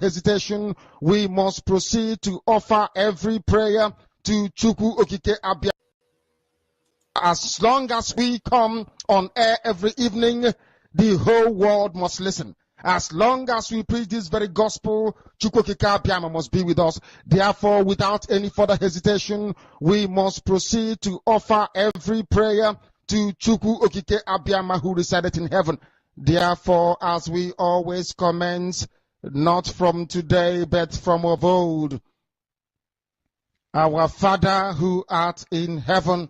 hesitation, we must proceed to offer every prayer to Chukwu Okike Abia. As long as we come on air every evening, the whole world must listen. As long as we preach this very gospel, Chukwu Okike Abia must be with us. Therefore, without any further hesitation, we must proceed to offer every prayer to Chukwu Okike Abia who resided in heaven. Therefore, as we always commence, not from today, but from of old, our Father who art in heaven,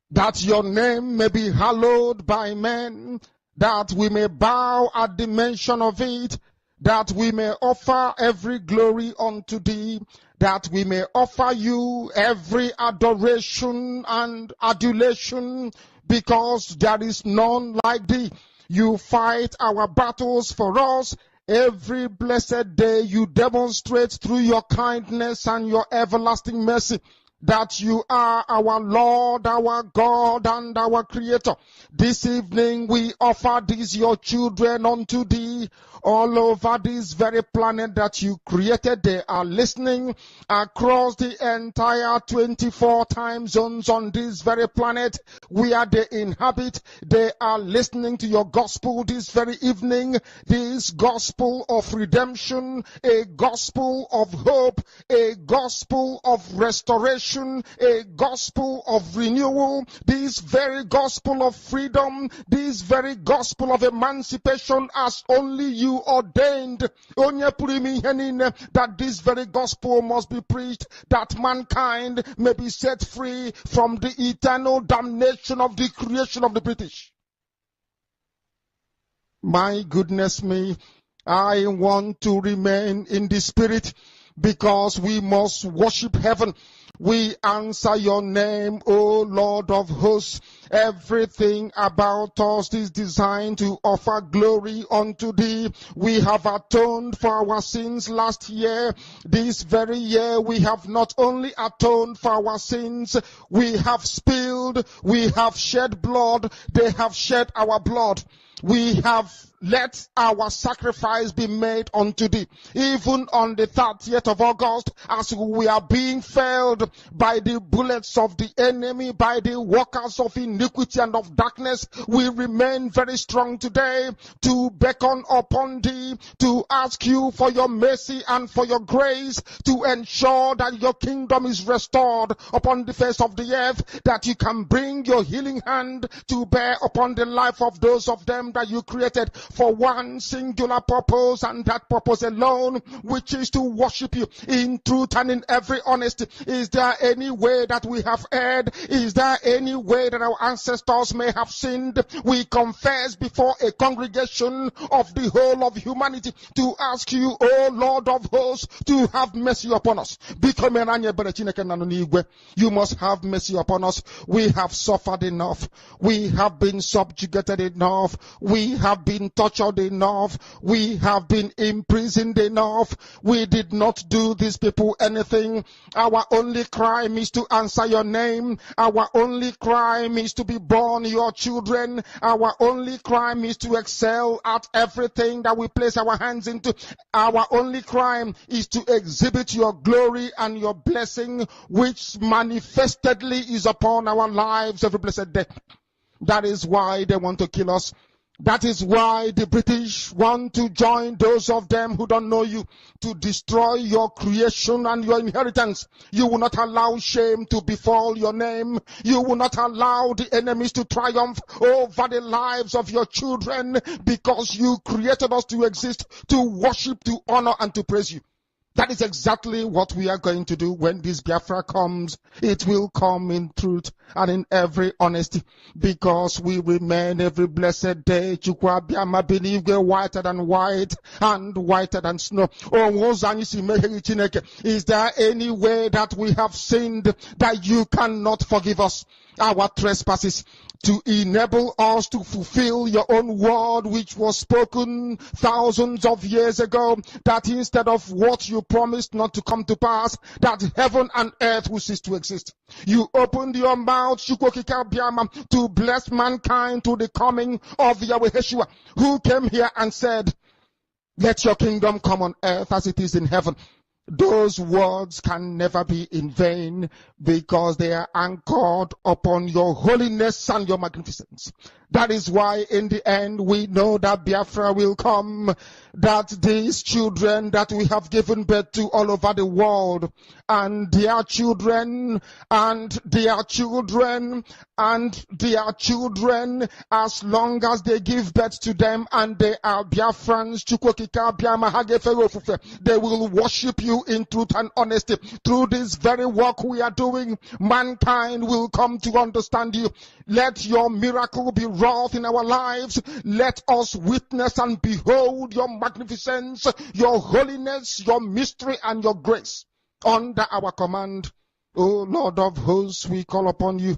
that your name may be hallowed by men, that we may bow at the mention of it, that we may offer every glory unto thee, that we may offer you every adoration and adulation, because there is none like thee. You fight our battles for us. Every blessed day you demonstrate through your kindness and your everlasting mercy that you are our Lord, our God, and our Creator. This evening we offer these your children unto thee. All over this very planet that you created, they are listening across the entire 24 time zones on this very planet where they inhabit. They are listening to your gospel this very evening, this gospel of redemption, a gospel of hope, a gospel of restoration, a gospel of renewal, this very gospel of freedom, this very gospel of emancipation as only you ordained, that this very gospel must be preached, that mankind may be set free from the eternal damnation of the creation of the British. My goodness me, I want to remain in the spirit, because we must worship heaven. We answer your name, O Lord of hosts. Everything about us is designed to offer glory unto thee. We have atoned for our sins last year. This very year we have not only atoned for our sins, we have spilled, we have shed blood, they have shed our blood. We have let our sacrifice be made unto thee. Even on the 30th of August, as we are being felled by the bullets of the enemy, by the workers of iniquity and of darkness, we remain very strong today to beckon upon thee, to ask you for your mercy and for your grace, to ensure that your kingdom is restored upon the face of the earth, that you can bring your healing hand to bear upon the life of those of them that you created for one singular purpose, and that purpose alone, which is to worship you in truth and in every honesty. Is there any way that we have erred? Is there any way that our ancestors may have sinned? We confess before a congregation of the whole of humanity to ask you, O Lord of hosts, to have mercy upon us. You must have mercy upon us. We have suffered enough. We have been subjugated enough. We have been tortured enough. We have been imprisoned enough. We did not do these people anything. Our only crime is to answer your name. Our only crime is to be born your children. Our only crime is to excel at everything that we place our hands into. Our only crime is to exhibit your glory and your blessing, which manifestedly is upon our lives every blessed day. That is why they want to kill us. That is why the British want to join those of them who don't know you to destroy your creation and your inheritance. You will not allow shame to befall your name. You will not allow the enemies to triumph over the lives of your children, because you created us to exist, to worship, to honor, and to praise you. That is exactly what we are going to do when this Biafra comes. It will come in truth and in every honesty, because we remain every blessed day. Chukwu Abia believe we're whiter than white and whiter than snow. Is there any way that we have sinned that you cannot forgive us our trespasses, to enable us to fulfill your own word which was spoken thousands of years ago, that instead of what you promised not to come to pass, that heaven and earth will cease to exist. You opened your mouth, Brgie Apm, to bless mankind to the coming of Yahweh Yeshua, who came here and said, let your kingdom come on earth as it is in heaven. Those words can never be in vain because they are anchored upon your holiness and your magnificence. That is why in the end we know that Biafra will come, that these children that we have given birth to all over the world, and their children, and their children, and their children, as long as they give birth to them and they are Biafrans, they will worship you in truth and honesty. Through this very work we are doing, mankind will come to understand you. Let your miracle be wrought in our lives. Let us witness and behold your magnificence, your holiness, your mystery, and your grace under our command. O Lord of hosts, we call upon you.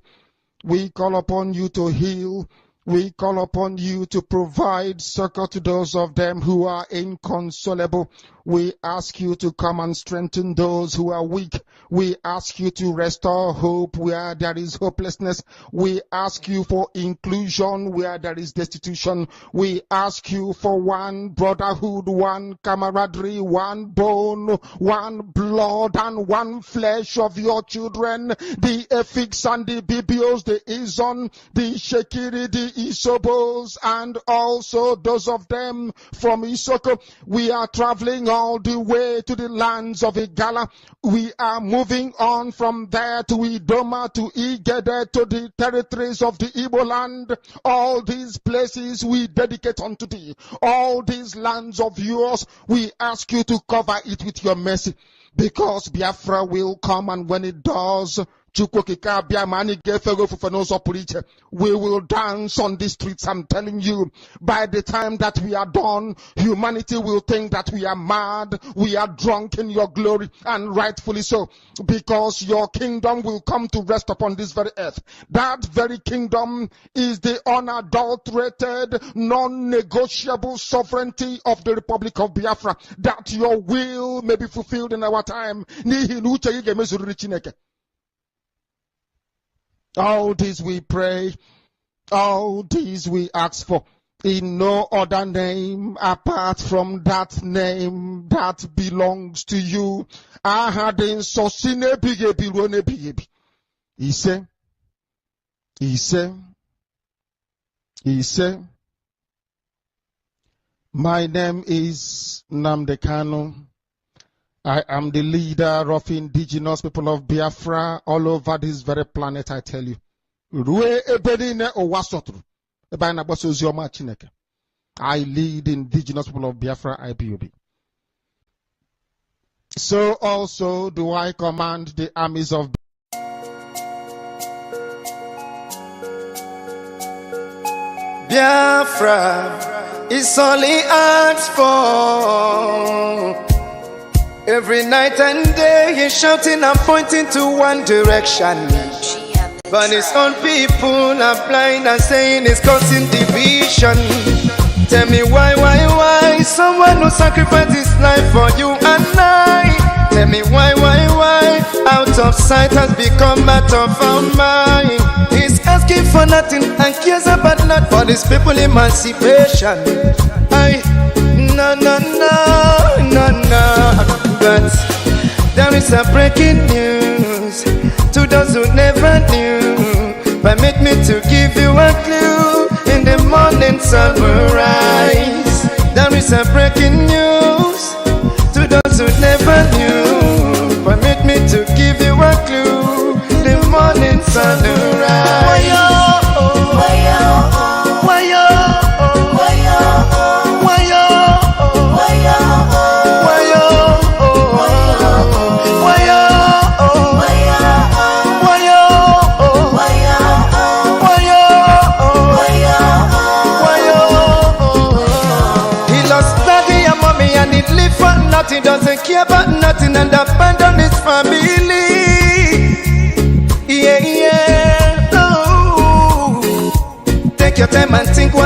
We call upon you to heal. We call upon you to provide succor to those of them who are inconsolable. We ask you to come and strengthen those who are weak. We ask you to restore hope where there is hopelessness. We ask you for inclusion where there is destitution. We ask you for one brotherhood, one camaraderie, one bone, one blood, and one flesh of your children. The Efiks and the Bibios, the Izon, the Shekiri, the Isobos, and also those of them from Isoko. We are traveling all the way to the lands of Igala. We are moving on from there to Idoma, to Igede, to the territories of the Igbo land. All these places we dedicate unto thee. All these lands of yours, we ask you to cover it with your mercy. Because Biafra will come, and when it does, we will dance on the streets. I'm telling you, by the time that we are done, humanity will think that we are mad, we are drunk in your glory, and rightfully so, because your kingdom will come to rest upon this very earth. That very kingdom is the unadulterated, non-negotiable sovereignty of the Republic of Biafra, that your will may be fulfilled in our time. All this we pray, all these we ask for, in no other name apart from that name that belongs to you. He said, my name is Nnamdi Kanu. I am the leader of indigenous people of Biafra all over this very planet, I tell you. I lead indigenous people of Biafra, IPOB. So also do I command the armies of Biafra is only asked for. Every night and day he's shouting and pointing to one direction. But his own people are blind and saying it's causing division. Tell me why someone who sacrificed his life for you and I. Tell me why out of sight has become out of our mind. He's asking for nothing and cares about not for his people emancipation. No. But there is a breaking news to those who never knew. Permit me to give you a clue. In the morning sun will rise. There is a breaking news to those who never knew. Permit me to give you a clue. The morning sun will rise. He doesn't care about nothing and abandon his family. Yeah.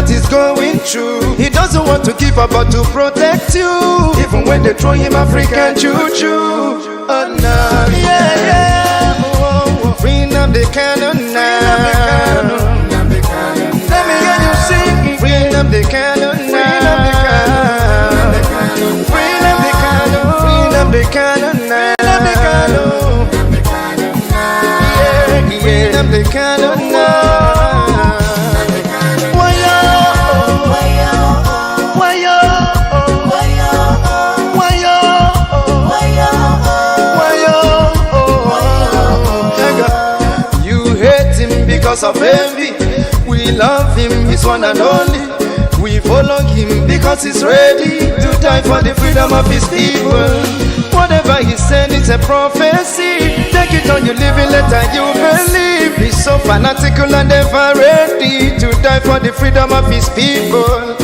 what he's going through. He doesn't want to give up but to protect you, even when they throw him African choo-choo. Oh no, yeah, yeah. Oh, free Nnamdi Kanu now. Let me hear you sing. Free Nnamdi Kanu now. Free Nnamdi Kanu. Free Nnamdi Kanu now. Yeah, yeah. Nnamdi Kanu now. Because of envy, we love him, he's one and only. We follow him because he's ready to die for the freedom of his people. Whatever he said, it's a prophecy. Take it on your living letter, you believe. He's so fanatical and ever ready to die for the freedom of his people.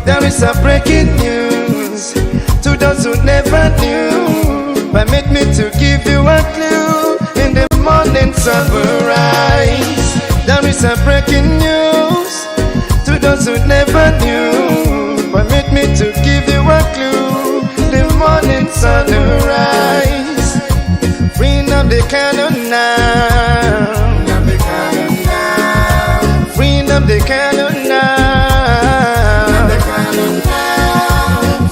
There is a breaking news to those who never knew. Permit me to give you a clue. In the morning sun will rise. There is a breaking news to those who never knew. Permit me to give you a clue. The morning sun will rise. Free Nnamdi Kanu now. Free Nnamdi Kanu now.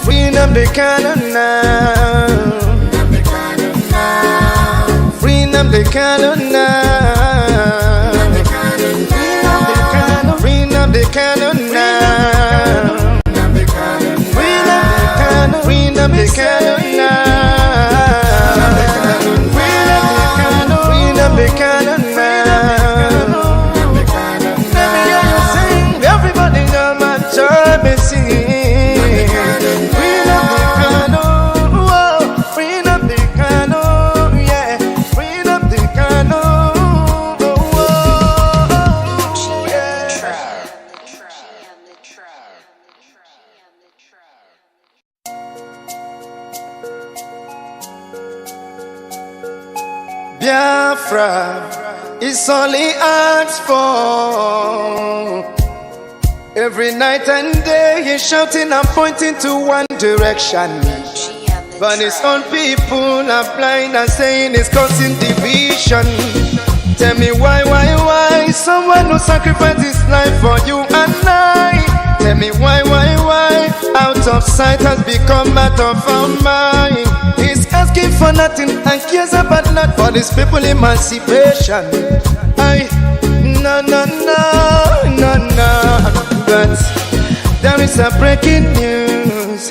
Free Nnamdi Kanu now. Free Nnamdi Kanu now. Free Nnamdi Kanu now. Free Nnamdi Kanu now. Free Nnamdi Kanu now. Let me hear you sing. Everybody know my joy be singing. Free Nnamdi Kanu. Free Nnamdi Kanu. Yeah. Free Nnamdi Kanu. Biafra is only asked for. Every night and day he's shouting and pointing to one direction. But his own people are blind and saying it's causing division. Tell me why someone who sacrificed his life for you and I. Tell me why out of sight has become out of our mind. He's asking for nothing and cares about not for these people emancipation. No. But there is a breaking news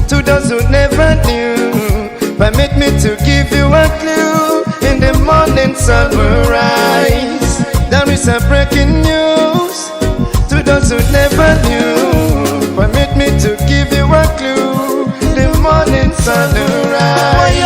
to those who never knew. Permit me to give you a clue. In the morning sun will rise. There is a breaking news to those who never knew. Permit me to give you a clue. The morning sun will rise.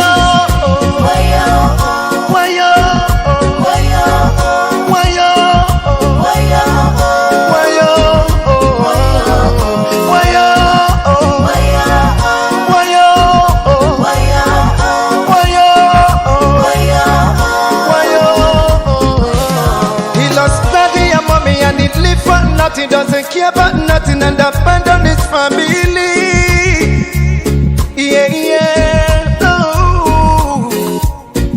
He doesn't care about nothing and abandon his family. Yeah. Oh.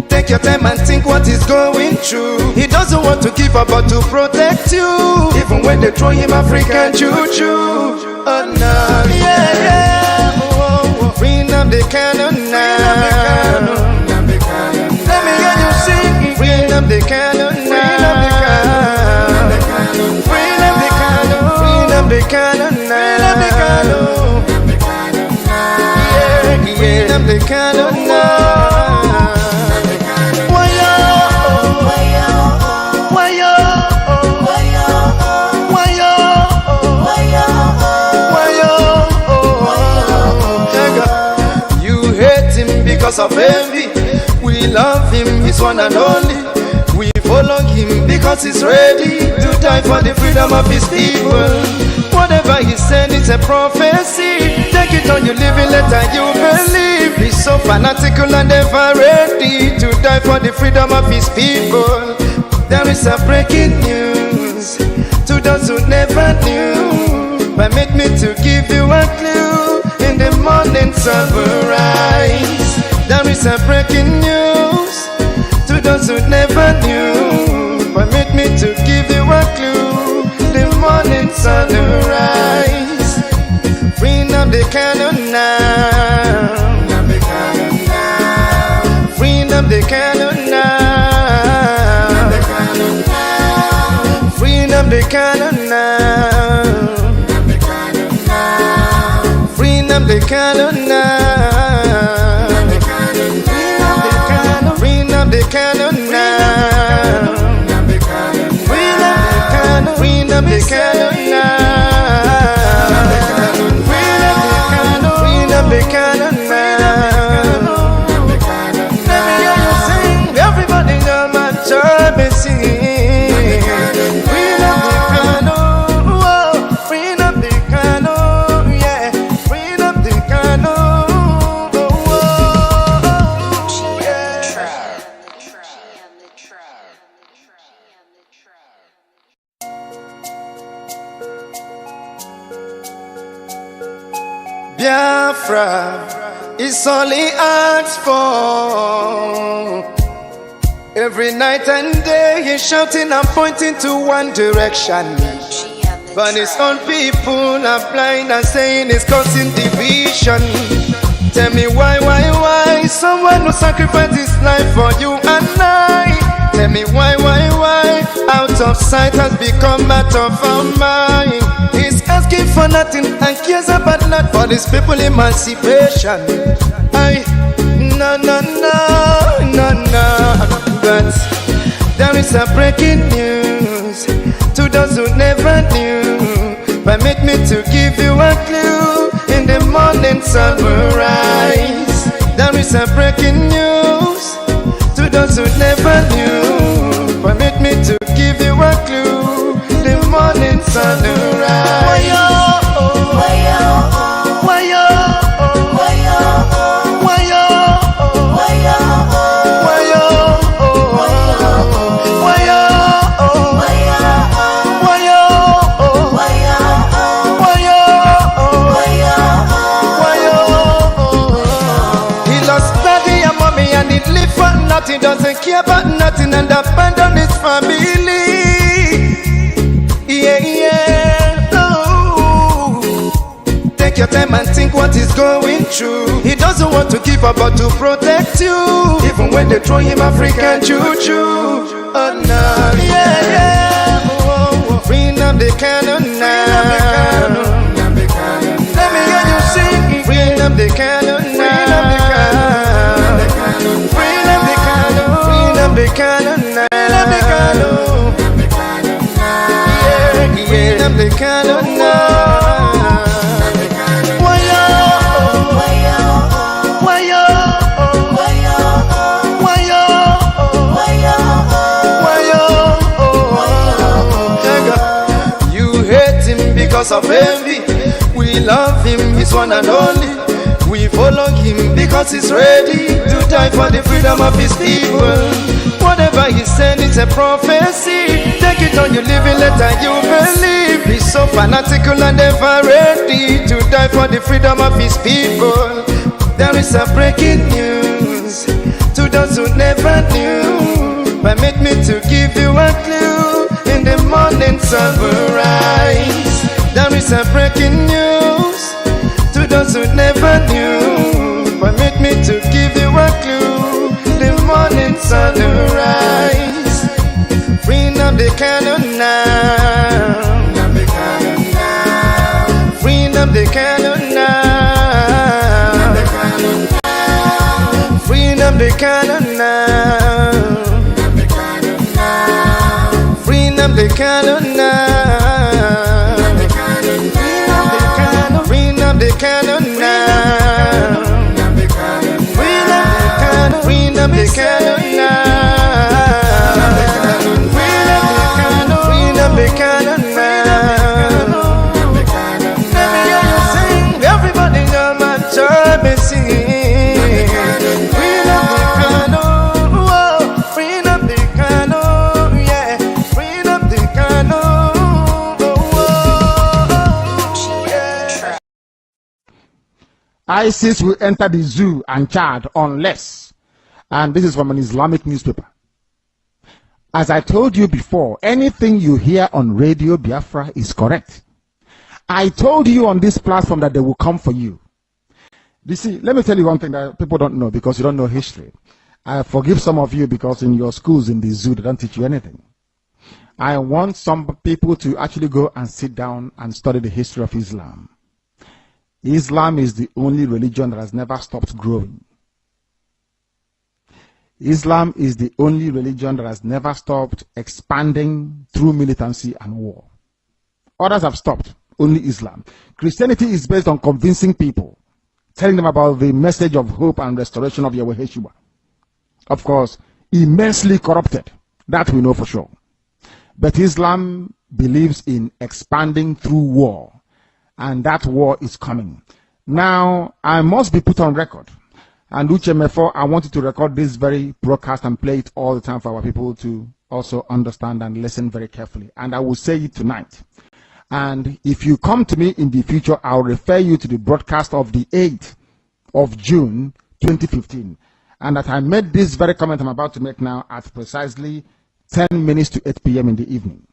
Take your time and think what he's going through. He doesn't want to give up but to protect you, even when they throw him African choo-choo. Oh no, yeah. Oh. Free Nnamdi Kanu now. Let me hear you sing. Free Nnamdi Kanu now. Nnamdi Kanu now. Yeah. Nnamdi Kanu now. You hate him because of envy. We love him, he's one and only. We follow him because he's ready to die for the freedom of his people. Whatever he said, it's a prophecy. Take it on your living letter, you believe. He's so fanatical and ever ready to die for the freedom of his people. There is a breaking news to those who never knew. sun will rise. There is a breaking news to those who never knew. Permit me to give you a clue. The morning sun will rise. Free Nnamdi Kanu now. Free Nnamdi Kanu now. Free Nnamdi Kanu now. Free Nnamdi Kanu now. Free Nnamdi Kanu now. Free Nnamdi Kanu now. Free Nnamdi Kanu now. Let me hear you sing. Everybody on my job is singing. Free Nnamdi Kanu. Whoa. Free Nnamdi Kanu. Yeah. Free Nnamdi Kanu. Whoa. Yeah. Biafra is all he asks for. Every night and day he's shouting and pointing to one direction. But his own people are blind and saying it's causing division. Tell me why someone who sacrificed his life for you and I. Tell me why out of sight has become out of our mind. He's asking for nothing and cares about not for his people emancipation. No. But there is a breaking news to those who never knew. Permit me to give you a clue. In the morning sun will rise. There is a breaking news to those who never knew. Permit me to give you a clue. The morning sun will rise. He doesn't care about nothing and abandon his family. Yeah. Oh. Take your time and think what he's going through. He doesn't want to give up but to protect you. Even when they throw him African juju. Oh no. Yeah. Oh. Free Nnamdi Kanu now. Let me hear you sing. Free Nnamdi Kanu now. Nnamdi Kanu now. Nnamdi Kanu. Yeah. Nnamdi Kanu now. You hate him because of envy. We love him, he's one and only. We follow him because he's ready to die for the freedom of his people. Whatever he said is a prophecy. Take it on, you live it, let you believe. He's so fanatical and ever ready to die for the freedom of his people. There is a breaking news to those who never knew. Permit me to give you a clue. In the morning sun will rise. There is a breaking news to those who never knew. Permit me to give you a clue. The morning sun will rise. Free Nnamdi Kanu now. Free Nnamdi Kanu now. Free Nnamdi Kanu now. Free Nnamdi Kanu now. Free Nnamdi Kanu now. Free Nnamdi Kanu now. Free Nnamdi Kanu now. Let me hear you sing. Everybody on my job is singing. Free Nnamdi Kanu. Whoa. Free Nnamdi Kanu. Yeah. Free Nnamdi Kanu. ISIS will enter the zoo and Chad unless, and this is from an Islamic newspaper. As I told you before, anything you hear on Radio Biafra is correct. I told you on this platform that they will come for you. You see, let me tell you one thing that people don't know because you don't know history. I forgive some of you because in your schools in the zoo, they don't teach you anything. I want some people to actually go and sit down and study the history of Islam. Islam is the only religion that has never stopped growing. Islam is the only religion that has never stopped expanding through militancy and war. Others have stopped, only Islam. Christianity is based on convincing people, telling them about the message of hope and restoration of Yahweh Yeshua. Of course, immensely corrupted, that we know for sure. But Islam believes in expanding through war, and that war is coming. Now, I must be put on record. And Uchemefo, I wanted to record this very broadcast and play it all the time for our people to also understand and listen very carefully. And I will say it tonight. And if you come to me in the future, I'll refer you to the broadcast of the 8th of June, 2015. And that I made this very comment I'm about to make now at precisely 10 minutes to 8 p.m. in the evening.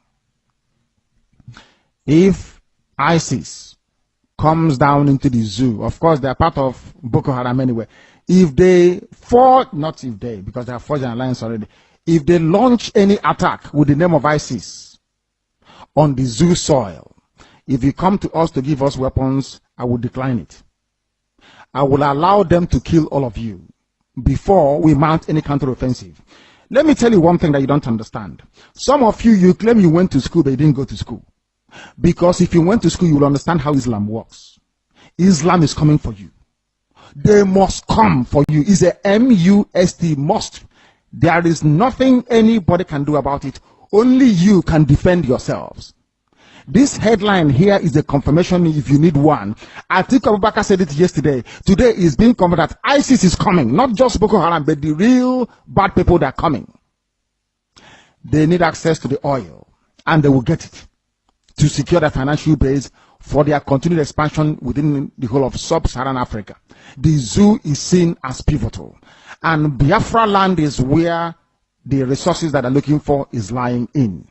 If ISIS comes down into the zoo, of course, they are part of Boko Haram anyway. If they fought, not if they, because they have forged an alliance already, if they launch any attack with the name of ISIS on the zoo soil, if you come to us to give us weapons, I will decline it. I will allow them to kill all of you before we mount any counteroffensive. Let me tell you one thing that you don't understand. Some of you, you claim you went to school, but you didn't go to school. Because if you went to school, you will understand how Islam works. Islam is coming for you. They must come for you. It's a M-U-S-T, must. There is nothing anybody can do about it. Only you can defend yourselves. This headline here is a confirmation if you need one. Atiku Abubakar said it yesterday. Today is being confirmed that ISIS is coming. Not just Boko Haram, but the real bad people that are coming. They need access to the oil, and they will get it to secure their financial base for their continued expansion within the whole of sub-Saharan Africa. The zoo is seen as pivotal. And Biafra land is where the resources that they're looking for is lying in.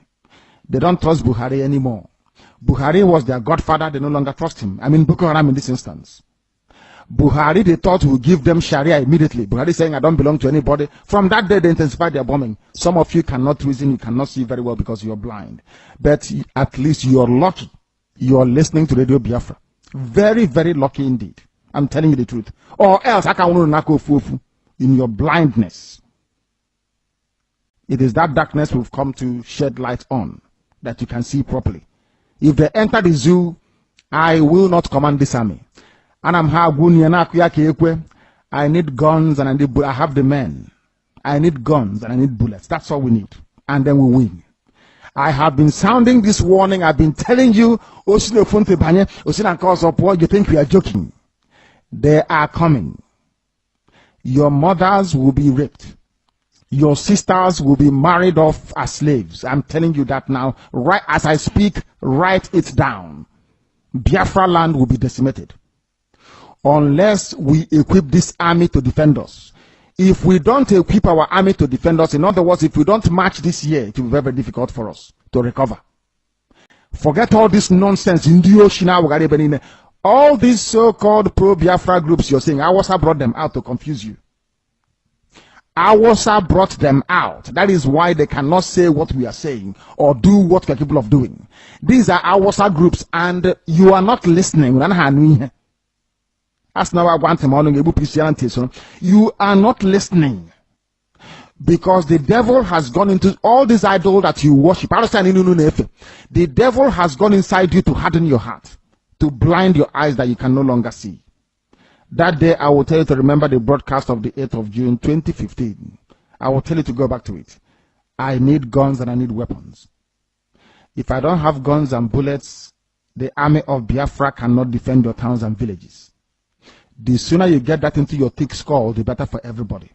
They don't trust Buhari anymore. Buhari was their godfather. They no longer trust him. I mean, Boko Haram in this instance. Buhari, they thought would give them Sharia immediately. Buhari saying, I don't belong to anybody. From that day, they intensified their bombing. Some of you cannot reason, you cannot see very well because you're blind. But at least you're lucky. You're listening to Radio Biafra. Very, very lucky indeed. I'm telling you the truth. Or else, I can't in your blindness. It is that darkness we've come to shed light on, that you can see properly. If they enter the zoo, I will not command this army. And I need guns and I have the men. I need guns and I need bullets. That's all we need. And then we win. I have been sounding this warning. I've been telling you, you think we are joking. They are coming. Your mothers will be raped. Your sisters will be married off as slaves. I'm telling you that now. Right as I speak, write it down. Biafra land will be decimated. Unless we equip this army to defend us. If we don't equip our army to defend us, in other words, if we don't march this year, it will be very, very difficult for us to recover. Forget all this nonsense. All these so-called pro-Biafra groups you're saying, Awasa brought them out to confuse you. Awasa brought them out. That is why they cannot say what we are saying or do what we are capable of doing. These are Awasa groups and you are not listening. You are not listening. Because the devil has gone into all these idols that you worship. The devil has gone inside you to harden your heart, to blind your eyes that you can no longer see. That day, I will tell you to remember the broadcast of the 8th of June, 2015. I will tell you to go back to it. I need guns and I need weapons. If I don't have guns and bullets, the army of Biafra cannot defend your towns and villages. The sooner you get that into your thick skull, the better for everybody.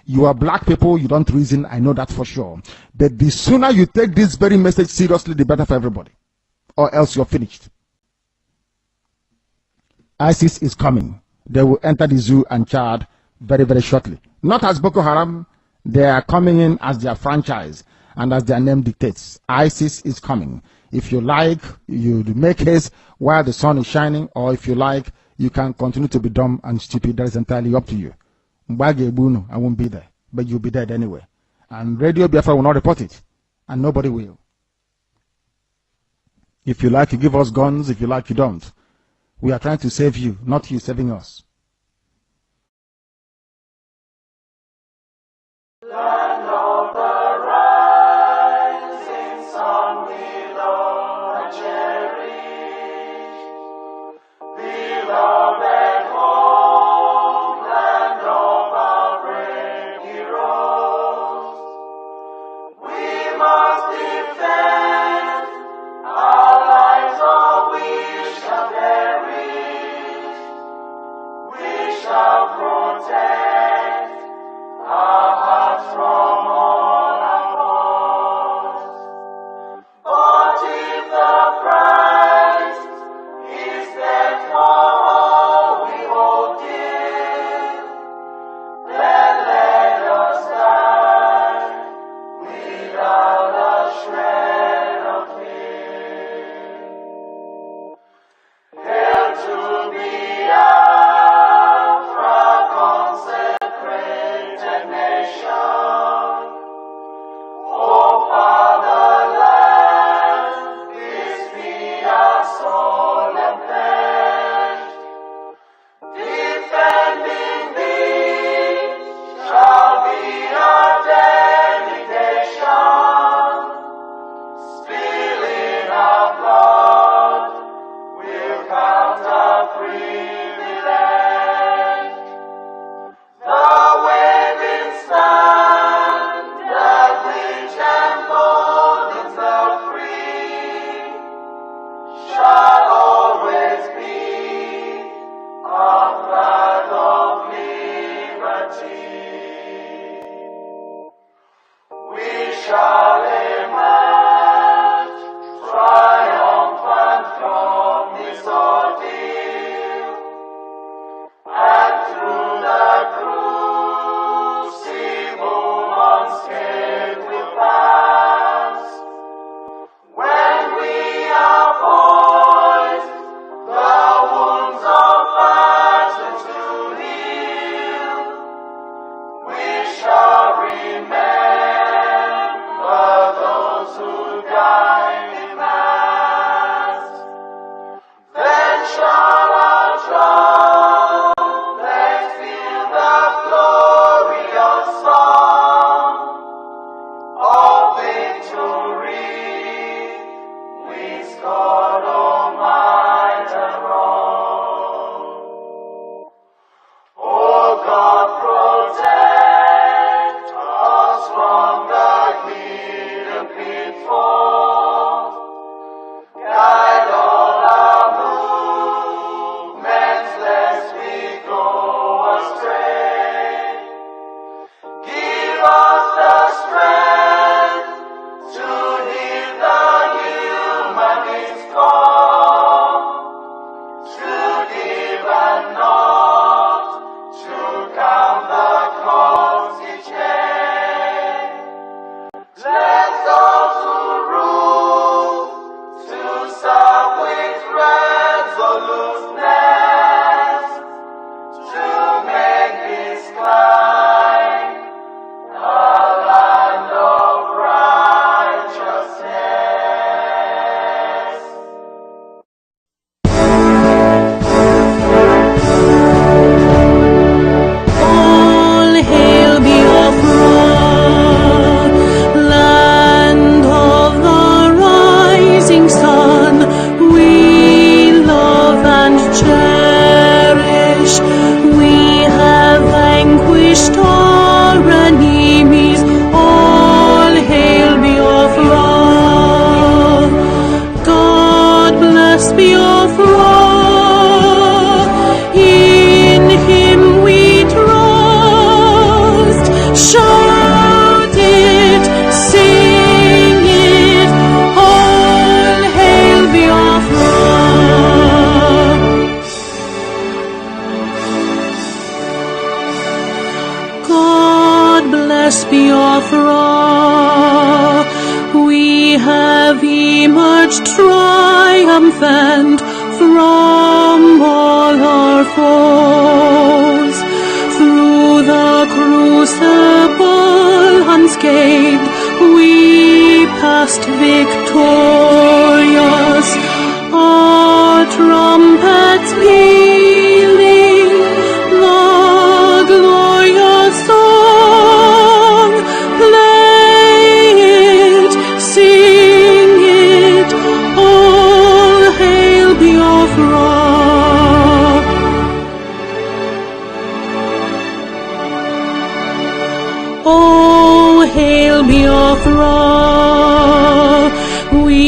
You are black people, you don't reason, I know that for sure. But the sooner you take this very message seriously, the better for everybody. Or else you're finished. ISIS is coming. They will enter the zoo and Chad very, very shortly. Not as Boko Haram. They are coming in as their franchise and as their name dictates. ISIS is coming. If you like, you make haste while the sun is shining, or if you like, you can continue to be dumb and stupid. That is entirely up to you. Mbage I won't be there, but you'll be dead anyway. And Radio Biafra will not report it, and nobody will. If you like, you give us guns. If you like, you don't. We are trying to save you, not you saving us. Land of the rising sun, we love and cherish. Beloved home, land of our brave heroes. We must defend our lives, or we shall perish. We shall protect our hearts from all our foes. But if the price is that for all we hold dear, then let us die without a shred of fear. Hail to Biafra, consecrated nation. Oh, fatherland, this be our solemn pledge. Defending thee shall be our dedication. Spilling our blood will count our privilege. The waving standard which emboldens the free shall always be our flag of liberty. We shall emerge triumphant from this ordeal. Biafra. We have emerged triumphant from all our foes. Through the crucible unscathed, we passed victorious. Our trumpets pealing, the glorious song, play it, sing it, all hail Biafra. Oh, hail Biafra. We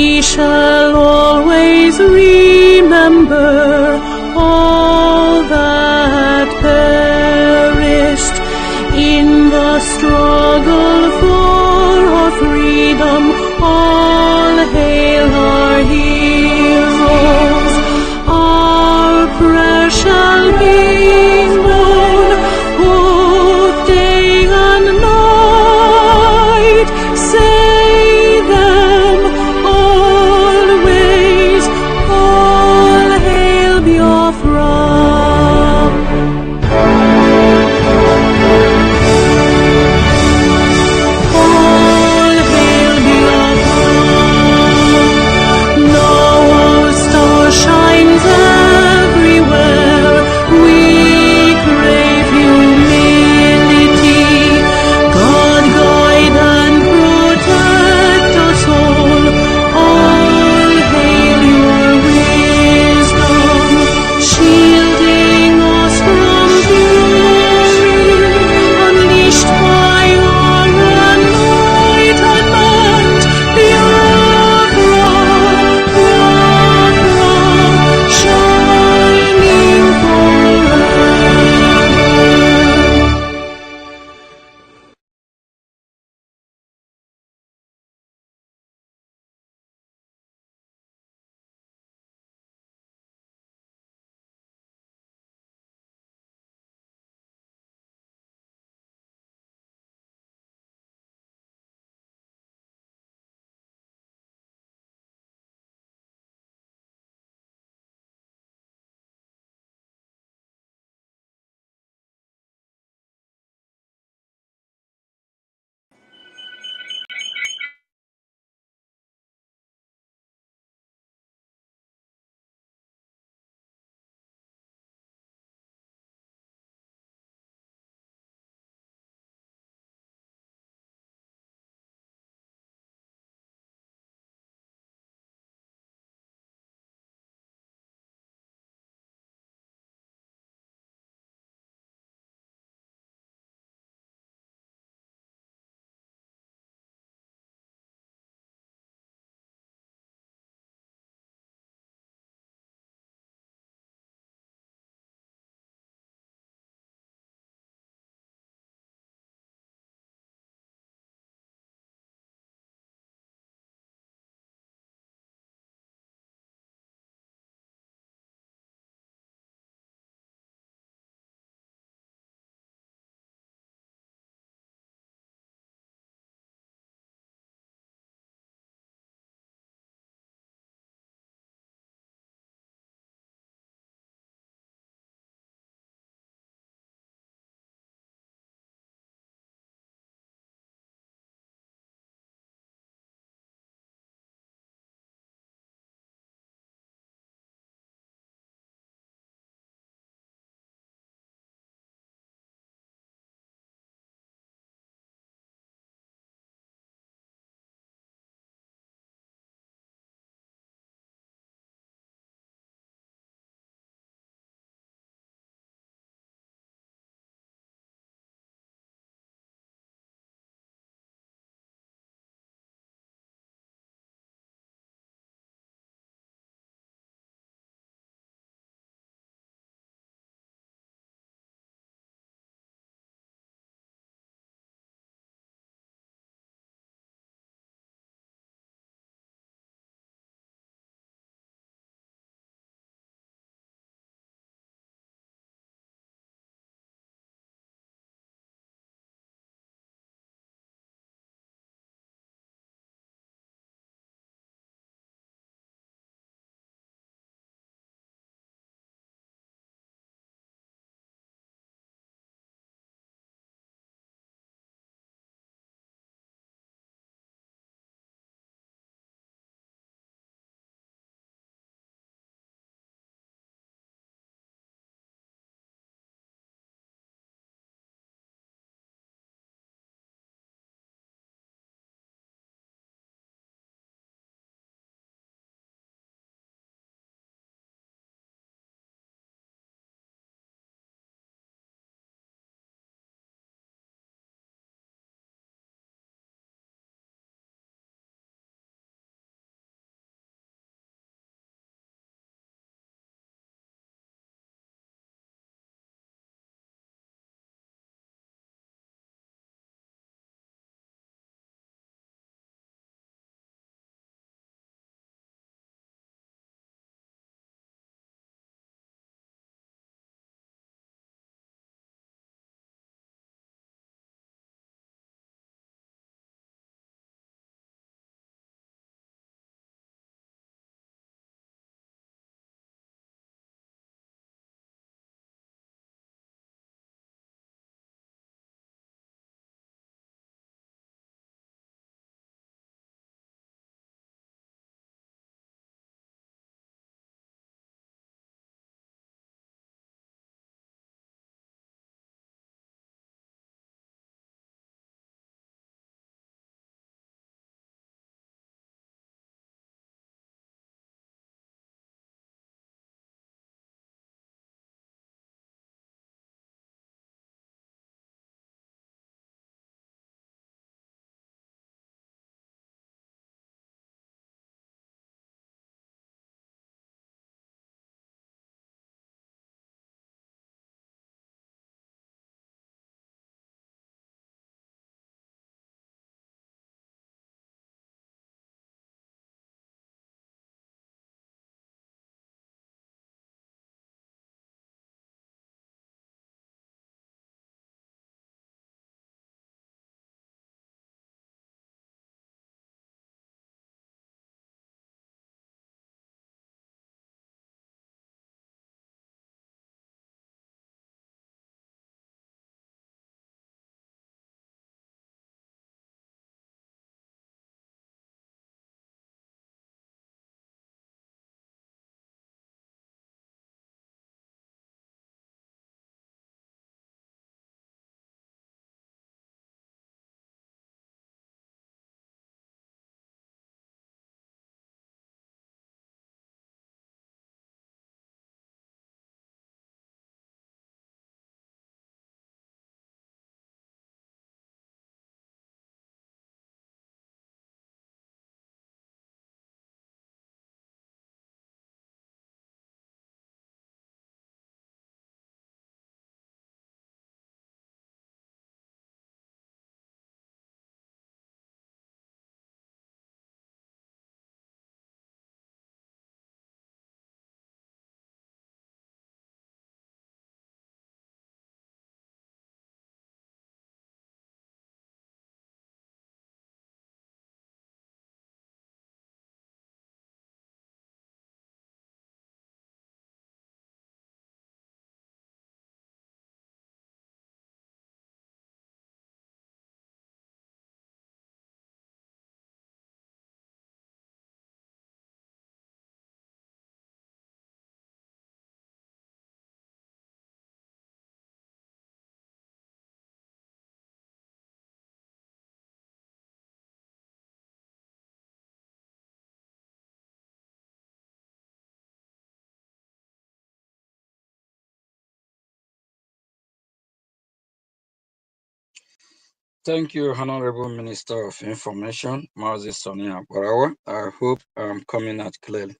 Thank you, Honorable Minister of Information, Mazi Sonia Barawa. I hope I'm coming out clearly.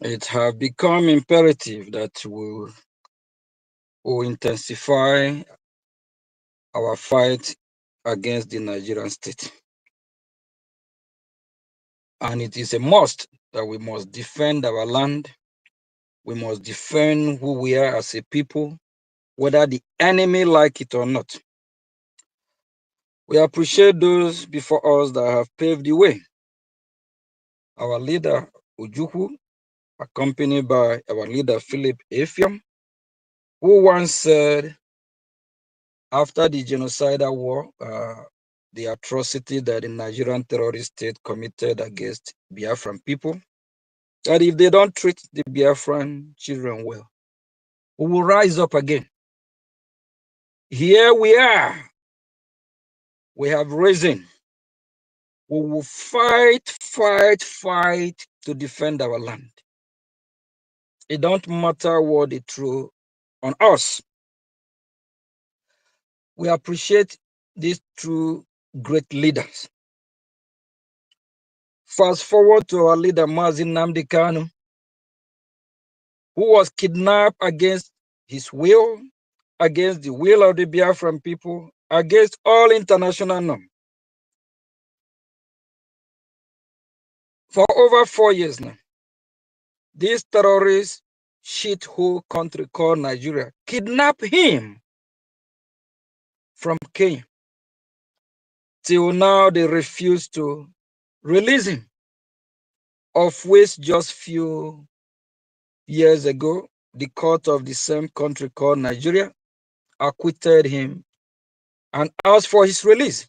It has become imperative that we will intensify our fight against the Nigerian state. And it is a must that we must defend our land. We must defend who we are as a people, whether the enemy like it or not. We appreciate those before us that have paved the way. Our leader, Ojukwu, accompanied by our leader, Philip Apm, who once said, after the genocidal war, the atrocity that the Nigerian terrorist state committed against Biafran people, that if they don't treat the Biafran children well, we will rise up again. Here we are. We have risen. We will fight to defend our land. It don't matter what they throw on us. We appreciate these two great leaders. Fast forward to our leader, Nnamdi Kanu, who was kidnapped against his will, against the will of the Biafran people, against all international norms. For over 4 years now, this terrorist shithole country called Nigeria kidnapped him from Kenya. Till now, they refuse to release him, of which just few years ago, the court of the same country called Nigeria acquitted him and asked for his release.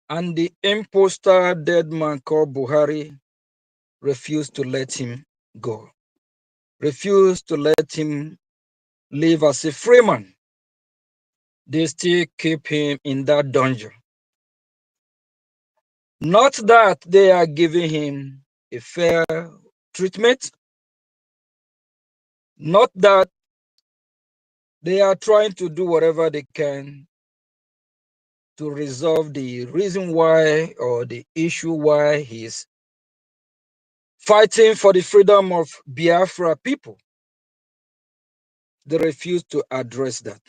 And the imposter dead man called Buhari refused to let him go, refused to let him live as a free man. They still keep him in that dungeon. Not that they are giving him a fair treatment, not that they are trying to do whatever they can to resolve the reason why or the issue why he's fighting for the freedom of Biafra people. They refuse to address that.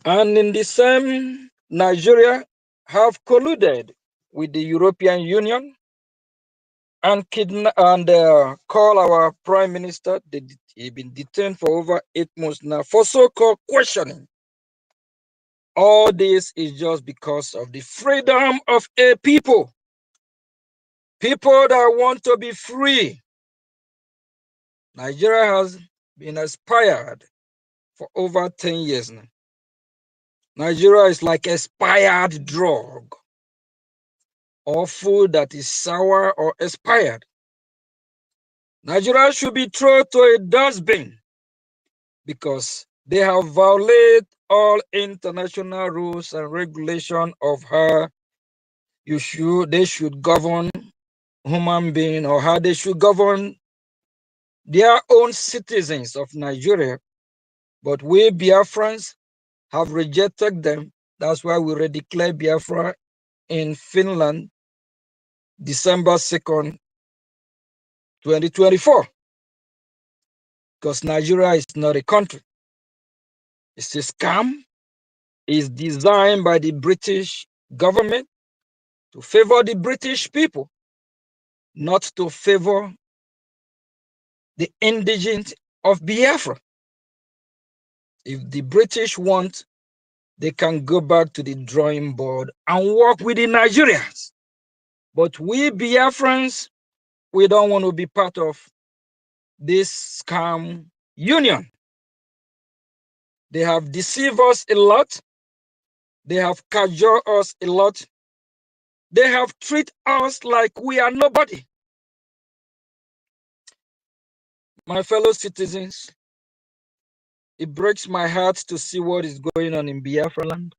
And in the same, Nigeria have colluded with the European Union and call our prime minister. He's been detained for over 8 months now for so-called questioning. All this is just because of the freedom of a people. People that want to be free. Nigeria has been expired for over 10 years now. Nigeria is like expired drug or food that is sour or expired. Nigeria should be thrown to a dustbin because they have violated all international rules and regulations of how they should govern human being or how they should govern their own citizens of Nigeria. But we Biafrans have rejected them. That's why we redeclared Biafra in Finland, December 2nd, 2024. Because Nigeria is not a country. It's a scam. It's designed by the British government to favor the British people, not to favor the indigents of Biafra. If the British want, they can go back to the drawing board and work with the Nigerians. But we Biafrans, we don't want to be part of this scam union. They have deceived us a lot. They have cajoled us a lot. They have treated us like we are nobody. My fellow citizens, it breaks my heart to see what is going on in Biafra land.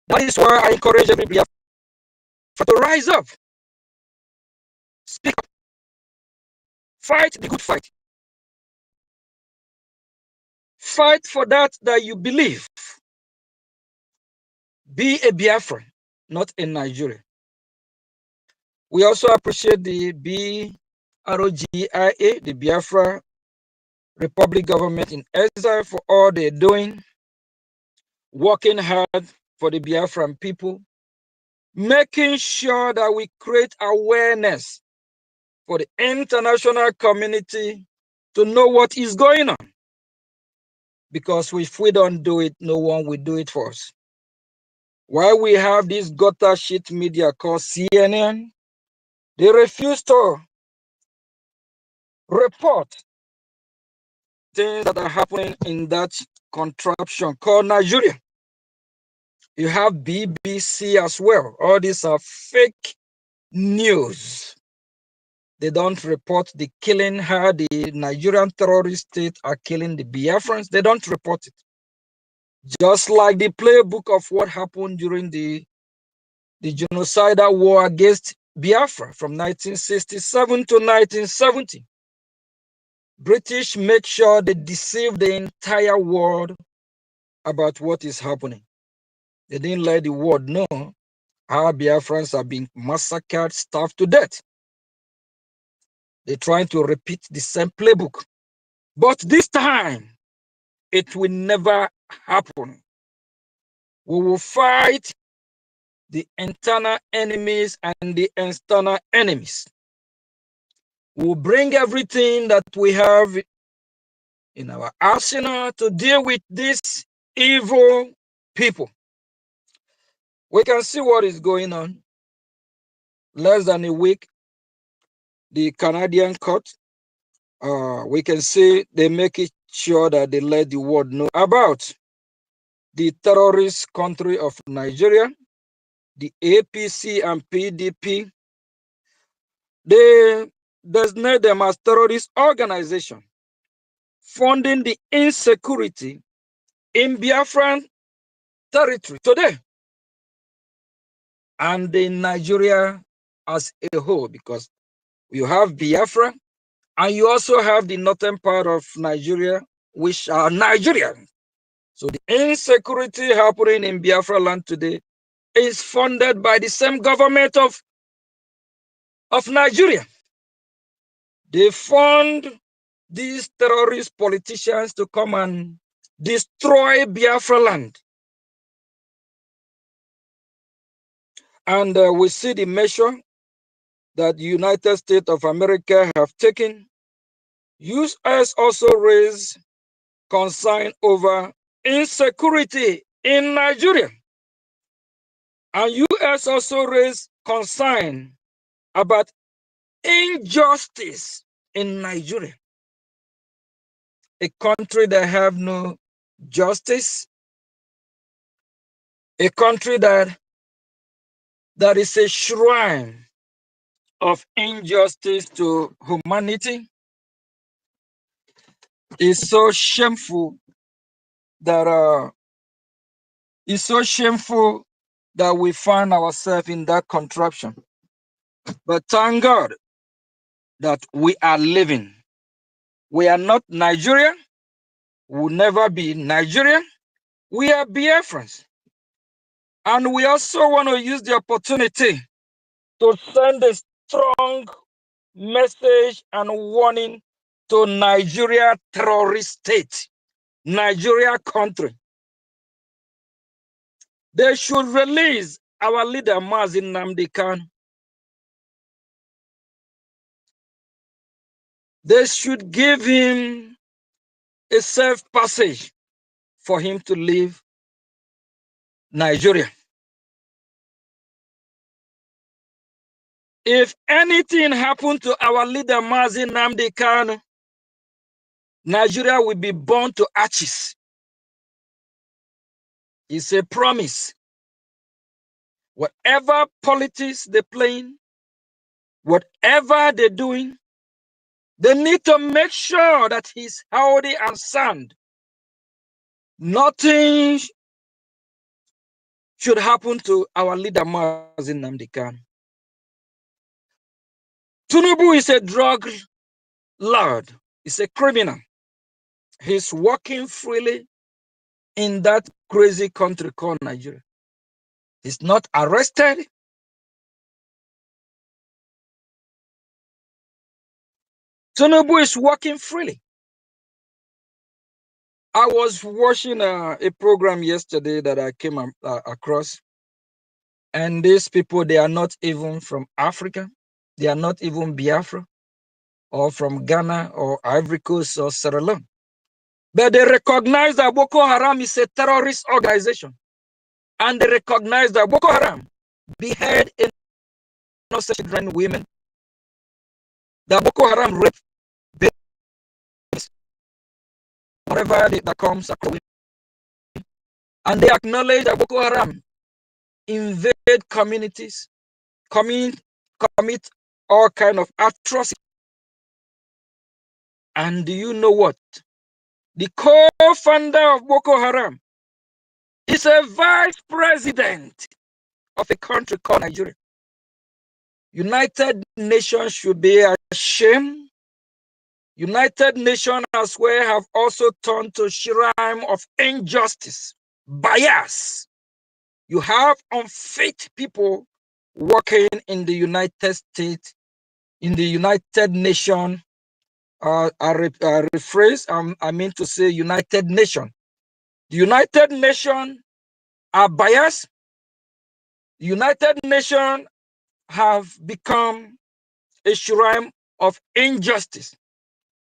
That is why I encourage every Biafra to rise up, speak up, fight the good fight. fight for that you believe. Be a Biafran, not a Nigerian. We also appreciate the BRGIA, the Biafra Republic Government in Exile, for all they're doing, working hard for the Biafran people, making sure that we create awareness for the international community to know what is going on. Because if we don't do it, no one will do it for us. While we have this gutter shit media called CNN, they refuse to report things that are happening in that contraption called Nigeria. You have BBC as well. All these are fake news. They don't report the killing, how the Nigerian terrorist state are killing the Biafrans. They don't report it. Just like the playbook of what happened during the genocidal war against Biafra from 1967 to 1970. British make sure they deceive the entire world about what is happening. They didn't let the world know how Biafrans are being massacred, starved to death. They're trying to repeat the same playbook. But this time, it will never happen. We will fight the internal enemies and the external enemies. We will bring everything that we have in our arsenal to deal with these evil people. We can see what is going on. Less than a week, the Canadian court, we can see they make it sure that they let the world know about the terrorist country of Nigeria, the APC and PDP. They designate them as terrorist organization, funding the insecurity in Biafran territory today and in Nigeria as a whole, because you have Biafra and you also have the northern part of Nigeria, which are Nigerian. So the insecurity happening in Biafra land today is funded by the same government of Nigeria. They fund these terrorist politicians to come and destroy Biafra land. And we see the measure that the United States of America have taken. US also raised concern over insecurity in Nigeria. And US also raised concern about injustice in Nigeria. A country that have no justice, a country that is a shrine of injustice to humanity, is so shameful that we find ourselves in that contraption. But thank God that we are living. We are not Nigerian. We will never be Nigerian. We are Biafrans. And we also want to use the opportunity to send a strong message and warning to Nigeria terrorist state, Nigeria country. They should release our leader, Nnamdi Kanu. They should give him a safe passage for him to leave Nigeria. If anything happened to our leader, Nnamdi Kanu, Nigeria will be burned to ashes. It's a promise. Whatever politics they're playing, whatever they're doing, they need to make sure that he's healthy and sound. Nothing should happen to our leader, Nnamdi Kanu. Tinubu is a drug lord. He's a criminal. He's walking freely in that crazy country called Nigeria. He's not arrested. Tinubu is walking freely. I was watching a program yesterday that I came across, and these people, they are not even from Africa. They are not even Biafra or from Ghana or Ivory Coast or Sierra Leone. But they recognize that Boko Haram is a terrorist organization. And they recognize that Boko Haram behead innocent children, women. That Boko Haram rape babies wherever that comes across. And they acknowledge that Boko Haram invade communities, commit all kind of atrocities. And do you know what? The co-founder of Boko Haram is a vice president of a country called Nigeria. United Nations should be ashamed. United Nations as well have also turned to shrine of injustice, bias. You have unfit people working in the United States, in the United Nations. I rephrase, I mean to say United Nations. The United Nations are biased. The United Nations have become a shrine of injustice.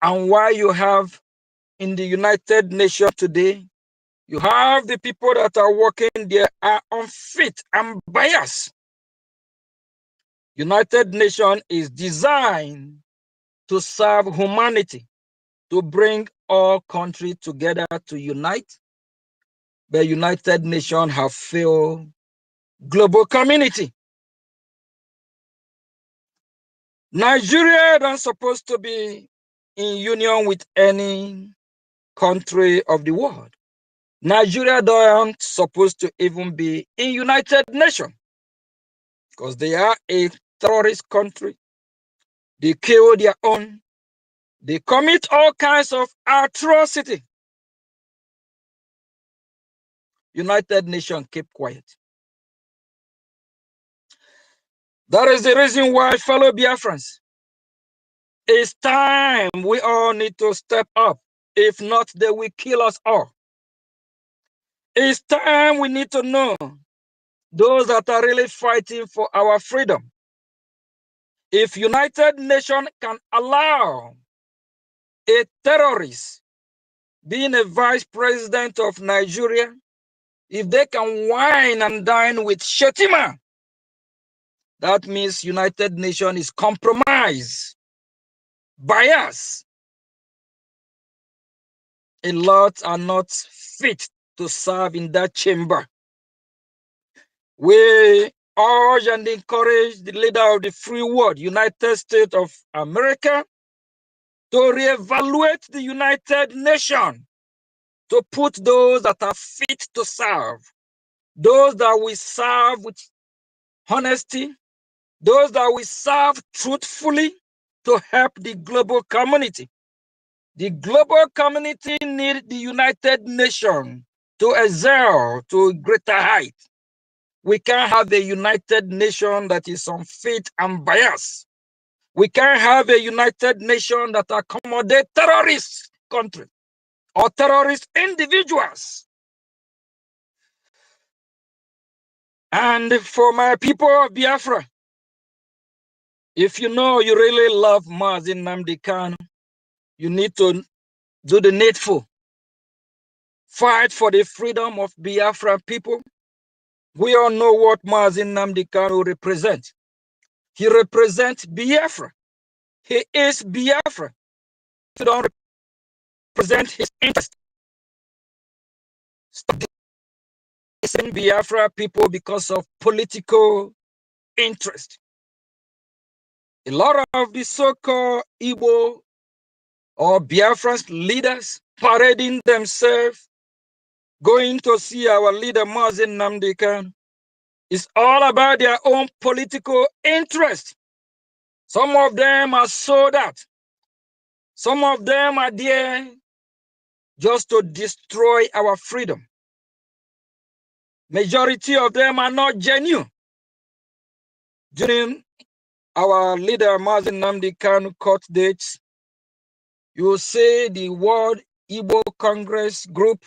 And why you have in the United Nations today, you have the people that are working there are unfit and biased. United Nations is designed to serve humanity, to bring all countries together to unite. But United Nations have failed global community. Nigeria don't supposed to be in union with any country of the world. Nigeria don't supposed to even be in United Nations because they are a terrorist country. They kill their own. They commit all kinds of atrocity. United Nations keep quiet. That is the reason why, fellow Biafrans, it's time we all need to step up. If not, they will kill us all. It's time we need to know those that are really fighting for our freedom. If United Nations can allow a terrorist being a vice president of Nigeria, if they can wine and dine with Shetima, that means United Nations is compromised, biased. A lot are not fit to serve in that chamber. We urge and encourage the leader of the free world, United States of America, to reevaluate the United Nations, to put those that are fit to serve, those that will serve with honesty, those that will serve truthfully to help the global community. The global community needs the United Nations to excel to a greater height. We can't have a United Nation that is unfit and biased. We can't have a United Nation that accommodates terrorist countries or terrorist individuals. And for my people of Biafra, if you know you really love Nnamdi Kanu, you need to do the needful. Fight for the freedom of Biafra people. We all know what Nnamdi Kanu represents. He represents Biafra. He is Biafra. He don't represent his interest. Stop dissing Biafra people because of political interest. A lot of the so-called Igbo or Biafran leaders parading themselves, going to see our leader Nnamdi Kanu. It's all about their own political interest. Some of them are sold out. Some of them are there just to destroy our freedom. Majority of them are not genuine. During our leader Mazi Nnamdi Kanu court dates, you will see the World Igbo Congress group,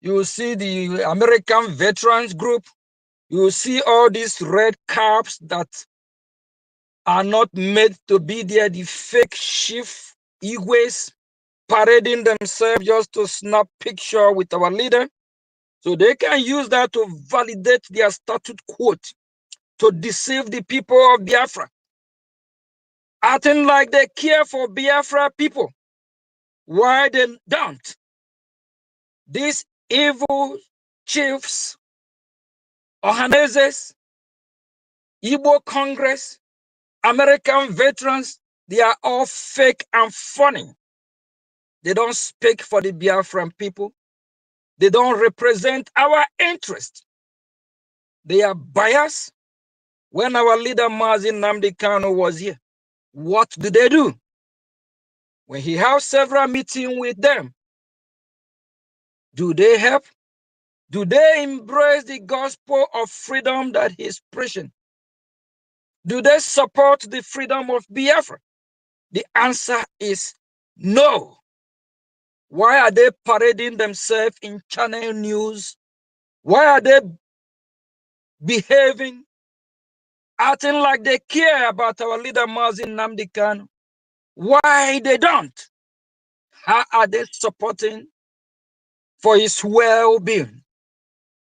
you will see the American Veterans group, you will see all these red caps that are not made to be there, the fake chief Igwes parading themselves just to snap picture with our leader. So they can use that to validate their statute quote, to deceive the people of Biafra, acting like they care for Biafra people. Why they don't? These evil chiefs, Ohanezes, Igbo Congress, American veterans, they are all fake and funny. They don't speak for the Biafran people. They don't represent our interest. They are biased. When our leader Mazi Nnamdi Kanu was here, what do they do? When he has several meetings with them, do they help? Do they embrace the gospel of freedom that he's preaching? Do they support the freedom of Biafra? The answer is no. Why are they parading themselves in channel news? Why are they behaving, acting like they care about our leader Mazi Nnamdi Kanu? Why they don't? How are they supporting for his well-being?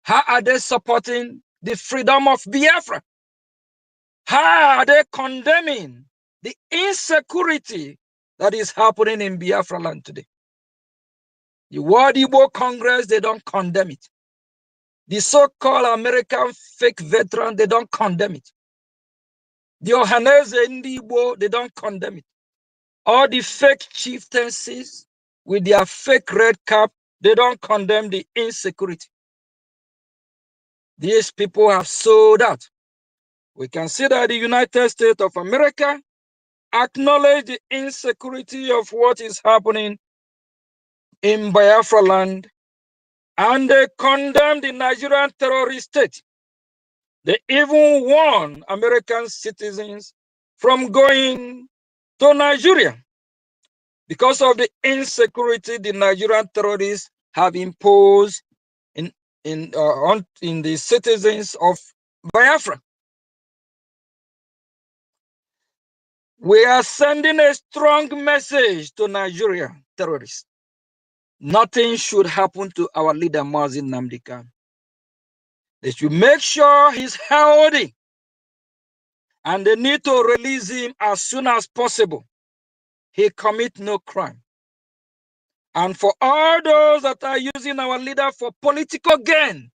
How are they supporting the freedom of Biafra? How are they condemning the insecurity that is happening in Biafra land today? The World Igbo Congress, they don't condemn it. The so-called American fake veteran, they don't condemn it. The Ohaneze Ndi Igbo, they don't condemn it. All the fake chieftaincies with their fake red cap, they don't condemn the insecurity. These people have sold out. We can see that the United States of America acknowledge the insecurity of what is happening in Biafra land, and they condemn the Nigerian terrorist state. They even warn American citizens from going to Nigeria because of the insecurity the Nigerian terrorists have imposed in the citizens of Biafra. We are sending a strong message to Nigerian terrorists. Nothing should happen to our leader Mazi Nnamdi Kanu. They should make sure he's healthy, and they need to release him as soon as possible. He commit no crime. And for all those that are using our leader for political gain,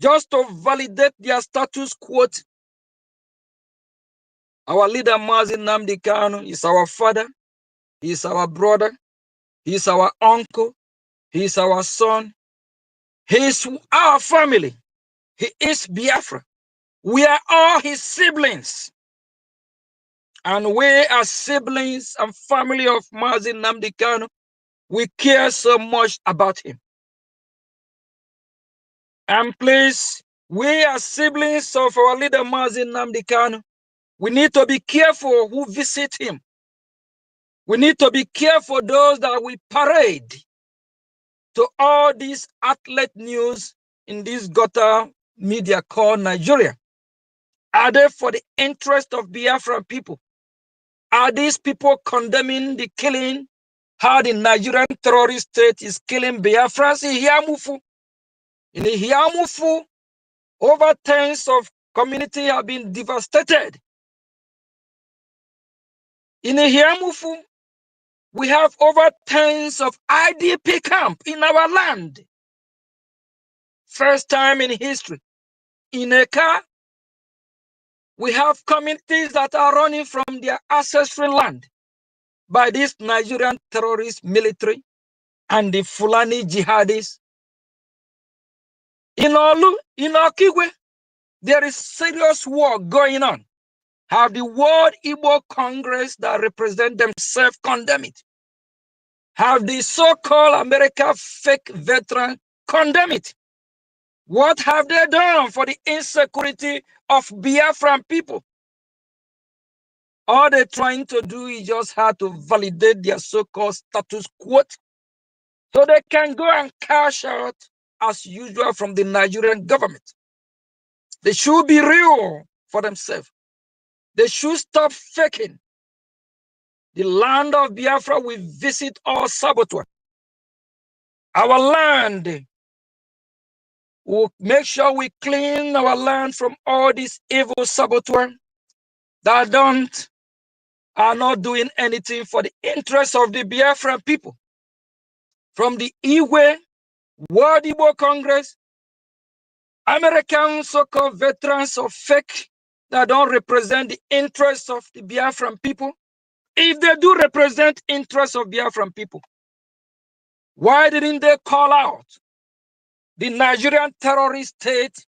just to validate their status quo, our leader Mazi Nnamdi Kanu is our father, he is our brother, he is our uncle, he is our son, he is our family, he is Biafra. We are all his siblings. And we as siblings and family of Mazi Nnamdi Kanu, we care so much about him. And please, we as siblings of our leader Mazi Nnamdi Kanu, we need to be careful who visit him. We need to be careful those that we parade to all these outlet news in this gutter media called Nigeria. Are they for the interest of Biafran people? Are these people condemning the killing, how the Nigerian terrorist state is killing Biafrans in Hiamufu? In the Hiamufu, over tens of communities have been devastated. In the Hiamufu, we have over tens of IDP camps in our land. First time in history. In Eka, we have communities that are running from their ancestral land by this Nigerian terrorist military and the Fulani jihadists. In Olu, in Okigwe, there is serious war going on. Have the World Igbo Congress that represent themselves condemn it? have the so-called America fake veteran condemn it? What have they done for the insecurity of Biafran people? All they're trying to do is just how to validate their so-called status quo so they can go and cash out as usual from the Nigerian government. They should be real for themselves. They should stop faking. The land of Biafra will visit all saboteurs. Our land will make sure we clean our land from all these evil saboteurs that are not doing anything for the interests of the Biafran people. From the Iwe, World Igbo Congress, American so-called veterans of fake that don't represent the interests of the Biafran people. If they do represent interests of Biafran people, why didn't they call out the Nigerian terrorist state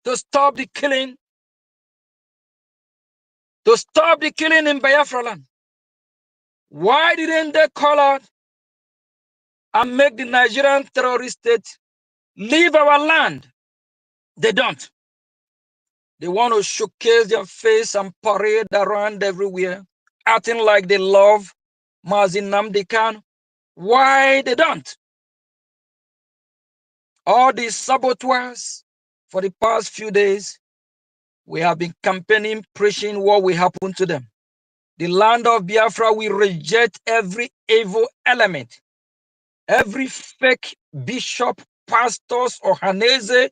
to stop the killing, in Biafra land? Why didn't they call out and make the Nigerian terrorist state leave our land? They don't. They want to showcase their face and parade around everywhere, acting like they love Nnamdi Kanu. Why they don't? All these saboteurs for the past few days, we have been campaigning, preaching what will happen to them. The land of Biafra will reject every evil element, every fake bishop, pastors, or Hanese,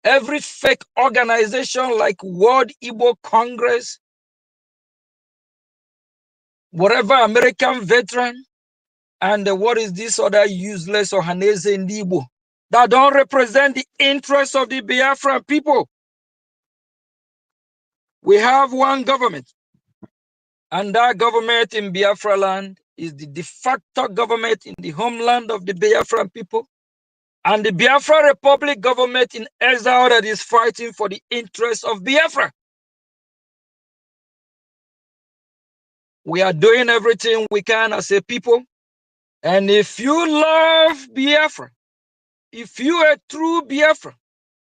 every fake organization like World Igbo Congress, whatever American veteran, and what is this other useless or Hanese in Igbo that don't represent the interests of the Biafra people. We have one government, and that government in Biafra land is the de facto government in the homeland of the Biafran people, and the Biafra Republic government in exile that is fighting for the interests of Biafra. We are doing everything we can as a people, and if you love Biafra, if you are a true Biafra,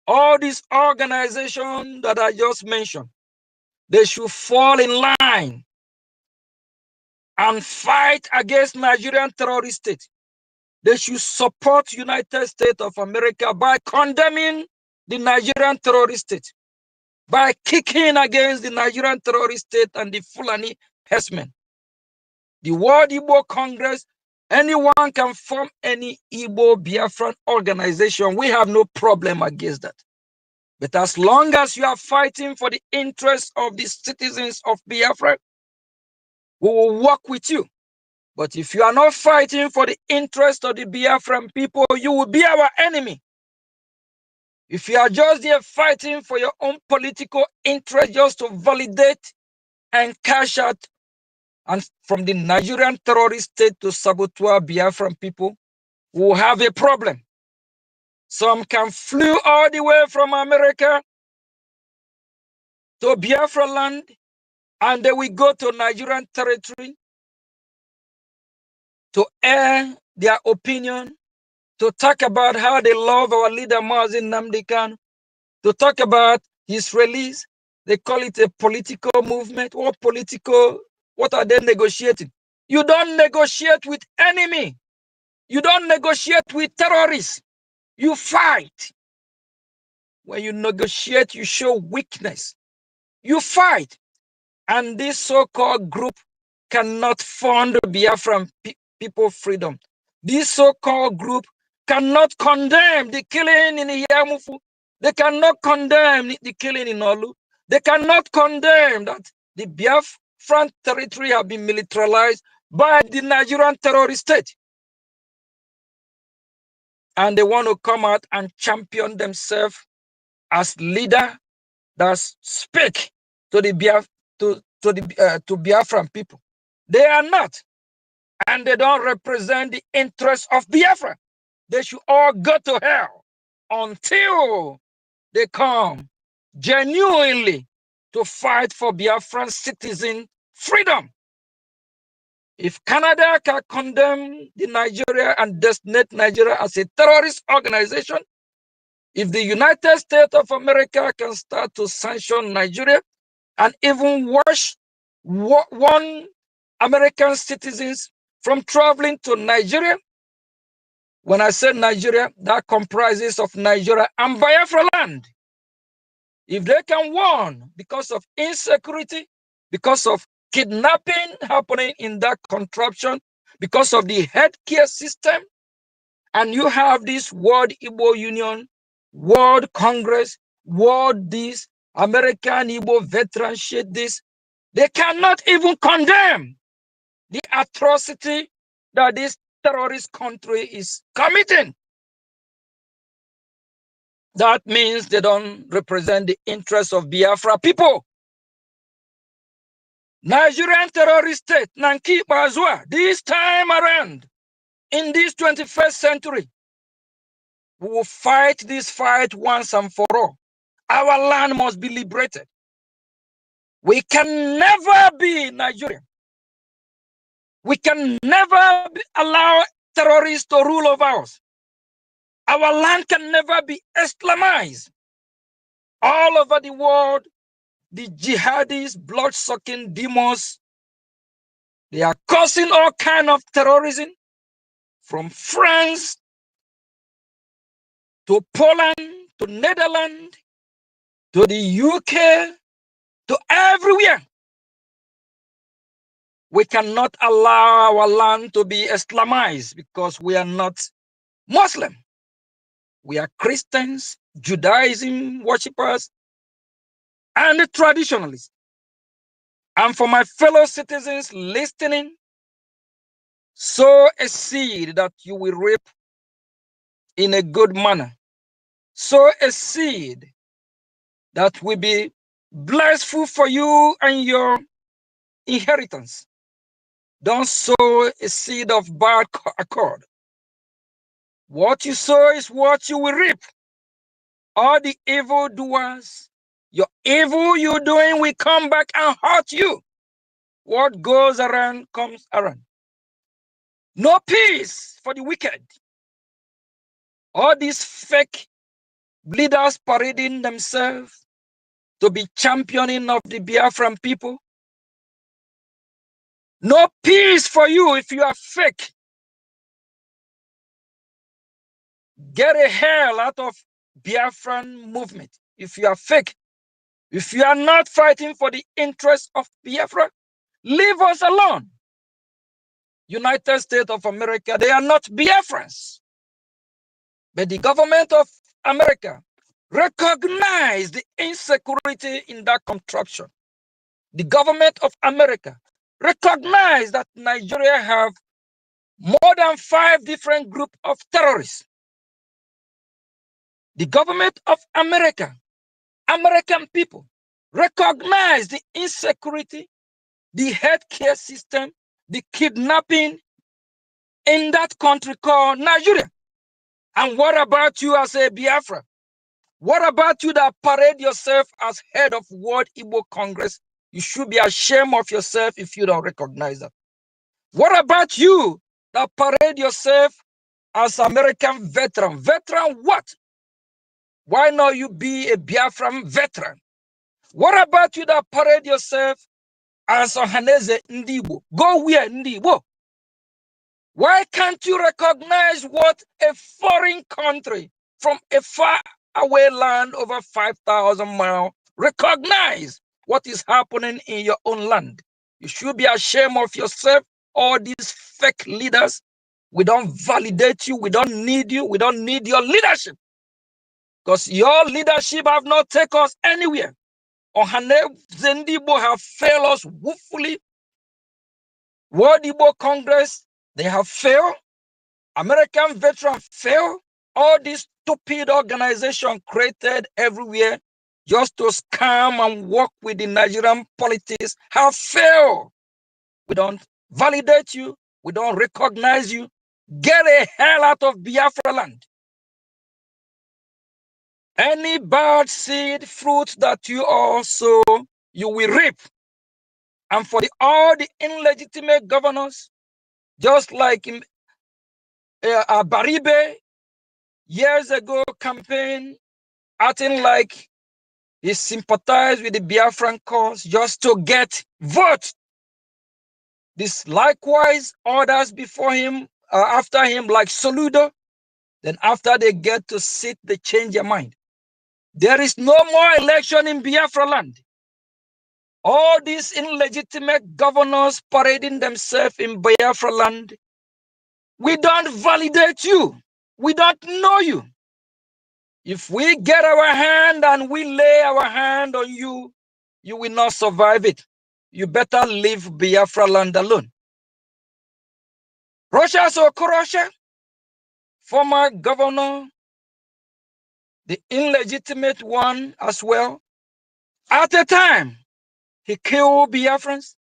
all these organizations that I just mentioned, they should fall in line and fight against Nigerian terrorist state. They should support United States of America by condemning the Nigerian terrorist state, by kicking against the Nigerian terrorist state and the Fulani herdsmen. The World Igbo Congress, anyone can form any Igbo Biafran organization. We have no problem against that. But as long as you are fighting for the interests of the citizens of Biafra, we will work with you. But if you are not fighting for the interest of the Biafran people, you will be our enemy. If you are just there fighting for your own political interest, just to validate and cash out and from the Nigerian terrorist state to saboteur Biafran people, we will have a problem. Some can flew all the way from America to Biafra land, and they will go to Nigerian territory to air their opinion, to talk about how they love our leader Nnamdi Kanu, to talk about his release. They call it a political movement. What are they negotiating? You don't negotiate with enemy. You don't negotiate with terrorists. You fight. When you negotiate, you show weakness. You fight. And this so-called group cannot fund Biafran people freedom. This so-called group cannot condemn the killing in Yamufu. They cannot condemn the killing in Olu. They cannot condemn that the Biafran territory have been militarized by the Nigerian terrorist state. And they want to come out and champion themselves as leader that speak to the Biafran people. They are not, and they don't represent the interests of Biafra. They should all go to hell until they come genuinely to fight for Biafran citizen freedom. If Canada can condemn the Nigeria and designate Nigeria as a terrorist organization, if the United States of America can start to sanction Nigeria and even warn American citizens from traveling to Nigeria, when I say Nigeria, that comprises of Nigeria and Biafra land. If they can warn because of insecurity, because of kidnapping happening in that contraption, because of the healthcare system, and you have this World Igbo Union, World Congress, World this, American Igbo veteran shit this, they cannot even condemn the atrocity that this terrorist country is committing. That means they don't represent the interests of Biafra people. Nigerian terrorist state, Nanki Bazua, this time around, in this 21st century, we will fight this fight once and for all. Our land must be liberated. We can never be Nigerian. We can never allow terrorists to rule over us. Our land can never be Islamized. All over the world, the jihadis, blood-sucking demons, they are causing all kinds of terrorism, from France to Poland to Netherlands to the UK to everywhere. We cannot allow our land to be Islamized because we are not Muslim. We are Christians, Judaism worshippers, and traditionalists. And for my fellow citizens listening, sow a seed that you will reap in a good manner. Sow a seed that will be blessful for you and your inheritance. Don't sow a seed of bad accord. What you sow is what you will reap. All the evil doers, your evil you're doing will come back and hurt you. What goes around comes around. No peace for the wicked. All these fake leaders parading themselves to be championing of the Biafran people. No peace for you if you are fake. Get a hell out of Biafran movement if you are fake. If you are not fighting for the interests of Biafra, leave us alone. United States of America, they are not Biafrans. But the government of America recognize the insecurity in that contraption. The government of America recognize that Nigeria have more than 5 different groups of terrorists. The government of America, American people, recognize the insecurity, the healthcare system, the kidnapping in that country called Nigeria. And what about you as a Biafra? What about you that parade yourself as head of World Igbo Congress? You should be ashamed of yourself if you don't recognize that. What about you that parade yourself as American veteran? Veteran what? Why not you be a Biafran veteran? What about you that parade yourself as Ohaneze Ndibo? Go where, Ndibo? Why can't you recognize what a foreign country from a far away land over 5,000 miles recognize what is happening in your own land? You should be ashamed of yourself. All these fake leaders, we don't validate you. We don't need you. We don't need your leadership. Because your leadership have not taken us anywhere. Ohaneze Ndibo have failed us woefully. World Igbo Congress, they have failed. American veterans failed. All these stupid organizations created everywhere just to scam and work with the Nigerian politics have failed. We don't validate you. We don't recognize you. Get a hell out of Biafra land. Any bad seed, fruit that you also, you will reap. and for all the illegitimate governors, just like Baribe years ago campaign, acting like he sympathized with the Biafran cause just to get vote. This likewise others before him, after him, like Soludo, then after they get to sit, they change their mind. There is no more election in Biafra land. All these illegitimate governors parading themselves in Biafra land, we don't validate you. We don't know you. If we get our hand and we lay our hand on you, you will not survive it. You better leave Biafra land alone. Russia Sokorosha, former governor, the illegitimate one as well, at a time, he killed Biafrans.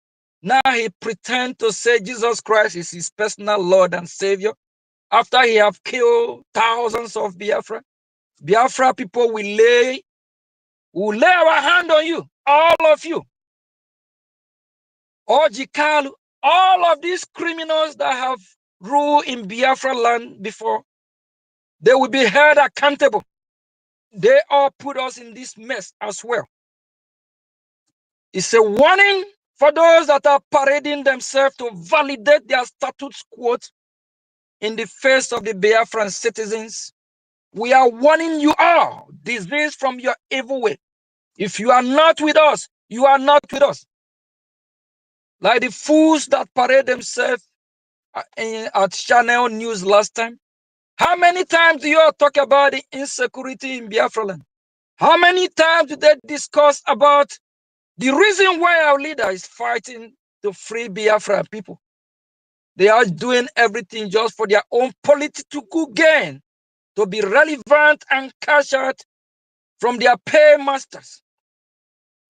Now he pretends to say Jesus Christ is his personal Lord and Savior. After he have killed thousands of Biafra, Biafra people will lay our hand on you, all of you. Ojikalu, all of these criminals that have ruled in Biafra land before, they will be held accountable. They all put us in this mess as well. It's a warning for those that are parading themselves to validate their status quo in the face of the Biafran citizens. We are warning you all, desist from your evil way. If you are not with us, you are not with us. Like the fools that parade themselves at Channel News last time. How many times do you all talk about the insecurity in Biafra land? How many times do they discuss about the reason why our leader is fighting to free Biafra people? They are doing everything just for their own political gain, to be relevant and cash out from their paymasters.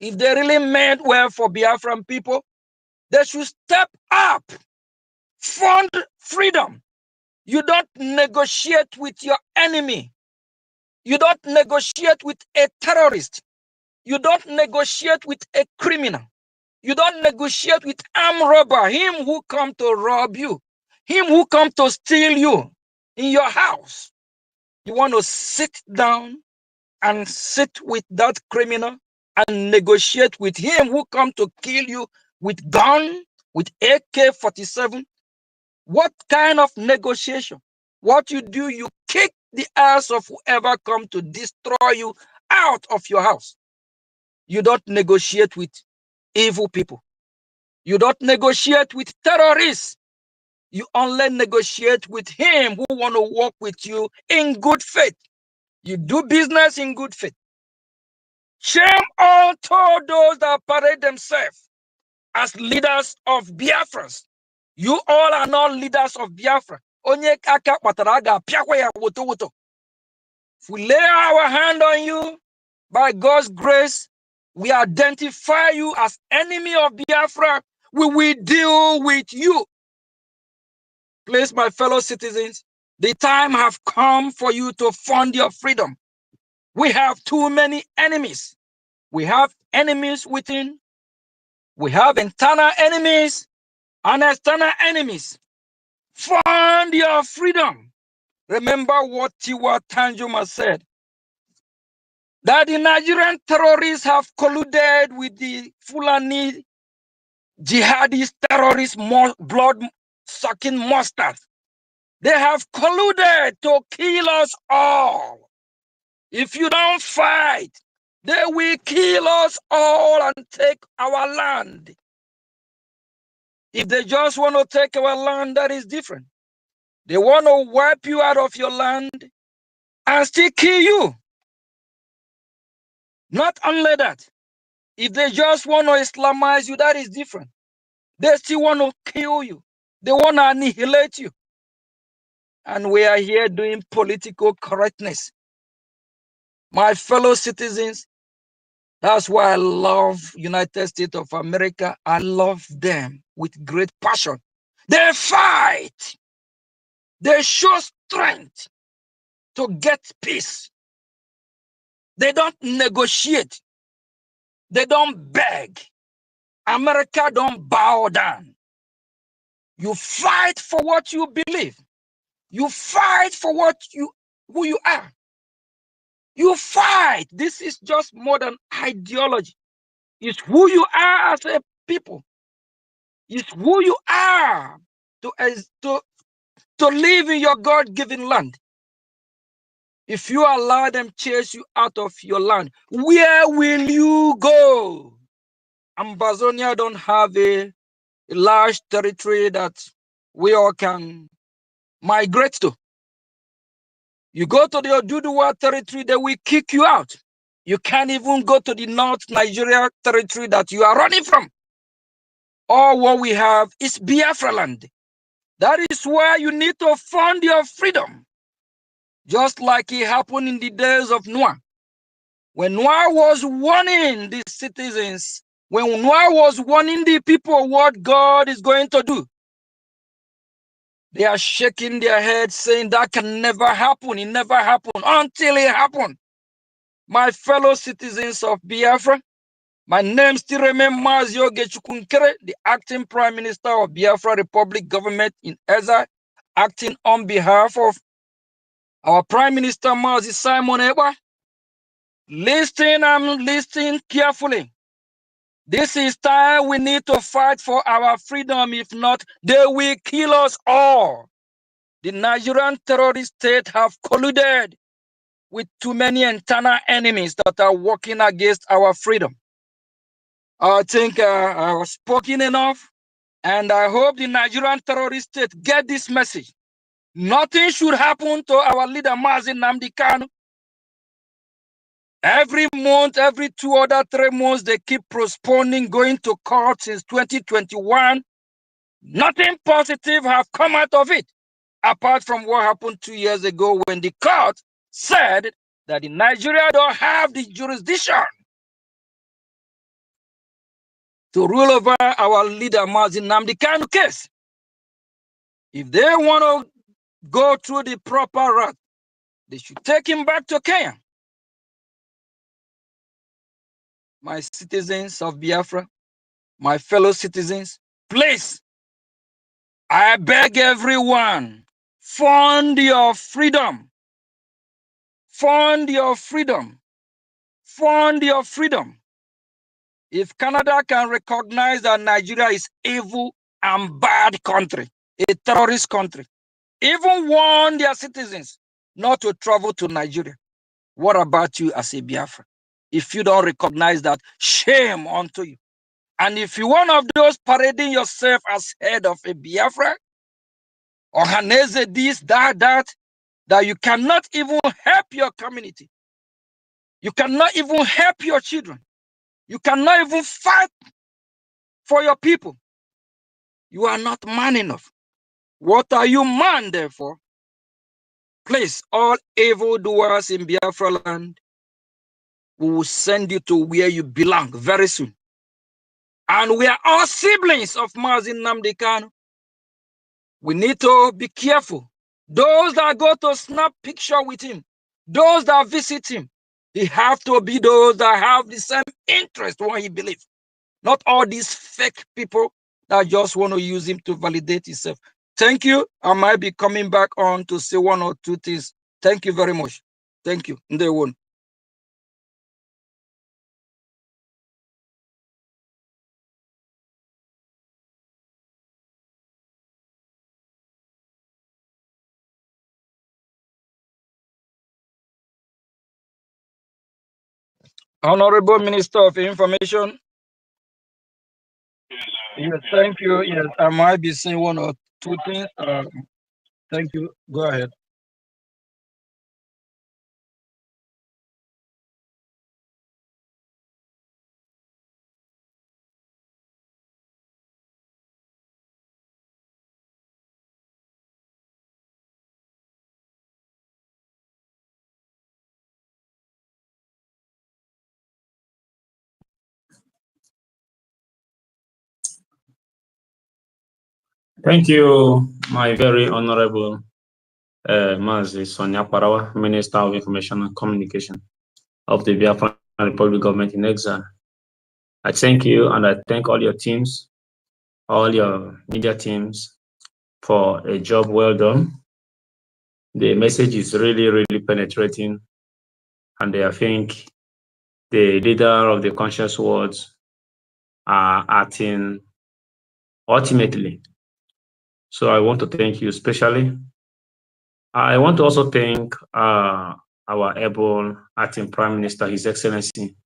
If they really meant well for Biafran people, they should step up, fund freedom. You don't negotiate with your enemy. You don't negotiate with a terrorist. You don't negotiate with a criminal. You don't negotiate with armed robber, him who come to rob you, him who come to steal you in your house. You want to sit down and sit with that criminal and negotiate with him who come to kill you with gun, with AK-47. What kind of negotiation? What you do, you kick the ass of whoever come to destroy you out of your house. You don't negotiate with evil people. You don't negotiate with terrorists. You only negotiate with him who want to work with you in good faith. You do business in good faith. Shame on to those that parade themselves as leaders of Biafrans. You all are not leaders of Biafra. Onye kaka kpatara aga apịakwa ya woto woto. If we lay our hand on you, by God's grace, we identify you as enemy of Biafra. We will deal with you. Please, my fellow citizens, the time have come for you to fund your freedom. We have too many enemies. We have enemies within. We have internal enemies and external enemies. Fund your freedom. Remember what Tiwa Tanjuma said, that the Nigerian terrorists have colluded with the Fulani jihadist terrorist blood-sucking monsters. They have colluded to kill us all. If you don't fight, they will kill us all and take our land. If they just want to take our land, that is different. They want to wipe you out of your land and still kill you. Not only that, if they just want to Islamize you, that is different. They still want to kill you. They want to annihilate you. And we are here doing political correctness. My fellow citizens, that's why I love United States of America. I love them with great passion. They fight. They show strength to get peace. They don't negotiate. They don't beg. America don't bow down. You fight for what you believe. You fight for who you are. You fight. This is just more than ideology. It's who you are as a people. It's who you are to live in your God-given land. If you allow them chase you out of your land, where will you go? Amazonia don't have a large territory that we all can migrate to. You go to the Oduduwa territory, they will kick you out. You can't even go to the North Nigeria territory that you are running from. All what we have is Biafra land. That is where you need to fund your freedom. Just like it happened in the days of Noah. When Noah was warning the citizens, when Noah was warning the people what God is going to do, they are shaking their heads saying that can never happen. It never happened until it happened. My fellow citizens of Biafra, my name still remains Mazio Gechukunkere, the acting Prime Minister of Biafra Republic Government in Eza, acting on behalf of our Prime Minister Mazi Simon Eba. Listen carefully. This is time we need to fight for our freedom. If not, they will kill us all. The Nigerian terrorist state have colluded with too many internal enemies that are working against our freedom. I think I was spoken enough, and I hope the Nigerian terrorist state get this message. Nothing should happen to our leader Nnamdi Kanu. Every month, every 2 or 3 months, they keep postponing going to court since 2021. Nothing positive have come out of it, apart from what happened 2 years ago when the court said that in Nigeria don't have the jurisdiction to rule over our leader Nnamdi Kanu case. If they want to go through the proper route, they should take him back to Kenya. My citizens of Biafra, my fellow citizens, please, I beg everyone, fund your freedom. Fund your freedom. Fund your freedom. If Canada can recognize that Nigeria is evil and bad country, a terrorist country, even warn their citizens not to travel to Nigeria, what about you as a Biafra? If you don't recognize that, shame unto you. And if you're one of those parading yourself as head of a Biafra, or Haneze this, that you cannot even help your community. You cannot even help your children. You cannot even fight for your people. You are not man enough. What are you man there for? Please, all evildoers in Biafra land, we will send you to where you belong very soon. And we are all siblings of Nnamdi Kanu. We need to be careful. Those that go to snap picture with him, those that visit him, they have to be those that have the same interest what he believes. Not all these fake people that just want to use him to validate himself. Thank you. I might be coming back on to say 1 or 2 things. Thank you very much. Thank you. Ndewo. Honorable Minister of Information. Yes, thank you. Yes, I might be saying 1 or 2 things. Thank you. Go ahead. Thank you, my very honorable Mazi Sonia Parawa, Minister of Information and Communication of the Biafran Republic Government in Exile. I thank you, and I thank all your teams, all your media teams, for a job well done. The message is really, really penetrating, and I think the leader of the conscious words are acting ultimately. So I want to thank you especially. I want to also thank our able acting Prime Minister, His Excellency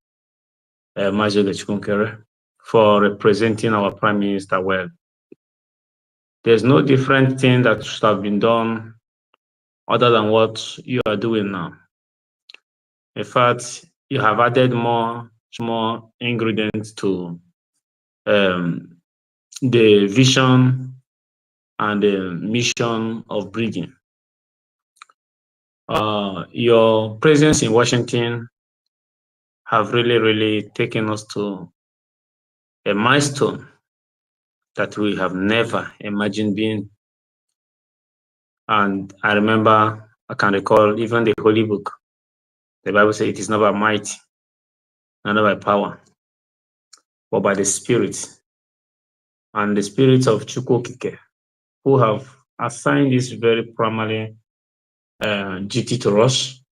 Majoge Chikunkere, for representing our Prime Minister well. There's no different thing that should have been done other than what you are doing now. In fact, you have added more ingredients to the vision and the mission of Brgie. Your presence in Washington have really, really taken us to a milestone that we have never imagined being. And I remember, I can recall even the Holy Book. The Bible says it is not by might, not by power, but by the Spirit. And the Spirit of Chukwokike, who have assigned this very primary duty to us,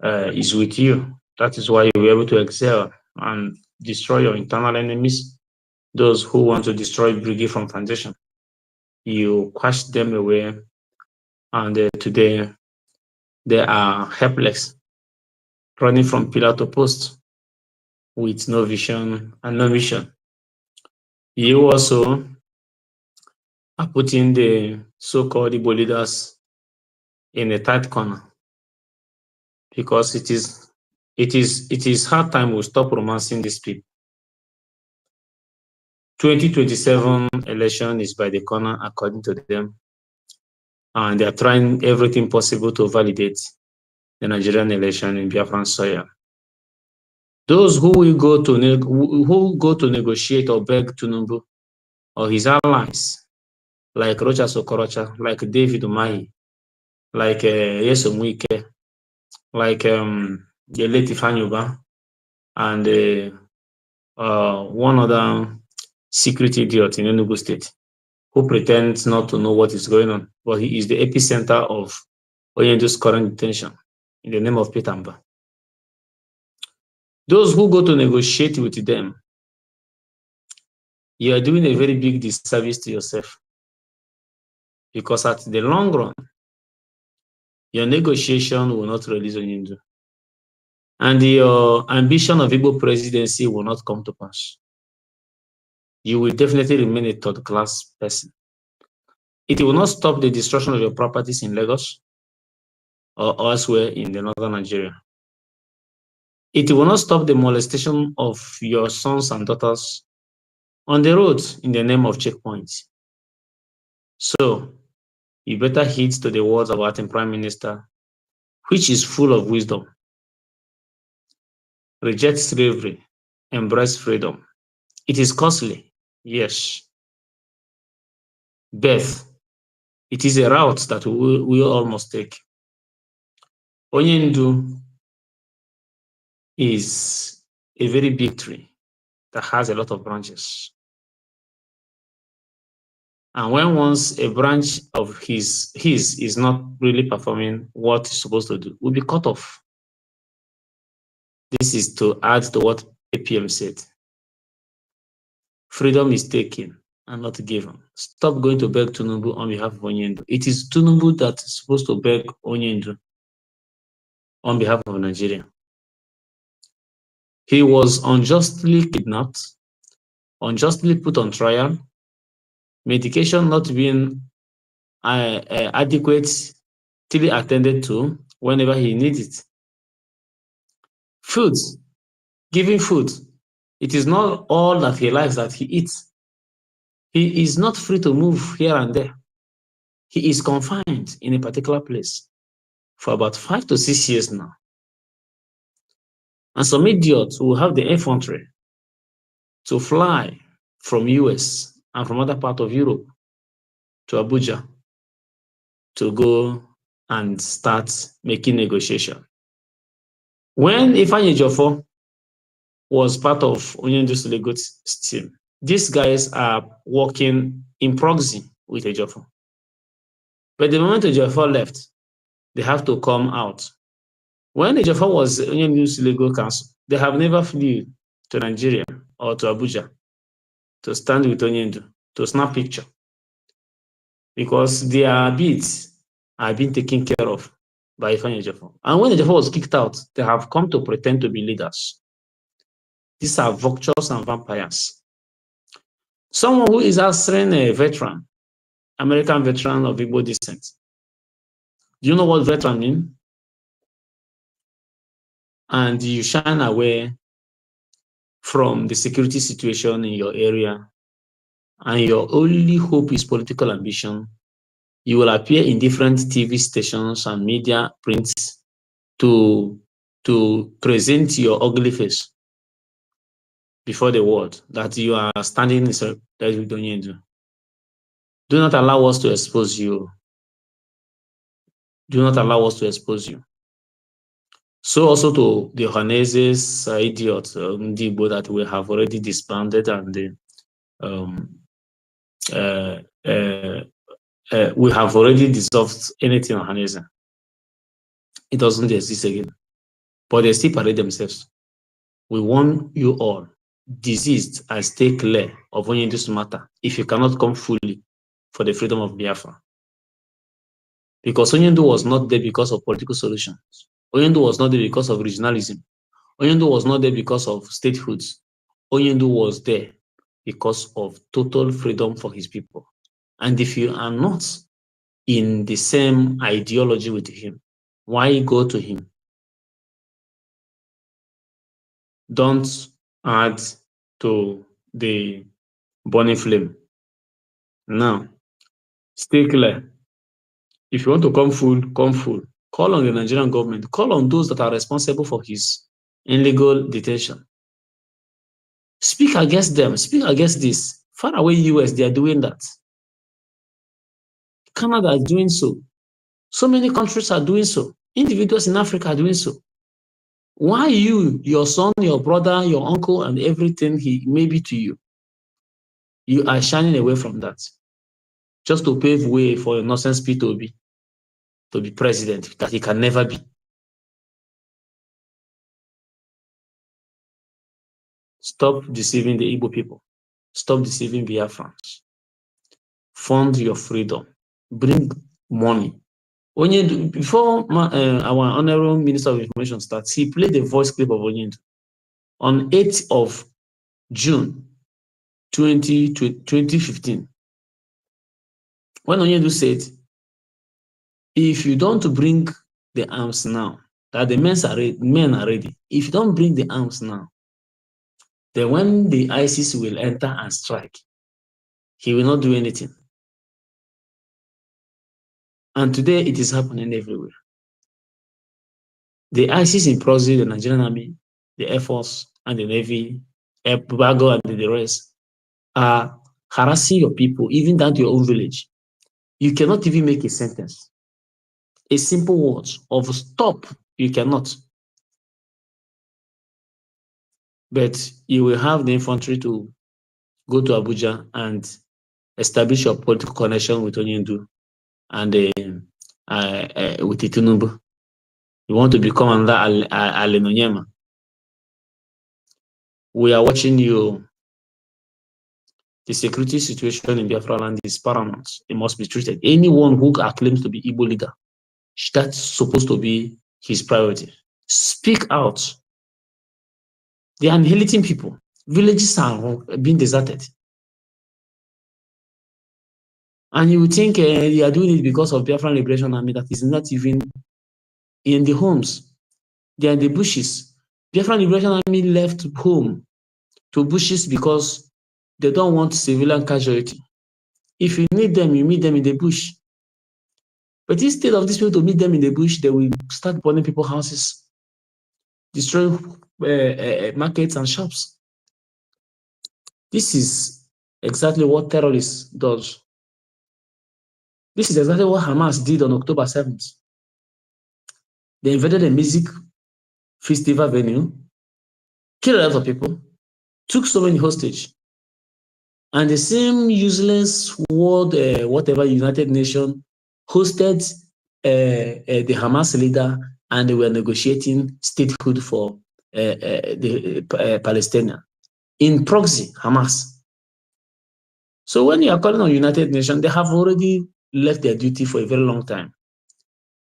is with you. That is why you were able to excel and destroy your internal enemies, those who want to destroy Brgie from foundation. You quashed them away, and today they are helpless, running from pillar to post with no vision and no mission. You also are putting the so-called Igbo leaders in a tight corner, because it is hard time we stop romancing these people. 2027 election is by the corner, according to them, and they are trying everything possible to validate the Nigerian election in Biafran soil. Those who will go to negotiate or beg Tinubu or his allies, like Rochas Okorocha, like David Umahi, like Yesom Wike, like the late Ifanyuba, and one other secret idiot in Enugu State, who pretends not to know what is going on, but he is the epicenter of Oyendo's current detention in the name of Peter Mba. Those who go to negotiate with them, you are doing a very big disservice to yourself, because at the long run, your negotiation will not release Oyendo, and your ambition of Igbo presidency will not come to pass. You will definitely remain a third-class person. It will not stop the destruction of your properties in Lagos or elsewhere in the northern Nigeria. It will not stop the molestation of your sons and daughters on the road in the name of checkpoints. So, you better heed to the words of our Prime Minister, which is full of wisdom. Reject slavery, embrace freedom. It is costly, yes. Birth, it is a route that we all must take. Onyendu is a very big tree that has a lot of branches. And when once a branch of his is not really performing what it's supposed to do, will be cut off. This is to add to what APM said. Freedom is taken and not given. Stop going to beg Tinubu on behalf of Onyendu. It is Tinubu that is supposed to beg Onyendu on behalf of Nigeria. He was unjustly kidnapped, unjustly put on trial, medication not being adequately attended to whenever he needs it. Food, giving food. It is not all that he likes that he eats. He is not free to move here and there. He is confined in a particular place for about 5 to 6 years now. And some idiots will have the infantry to fly from US and from other parts of Europe to Abuja to go and start making negotiation. When Ifeanyi Ejiofor was part of Onyendu Sulego's team. These guys are working in proxy with Ejiofor. But the moment Ejiofor left, they have to come out. When Ejiofor was Onyendu Sulego Council, they have never flew to Nigeria or to Abuja to stand with Onyendu, to snap picture. Because their bids are being taken care of by Ifeanyi Ejiofor. And when Ejiofor was kicked out, they have come to pretend to be leaders. These are vultures and vampires. Someone who is answering a veteran, American veteran of Igbo descent. Do you know what veteran means? And you shine away from the security situation in your area, and your only hope is political ambition, you will appear in different TV stations and media prints to present your ugly face before the world that you are standing in solidarity. Do not allow us to expose you. Do not allow us to expose you. So also to the Johanneses, idiots, Ndibo that we have already disbanded, and we have already dissolved anything on Johannes. It doesn't exist again. But they still parade themselves. We warn you all, desist and stay clear of only this matter if you cannot come fully for the freedom of Biafra. Because Onyendu was not there because of political solutions. Onyendu was not there because of regionalism. Onyendu was not there because of statehoods. Onyendu was there because of total freedom for his people. And if you are not in the same ideology with him, why go to him? Don't add to the burning flame. Now, stay clear. If you want to come full, come full. Call on the Nigerian government. Call on those that are responsible for his illegal detention. Speak against them. Speak against this. Far away US, they are doing that. Canada is doing so. So many countries are doing so. Individuals in Africa are doing so. Why you, your son, your brother, your uncle, and everything he may be to you, you are shining away from that just to pave way for a nonsense P to be president that he can never be. Stop deceiving the Igbo people. Stop deceiving Biafrans. Fund your freedom. Bring money. Onyendu, before our Honorable Minister of Information starts, he played the voice clip of Onyendu on 8th of June 2015. When Onyendu said, if you don't bring the arms now, that the men are ready. If you don't bring the arms now, then when the ISIS will enter and strike, he will not do anything. And today it is happening everywhere. The ISIS in proxy, the Nigerian Army, the Air Force, and the Navy, Air Bago, and the rest are harassing your people, even down to your own village. You cannot even make a sentence. A simple word of stop, you cannot. But you will have the infantry to go to Abuja and establish your political connection with Onyendu and with Tinubu. You want to become another Alenonyema. We are watching you. The security situation in Biafra land is paramount. It must be treated. Anyone who claims to be Igbo leader, that's supposed to be his priority. Speak out. They are annihilating people. Villages are being deserted. And you think they are doing it because of Biafran Liberation Army that is not even in the homes. They are in the bushes. Biafran Liberation Army left home to bushes because they don't want civilian casualty. If you need them, you meet them in the bush. But instead of these people to meet them in the bush, they will start burning people's houses, destroying markets and shops. This is exactly what terrorists do. This is exactly what Hamas did on October 7th. They invaded a music festival venue killed a lot of people, took so many hostage. And the same useless world, whatever United Nations hosted the Hamas leader, and they were negotiating statehood for the Palestinian in proxy, Hamas. So when you are calling on United Nations, they have already left their duty for a very long time.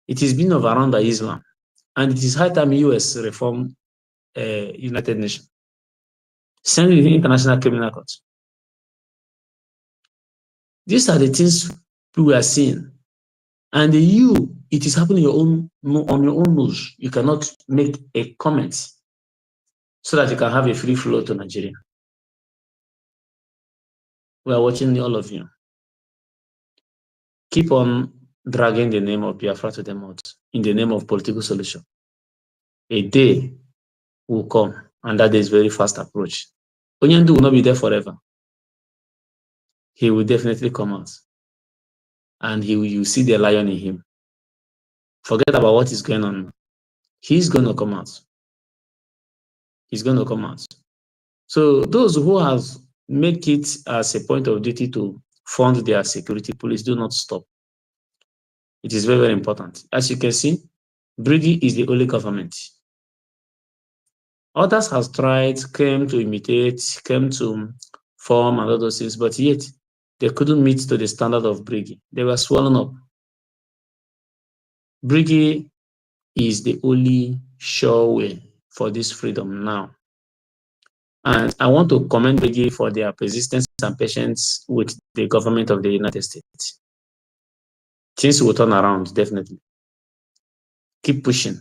It is being overrun by Islam, and it is high time US reform United Nations. Send it to the International Criminal Court. These are the things we are seeing. And you, it is happening on your own nose. You cannot make a comment so that you can have a free flow to Nigeria. We are watching all of you. Keep on dragging the name of Biafra to the mouth in the name of political solution. A day will come, and that day is very fast approach. Onyendu will not be there forever. He will definitely come out, and you see the lion in him. Forget about what is going on. He's going to come out. He's going to come out. So those who have make it as a point of duty to fund their security police, do not stop. It is very, very important. As you can see, Brgie is the only government. Others have tried, came to imitate, came to form and all those things, but yet they couldn't meet to the standard of Brgie. They were swallowed up. Brgie is the only sure way for this freedom now. And I want to commend Brgie for their persistence and patience with the government of the United States. Things will turn around, definitely. Keep pushing.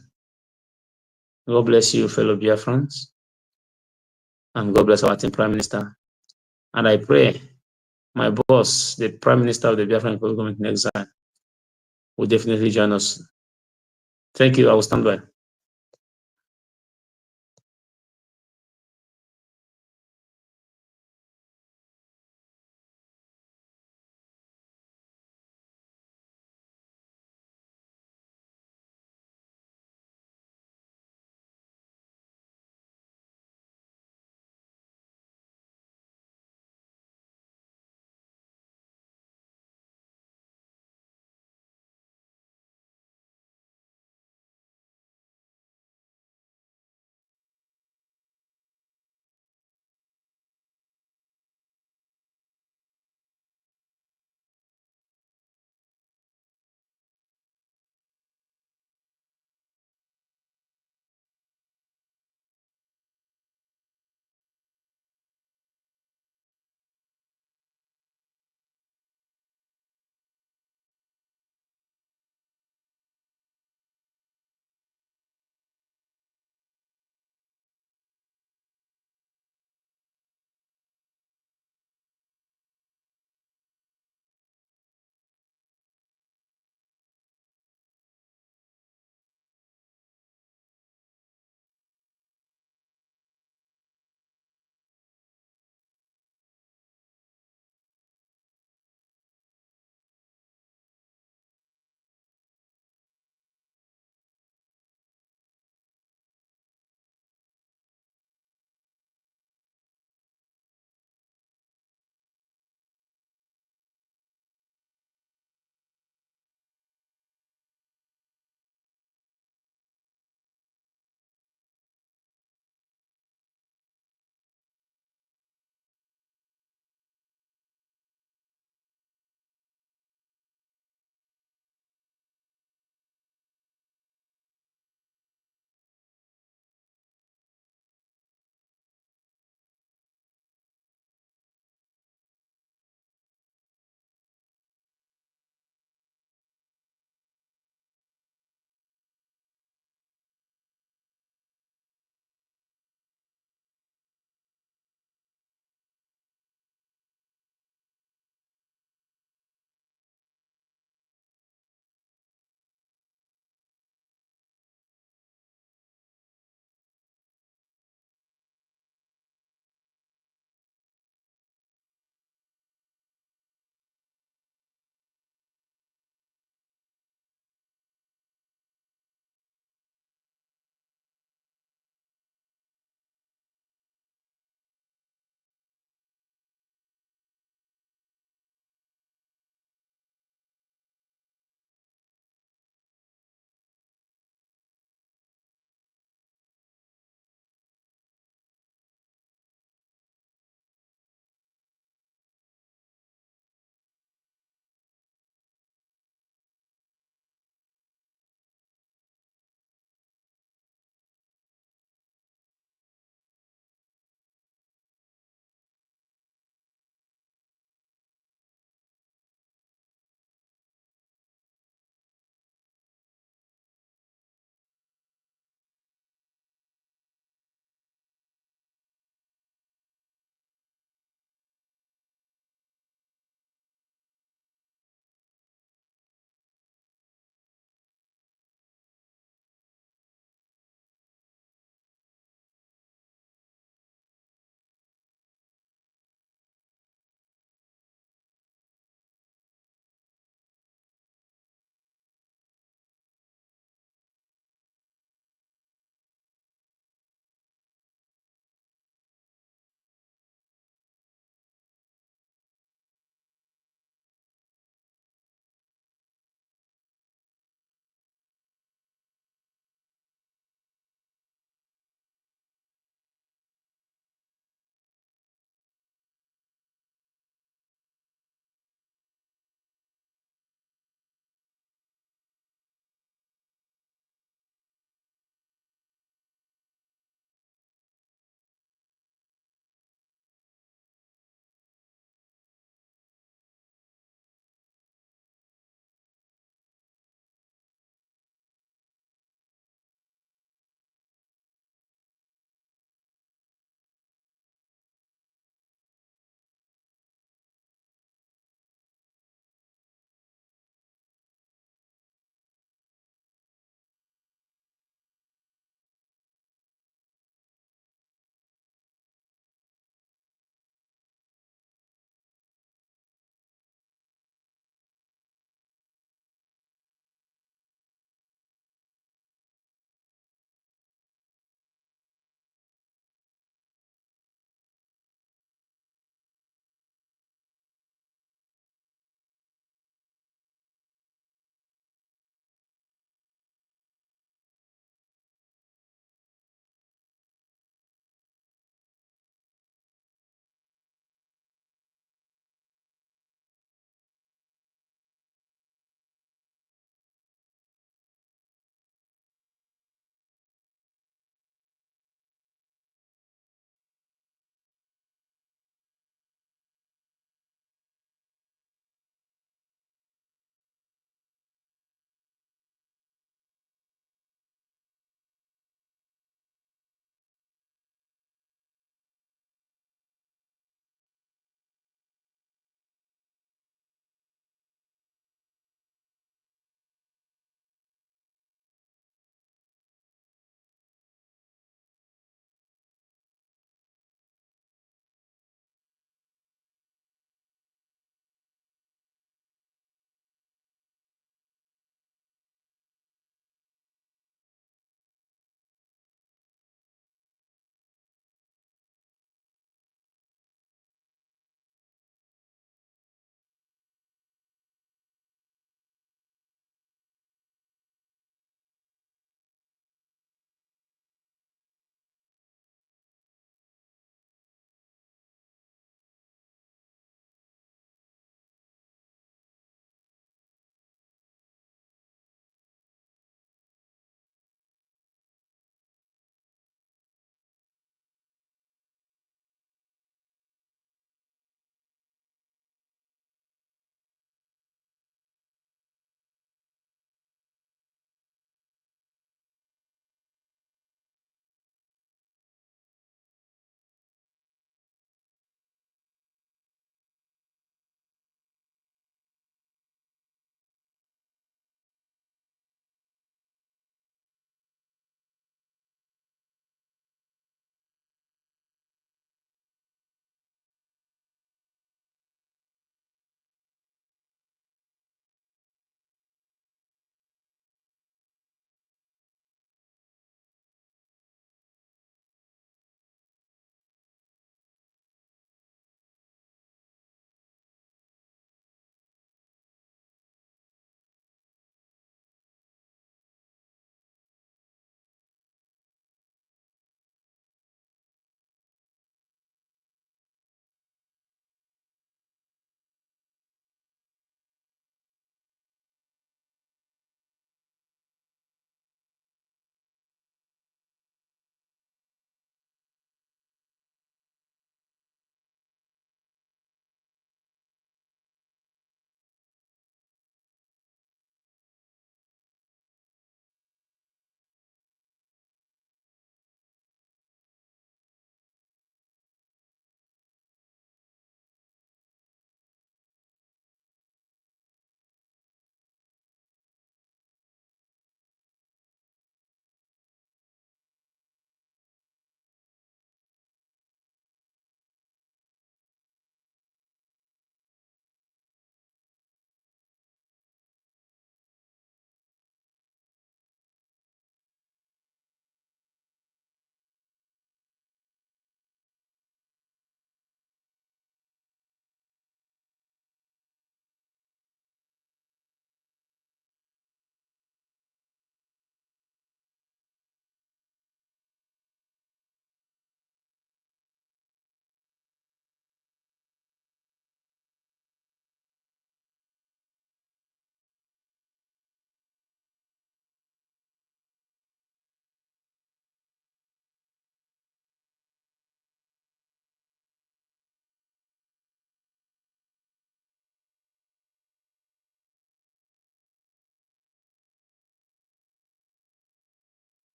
God bless you, fellow Biafrans. And God bless our team Prime Minister. And I pray my boss, the Prime Minister of the Biafran Government in Exile, will definitely join us. Thank you. I will stand by.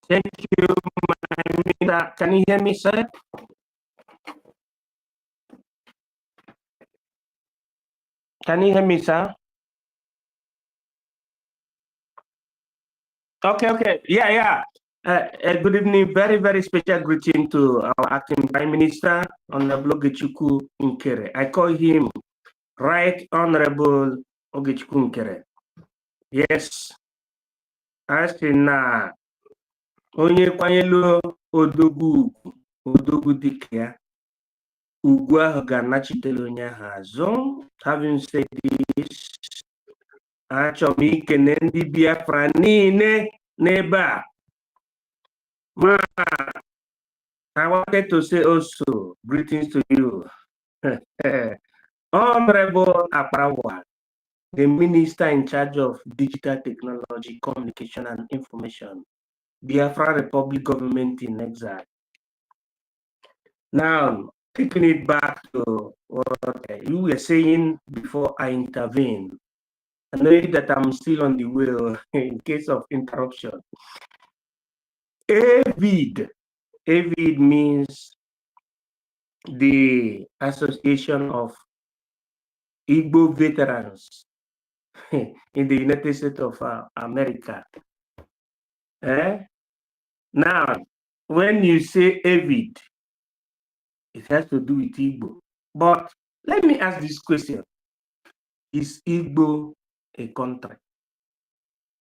Thank you, Minister. Can you hear me, sir? Can you hear me, sir? Okay. Yeah. Good evening. Very, very special greeting to our acting Prime Minister, Honorable Ogechukwu Nkere. I call him Right Honorable Ogechukwu Nkere. Yes. Asị na onye kwanyelu odogwu dike ya, ugwu ahụ ga-anachitele onye ahụ azụ. Having said this, achọrọ m ikene ndị Biafra niile n'ebe a. I wanted to say also greetings to you, Honorable Aparawa, the Minister in charge of Digital Technology, Communication and Information, Biafra Republic Government in Exile. Now, taking it back to what you were saying before I intervene, I know that I'm still on the wheel in case of interruption. AVID means the Association of Igbo Veterans in the United States of America. Now, when you say AVID, it has to do with Igbo. But let me ask this question. Is Igbo a country?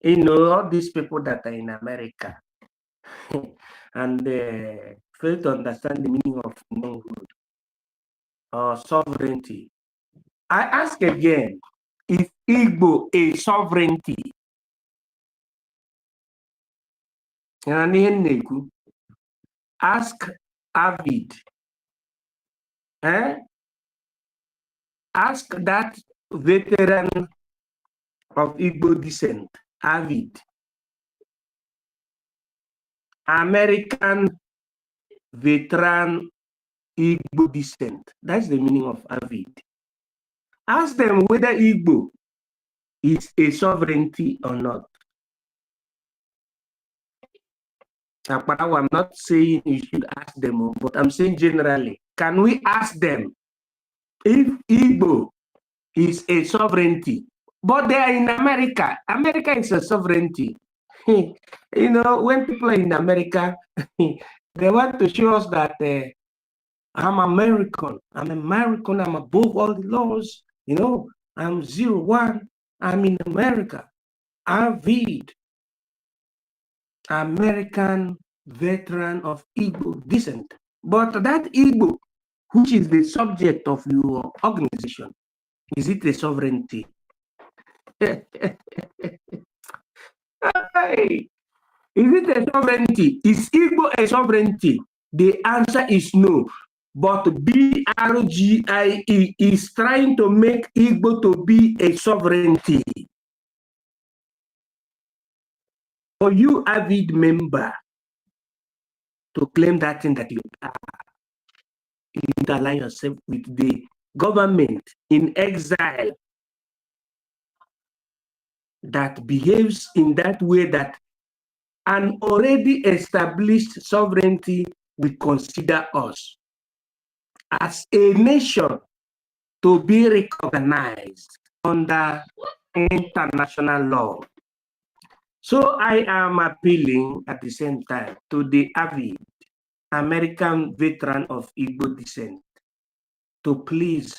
You know, all these people that are in America and fail to understand the meaning of manhood or sovereignty. I ask again, is Igbo a sovereignty? Ask Avid. Ask that veteran of Igbo descent, Avid. American veteran Igbo descent. That's the meaning of Avid. Ask them whether Igbo is a sovereignty or not. I'm not saying you should ask them, but I'm saying generally, can we ask them if Igbo is a sovereignty? But they are in America. America is a sovereignty. You know, when people are in America, they want to show us that I'm American. I'm American. I'm above all the laws. You know, I'm 01. I'm in America. Avid. American veteran of Igbo descent. But that Igbo, which is the subject of your organization, is it a sovereignty? Is it a sovereignty? Is Igbo a sovereignty? The answer is no. But BRGIE is trying to make Igbo to be a sovereignty. For you, avid member, to claim that thing that you are, you need to align yourself with the government in exile that behaves in that way that an already established sovereignty will consider us as a nation to be recognized under international law. So I am appealing at the same time to the avid American veteran of Igbo descent to please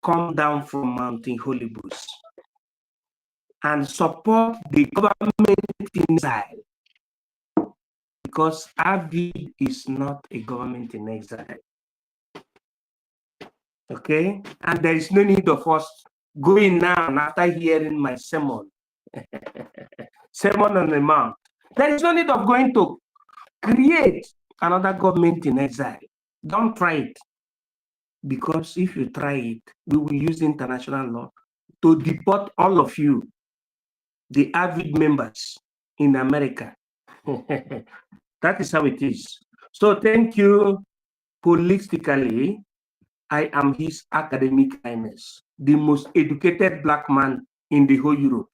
come down from Mountain Holybus and support the government in exile, because avid is not a government in exile. Okay, and there is no need of us going now after hearing my sermon. Sermon on the Mount. There is no need of going to create another government in exile. Don't try it. Because if you try it, we will use international law to deport all of you, the avid members in America. That is how it is. So thank you. Holistically, I am His Academic Highness, the most educated black man in the whole Europe.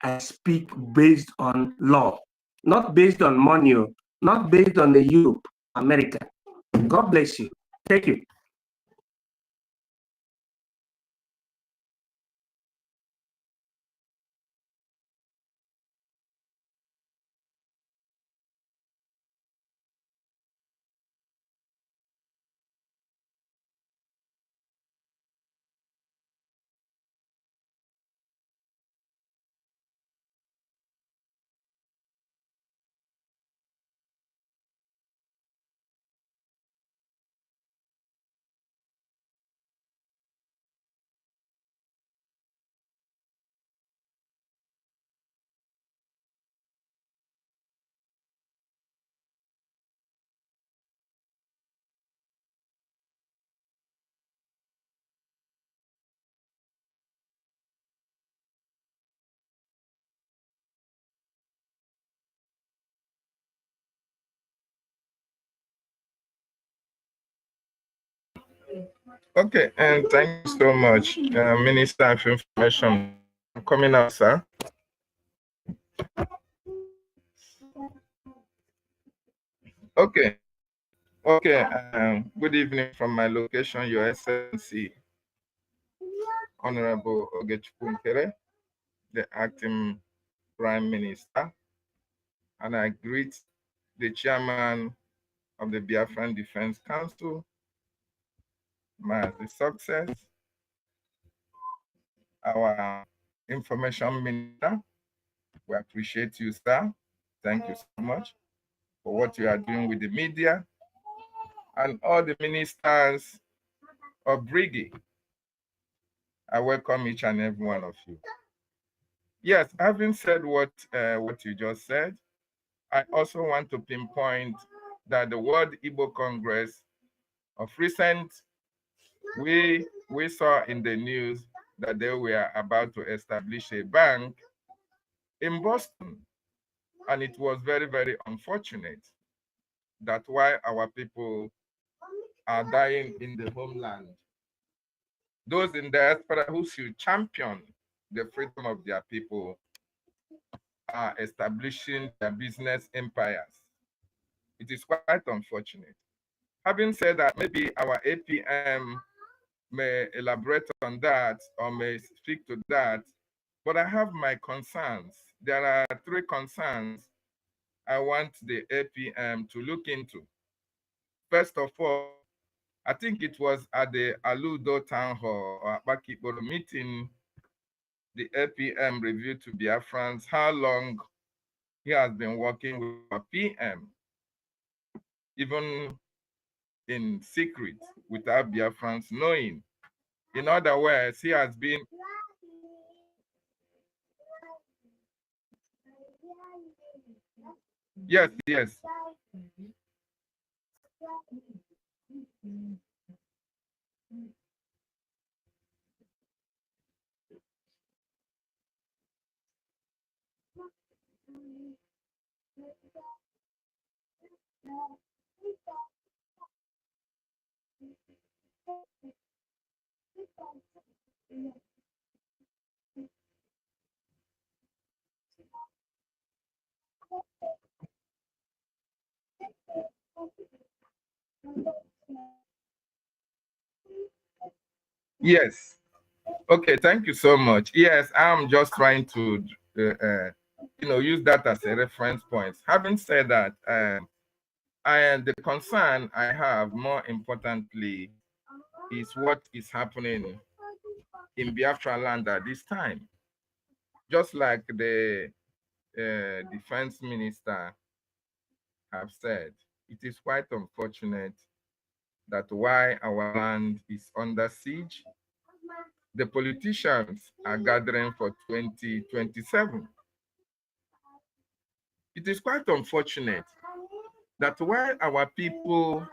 I speak based on law, not based on money, not based on the Europe, America. God bless you. Thank you. Okay, and thank you so much, Minister of Information. I'm coming out, sir. Okay, okay. Good evening from my location, Your Excellency, Honorable Ogechukwu Nkere, the acting Prime Minister, and I greet the Chairman of the Biafran Defense Council, the success, our Information Minister. We appreciate you, sir. Thank you so much for what you are doing with the media, and all the ministers of Brgie. I welcome each and every one of you. Yes, having said what you just said, I also want to pinpoint that the World Igbo Congress of recent, we saw in the news that they were about to establish a bank in Boston. And it was very, very unfortunate that why our people are dying in the homeland. Those in diaspora who should champion the freedom of their people are establishing their business empires. It is quite unfortunate. Having said that, maybe our APM may elaborate on that or may speak to that, but I have my concerns. There are 3 concerns I want the APM to look into. First of all, I think it was at the Aludo Town Hall or Akpakiporo meeting, the APM reviewed to Biafrans how long he has been working with a PM, even in secret, without Biafrans knowing. In other words, he has been yes. Yes. Okay, thank you so much. Yes, I'm just trying to, use that as a reference point. Having said that, the concern I have, more importantly, is what is happening in Biafra land at this time. Just like the defense minister have said, it is quite unfortunate that why our land is under siege, the politicians are gathering for 2027. It is quite unfortunate that while our people,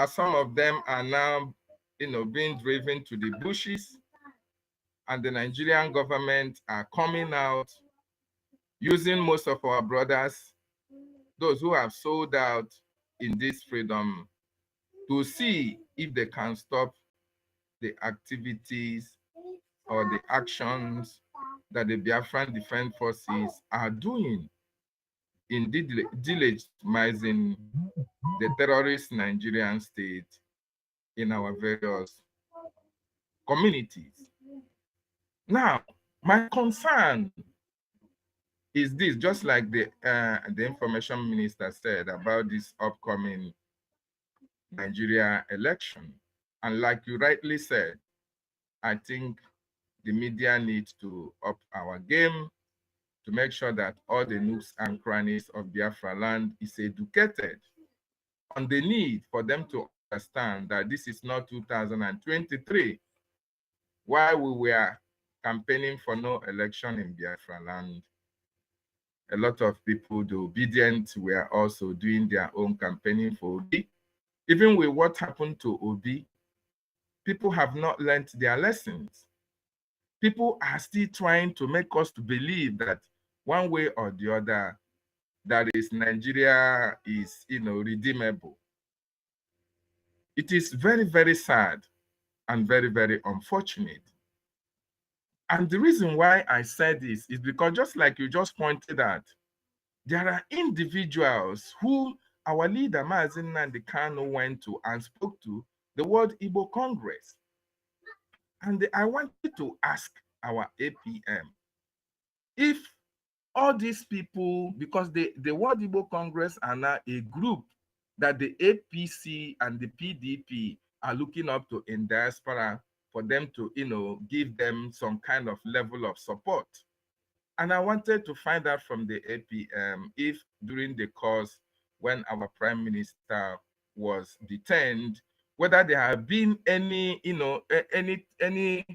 some of them are now, being driven to the bushes, and the Nigerian government are coming out using most of our brothers, those who have sold out in this freedom, to see if they can stop the activities or the actions that the Biafran Defense Forces are doing in delegitimizing the terrorist Nigerian state in our various communities. Now, my concern is this, just like the information minister said about this upcoming Nigeria election. And like you rightly said, I think the media needs to up our game to make sure that all the nooks and crannies of Biafra land is educated on the need for them to understand that this is not 2023, while we were campaigning for no election in Biafra land. A lot of people, the obedient, were also doing their own campaigning for Obi. Even with what happened to Obi, people have not learned their lessons. People are still trying to make us to believe that one way or the other, that is Nigeria is, redeemable. It is very, very sad and very, very unfortunate. And the reason why I said this is because, just like you just pointed out, there are individuals who our leader, Nnamdi Kanu, went to and spoke to the World Igbo Congress. And I wanted to ask our APM if all these people, because the World Igbo Congress are now a group that the APC and the PDP are looking up to in diaspora for them to, give them some kind of level of support. And I wanted to find out from the APM if during the course when our Prime Minister was detained, whether there have been any, any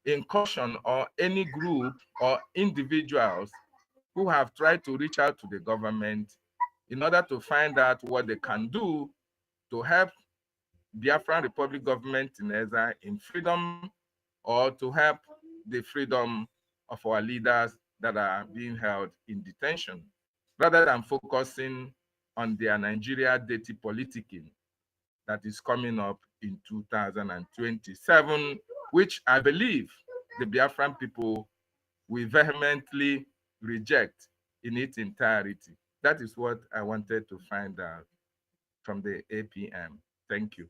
incursion or any group or individuals who have tried to reach out to the government in order to find out what they can do to help Biafran Republic government in exile in freedom, or to help the freedom of our leaders that are being held in detention, rather than focusing on their Nigeria dirty politicking that is coming up in 2027, which I believe the Biafran people will vehemently reject in its entirety. That is what I wanted to find out from the APM. Thank you.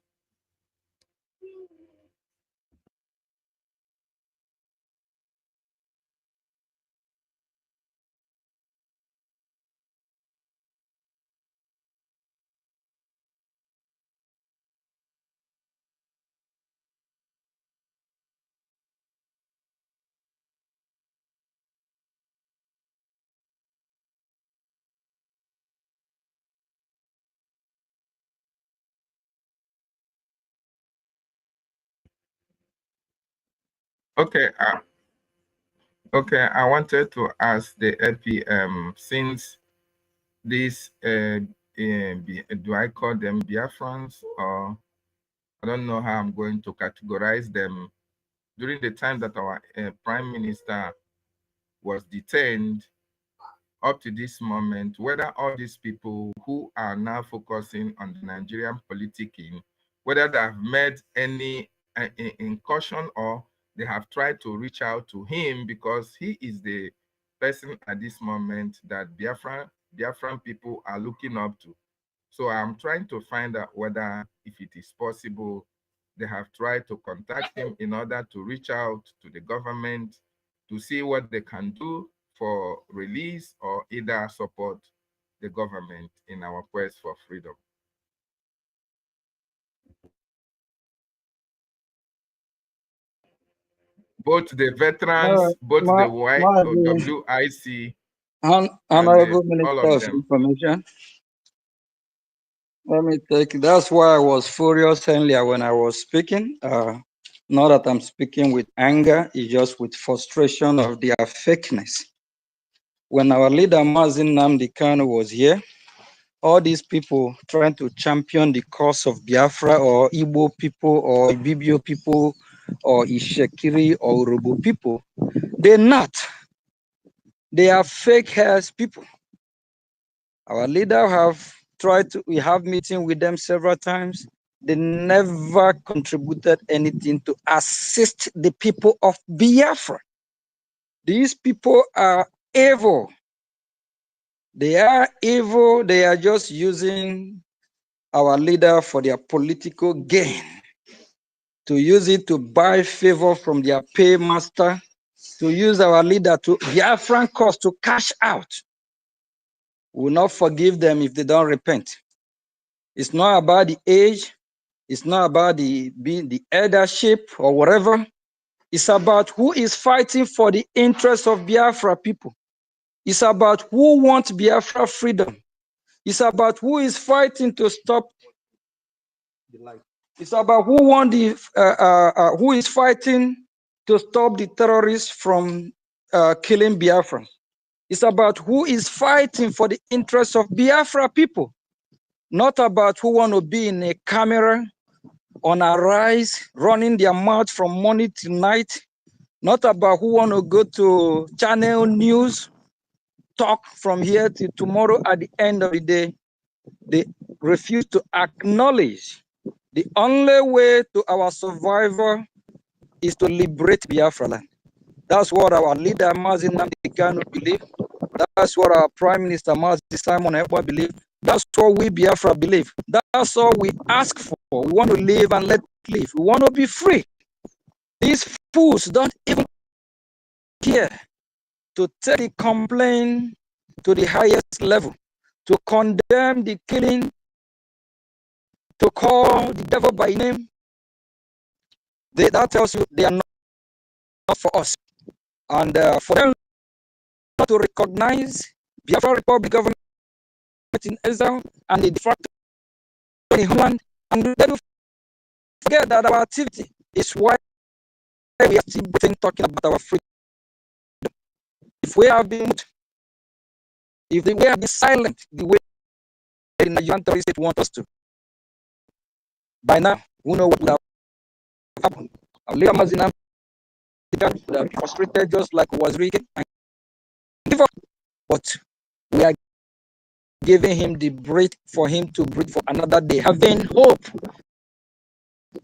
Okay, I wanted to ask the APM, since these, do I call them Biafrans, or I don't know how I'm going to categorize them. During the time that our Prime Minister was detained, up to this moment, whether all these people who are now focusing on the Nigerian politicking, whether they have made any incursion or they have tried to reach out to him, because he is the person at this moment that Biafran people are looking up to. So I'm trying to find out whether, if it is possible, they have tried to contact him in order to reach out to the government to see what they can do for release, or either support the government in our quest for freedom. Both the veterans, both the WIC, Honorable and all Minister of of them. Information. Let me take, that's why I was furious earlier when I was speaking. Not that I'm speaking with anger, it's just with frustration of their fakeness. When our leader Nnamdi Kanu was here, all these people trying to champion the cause of Biafra, or Igbo people, or Ibibio people, or Ishekiri, or Urubu people, they're not. They are fake ass people. Our leader have tried to, we have meeting with them several times. They never contributed anything to assist the people of Biafra. These people are evil. They are evil. They are just using our leader for their political gain, to use it to buy favor from their paymaster, to use our leader to Biafran cause to cash out. We will not forgive them if they don't repent. It's not about the age. It's not about being the eldership or whatever. It's about who is fighting for the interests of Biafra people. It's about who wants Biafra freedom. It's about who is fighting to stop the light. It's about who is fighting to stop the terrorists from killing Biafra. It's about who is fighting for the interests of Biafra people, not about who want to be in a camera on a rise, running their mouth from morning to night, not about who want to go to channel news, talk from here to tomorrow. At the end of the day, they refuse to acknowledge the only way to our survival is to liberate Biafra land. That's what our leader, Nnamdi Kanu, believe. That's what our Prime Minister, Simon Ekpa, believe. That's what we Biafra believe. That's all we ask for. We want to live and let live. We want to be free. These fools don't even care to take the complaint to the highest level, to condemn the killing, to call the devil by name. That tells you they are not for us. And for them not to recognize Biafra Republic government in exile and the de facto in homeland, and they do forget that our activity is why we are still talking about our freedom. If we have been, if we have been silent the way the Nigerian terrorist state want us to, by now we know what would have happened. Our leader Mazina would have been frustrated just like was Ricky and give up. But we are giving him the breath for him to breathe for another day, having hope,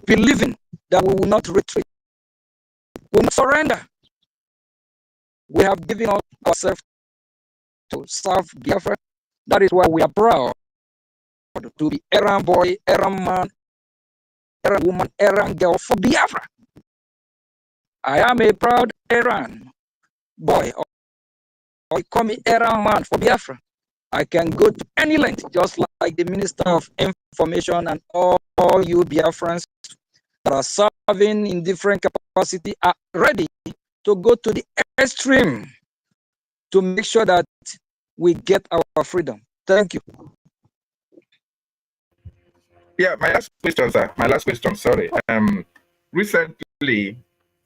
believing that we will not retreat, we will not surrender. We have given ourselves to serve Biafra. That is why we are proud to be errand boy, errand man, errand woman, errand girl for Biafra. I am a proud errand boy, or you call me errand man for Biafra. I can go to any length, just like the Minister of Information and all you Biafrans that are serving in different capacity are ready to go to the extreme to make sure that we get our freedom. Thank you. Yeah, my last question, sir. My last question, sorry. Recently,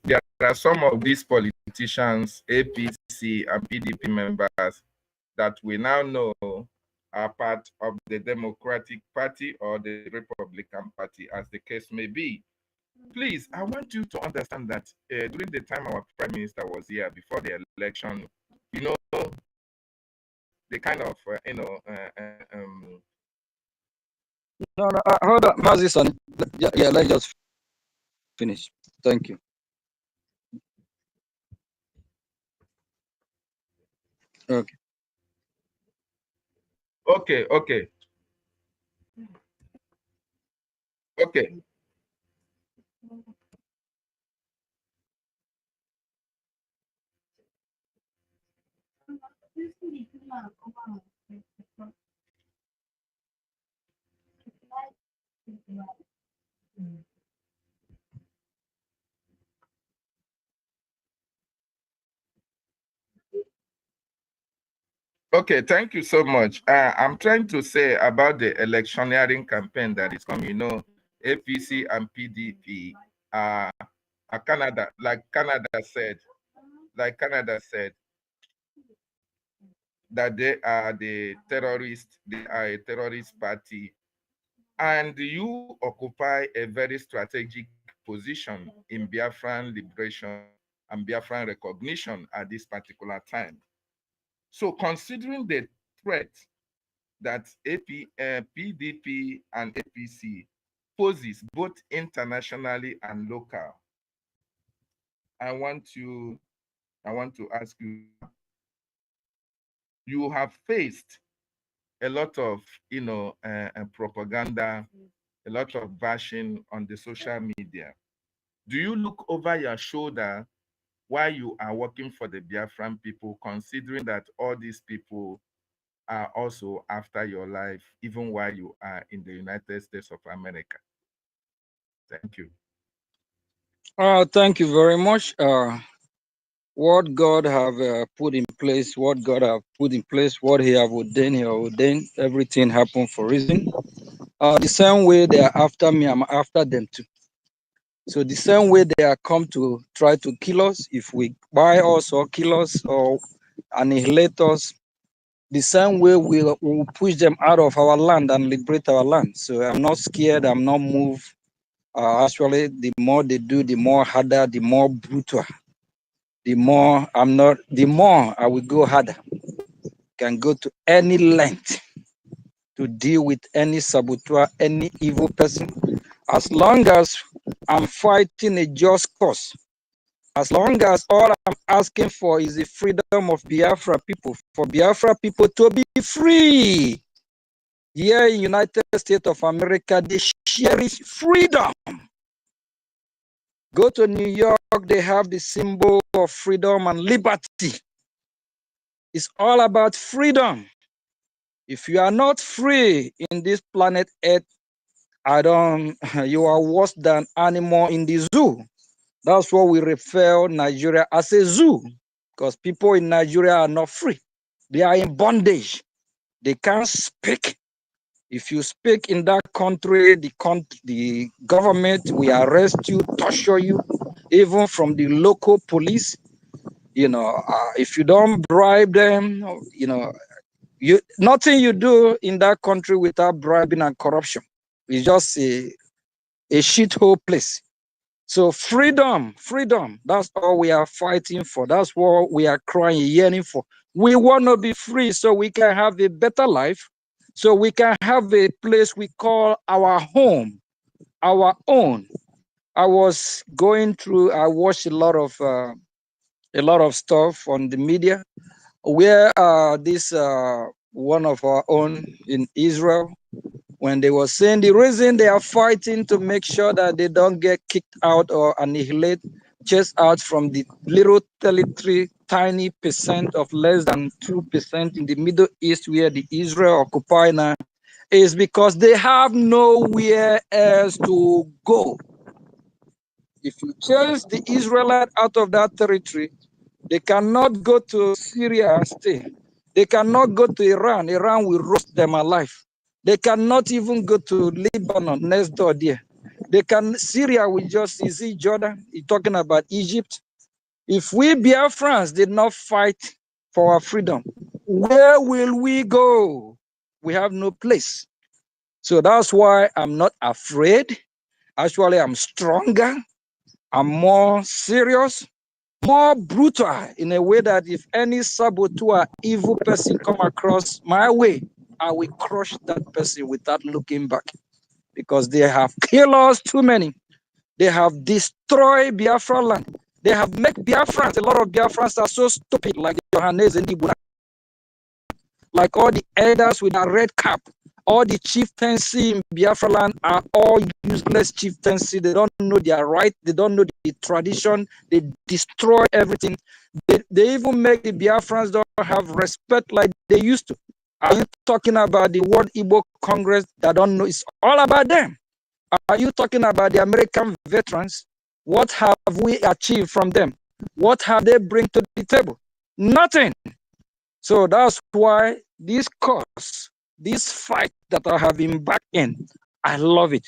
there are some of these politicians, APC and PDP members, that we now know are part of the Democratic Party or the Republican Party, as the case may be. Please, I want you to understand that during the time our Prime Minister was here before the election, you know, the kind of, No, hold on, Mazison. Yeah, let's just finish. Thank you. Okay. Okay. Okay, thank you so much. I'm trying to say about the electioneering campaign that is coming. You know, APC and PDP are Canada, like Canada said, that they are the terrorist, they are a terrorist party, and you occupy a very strategic position in Biafran liberation and Biafran recognition at this particular time. So considering the threat that PDP and APC poses both internationally and local, I want to ask you, you have faced a lot of, propaganda, a lot of bashing on the social media. Do you look over your shoulder while you are working for the Biafran people, considering that all these people are also after your life, even while you are in the United States of America? Thank you. Thank you very much. What God have put in place, what He have ordained, everything happened for a reason. The same way they are after me, I'm after them too. So the same way they are come to try to kill us, if we buy us or kill us or annihilate us, the same way we will push them out of our land and liberate our land. So I'm not scared, I'm not moved. Actually, the more they do, the more harder, the more brutal. The more I will go harder. Can go to any length to deal with any saboteur, any evil person. As long as I'm fighting a just cause, as long as all I'm asking for is the freedom of Biafra people, for Biafra people to be free. Here in United States of America, they cherish freedom. Go to New York, they have the symbol of freedom and liberty. It's all about freedom. If you are not free in this planet Earth, you are worse than animal in the zoo. That's what we refer Nigeria as a zoo, because people in Nigeria are not free. They are in bondage. They can't speak. If you speak in that country, the government will arrest you, torture you, even from the local police. If you don't bribe them, nothing you do in that country without bribing and corruption. It's just a shithole place. So freedom, that's all we are fighting for. That's what we are crying, yearning for. We want to be free so we can have a better life, so we can have a place we call our home, our own. I was going through, I watched a lot of stuff on the media where this one of our own in Israel, when they were saying the reason they are fighting to make sure that they don't get kicked out or annihilate, chased out from the little territory, tiny percent of less than 2% in the Middle East where the Israel occupy now, is because they have nowhere else to go. If you chase the Israelites out of that territory, they cannot go to Syria and stay. They cannot go to Iran. Iran will roast them alive. They cannot even go to Lebanon, next door there. Syria will just, you see Jordan, you're talking about Egypt. If we Biafrans did not fight for our freedom, where will we go? We have no place. So that's why I'm not afraid. Actually, I'm stronger. I'm more serious, more brutal, in a way that if any saboteur, evil person come across my way, I will crush that person without looking back, because they have killed us too many. They have destroyed Biafra land. They have made Biafrans, a lot of Biafrans are so stupid, like Johannes and Ibuna, like all the elders with a red cap. All the chieftaincy in Biafra land are all useless chieftaincy. They don't know their right. They don't know the tradition. They destroy everything. They even make the Biafrans don't have respect like they used to. Are you talking about the World Igbo Congress that don't know? It's all about them. Are you talking about the American veterans? What have we achieved from them? What have they bring to the table? Nothing. So that's why this cause, this fight that I have been back in, I love it.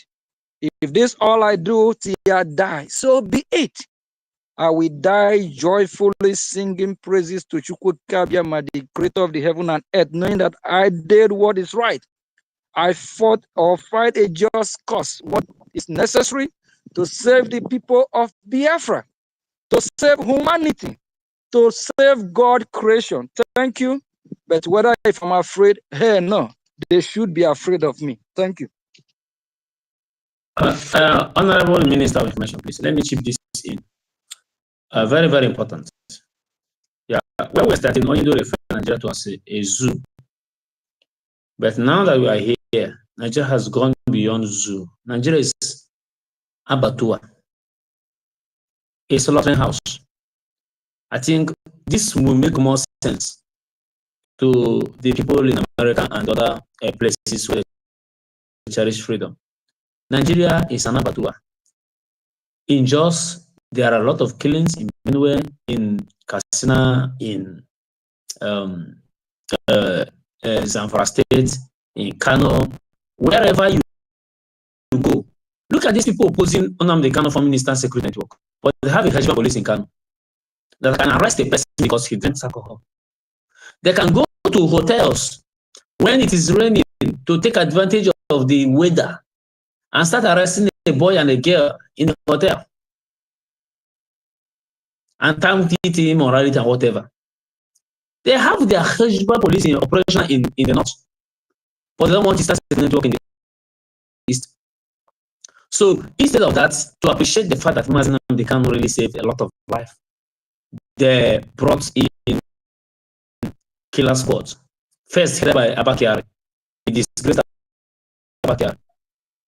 If this all I do till I die, so be it. I will die joyfully singing praises to Chukwu Kabiama, the creator of the heaven and earth, knowing that I did what is right. I fought or fight a just cause, what is necessary to save the people of Biafra, to save humanity, to save God creation. Thank you. But whether if I'm afraid, hey, no, they should be afraid of me. Thank you. Honorable Minister of Information, please let me chip this in. Very, very important. Yeah, when we're starting, only do refer Nigeria to as a zoo. But now that we are here, Nigeria has gone beyond zoo. Nigeria is abattoir, a slaughtering house. I think this will make more sense to the people in America and other places where they cherish freedom. Nigeria is an abattoir. In Jos, there are a lot of killings in Benue, in Katsina, in Zamfara State, in Kano, wherever you go. Look at these people opposing Nnamdi Kanu Foreign Minister Security Network, but they have a Hezbollah police in Kano that can arrest a person because he drinks alcohol. They can go to hotels when it is raining to take advantage of the weather and start arresting a boy and a girl in the hotel and target immorality and whatever. They have their Hezbollah police in operation in the north, but they don't want to start a network in the east. So instead of that, to appreciate the fact that they can really save a lot of life, they brought in killer squads. First headed by Abba Kyari, the disgraced Abba Kyari.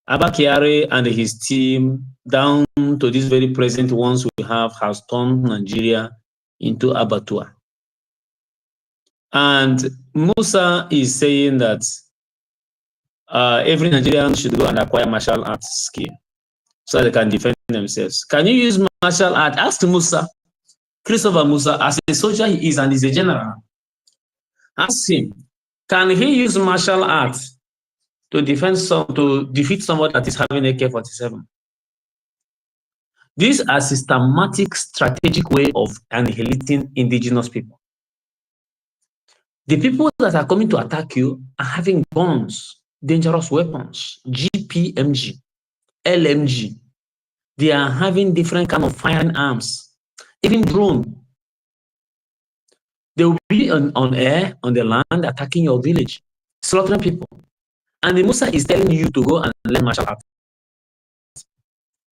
Abba Kyari and his team, down to this very present ones we have, has turned Nigeria into abattoir. And Musa is saying that every Nigerian should go and acquire martial arts skill so they can defend themselves. Can you use martial art? Ask Musa, Christopher Musa, as a soldier he is and he's a general. Ask him, can he use martial arts to defeat someone that is having AK-47? These are systematic, strategic way of annihilating indigenous people. The people that are coming to attack you are having guns, dangerous weapons, GPMG, LMG. They are having different kind of firing arms, even drone. They will be on air, on the land, attacking your village, slaughtering people. And the Musa is telling you to go and learn martial arts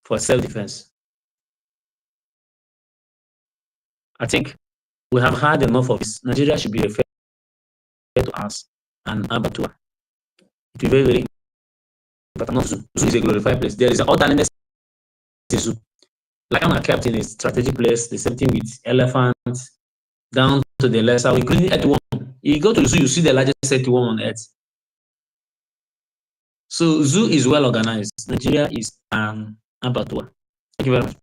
for self-defense. I think we have had enough of this. Nigeria should be referred to as an abattoir. It will be very, very important. Not zoo. Zoo is a glorified place. There is an alternative zoo. Lions are kept in a strategic place. The same thing with elephants, down to the lesser, including earthworm. You go to the zoo, you see the largest earthworm on earth. So zoo is well organized. Nigeria is an abattoir. Thank you very much.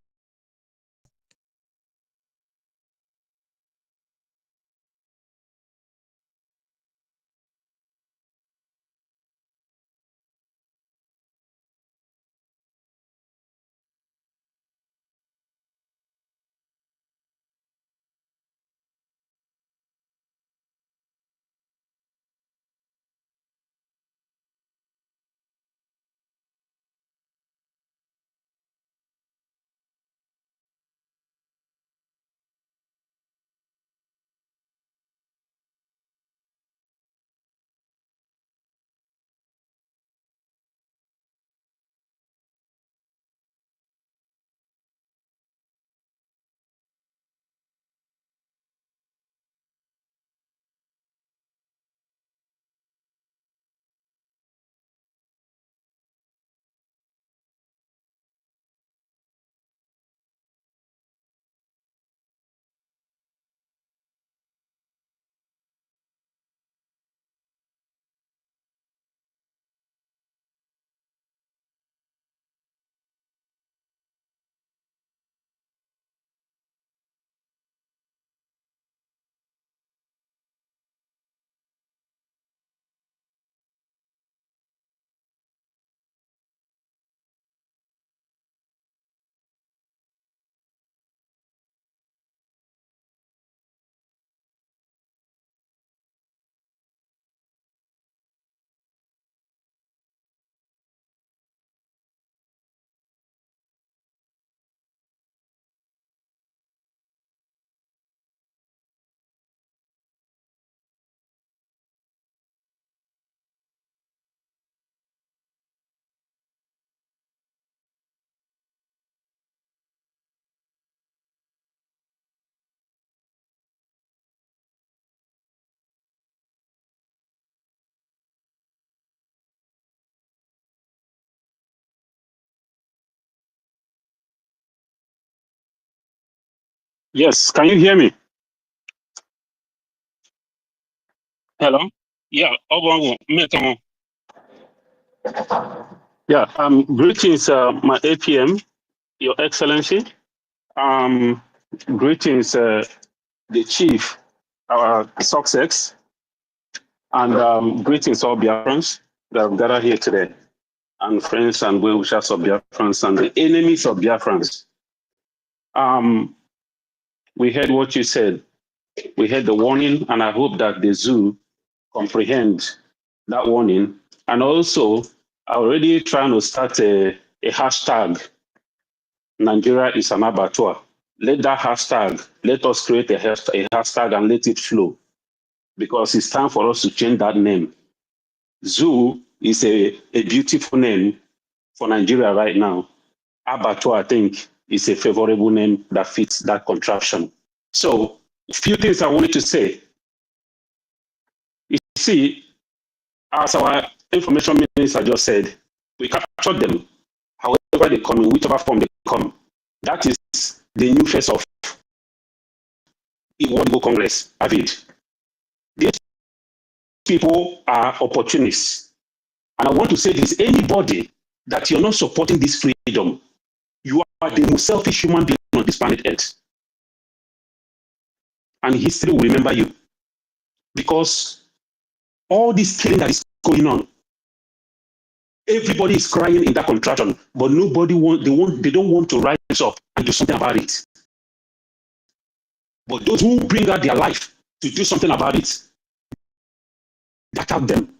Yes, can you hear me? Hello? Yeah, yeah, greetings, my APM, Your Excellency. Greetings, the Chief, our success, and greetings all Biafrans that have gathered here today, and friends and well-wishers of Biafrans and the enemies of Biafrans. We heard what you said. We heard the warning, and I hope that the zoo comprehend that warning. And also, I'm already trying to start a hashtag, Nigeria is an abattoir. Let that hashtag, let us create a hashtag and let it flow, because it's time for us to change that name. Zoo is a beautiful name for Nigeria right now. Abattoir, I think, is a favorable name that fits that contraption. So, a few things I wanted to say. You see, as our information minister just said, we captured them, however they come, in whichever form they come. That is the new face of World Congress, David. These people are opportunists. And I want to say this, anybody that you're not supporting this freedom, you are the most selfish human being on this planet Earth. And history will remember you. Because all this killing that is going on, everybody is crying in that contraction, but nobody they don't want to rise up and do something about it. But those who bring out their life to do something about it, they attack them.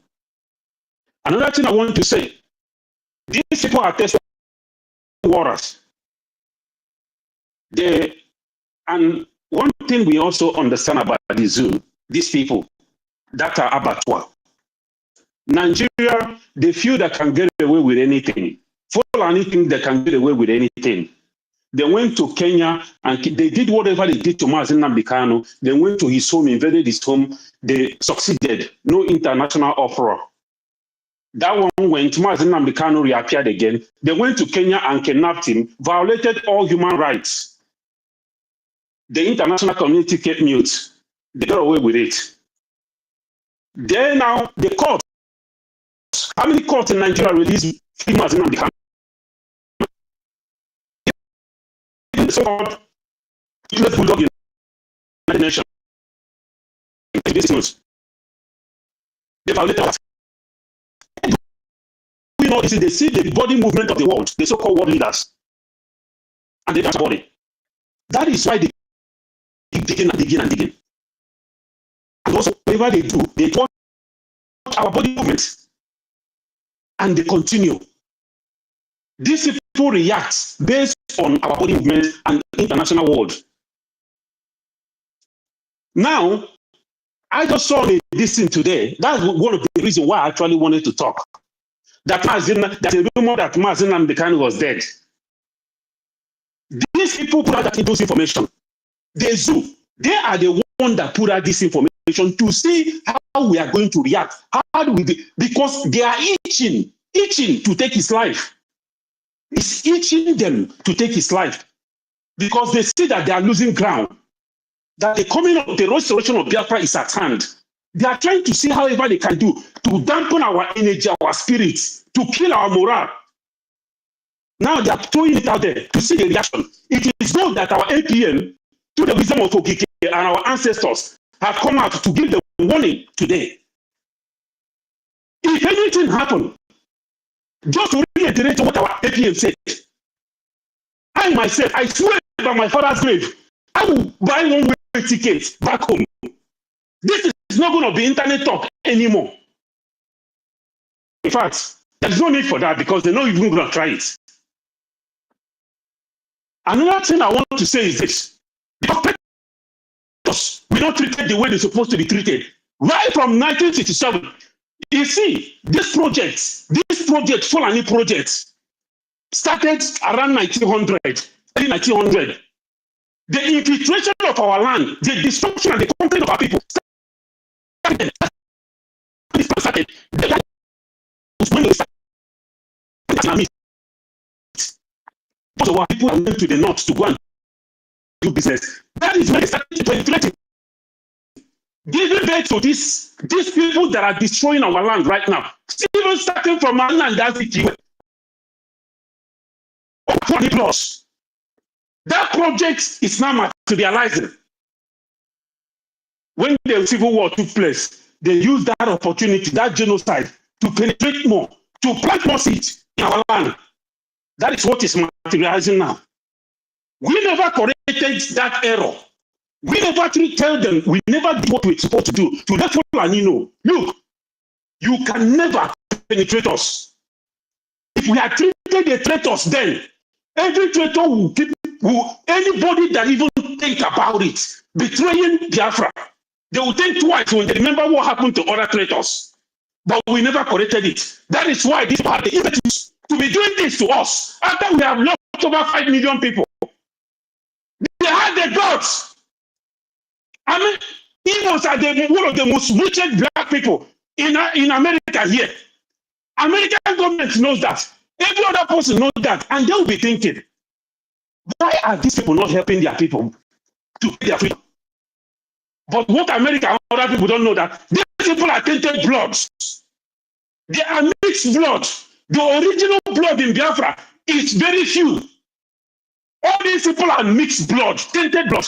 Another thing I want to say, these people are tested waters. And one thing we also understand about the zoo, these people that are abattoir. Nigeria, they feel they can get away with anything. For anything, they can get away with anything. They went to Kenya and they did whatever they did to Nnamdi Kanu. They went to his home, invaded his home. They succeeded. No international uproar. That one went, Nnamdi Kanu reappeared again. They went to Kenya and kidnapped him, violated all human rights. The international community kept mute. They got away with it. Then now, the court. How many courts in Nigeria released free Nnamdi Kanu? The so-called bulldog in the nation. They violated us. We know this is they see the body movement of the world, the so-called world leaders, and they transport it. That is why they keep digging and digging and digging. And also, whatever they do, they watch our body movements, and they continue. These people react based on our body movement and international world. Now, I just saw this thing today. That's one of the reasons why I actually wanted to talk. That there's a rumor that Nnamdi Kanu was dead. These people put out that information. The zoo, they are the one that put out this information to see how we are going to react. How do we do? Because they are itching to take his life. It's itching them to take his life because they see that they are losing ground. That the coming of the restoration of Biafra is at hand. They are trying to see however they can do to dampen our energy, our spirits, to kill our morale. Now they are throwing it out there to see the reaction. It is known that our APM, through the wisdom of Okike and our ancestors, have come out to give the warning today. If anything happens, just to reiterate what our APM said, I myself, I swear by my father's grave, I will buy one-way ticket back home. This is not going to be internet talk anymore. In fact, there's no need for that because they're not even going to try it. Another thing I want to say is this. Because we're not treated the way they're supposed to be treated. Right from 1967, you see, this project, Fulani project, started around 1900, early 1900. The infiltration of our land, the destruction and the complaint of our people started. That was when they started. Most of our people went to the north to go and do business. That is when they started to inflate it. Giving back to these people that are destroying our land right now. Even starting from our land, that's it. Plus, that project is now materializing. When the civil war took place, they used that opportunity, that genocide, to penetrate more, to plant more seeds in our land. That is what is materializing now. We never corrected that error. We never tell them, we never did what we're supposed to do. To let Fulani know, look, you can never penetrate us. If we had treated the traitors then, every traitor will keep, anybody that even think about it, betraying Biafra, they will think twice when they remember what happened to other traitors. But we never corrected it. That is why these people have the impetus to be doing this to us after we have lost over 5 million people. They had the guts. I mean, Igbos are one of the most richest black people in America here. American government knows that. Every other person knows that. And they'll be thinking, why are these people not helping their people to get their freedom? But what America and other people don't know that these people are tainted bloods. They are mixed blood. The original blood in Biafra is very few. All these people are mixed blood, tainted blood.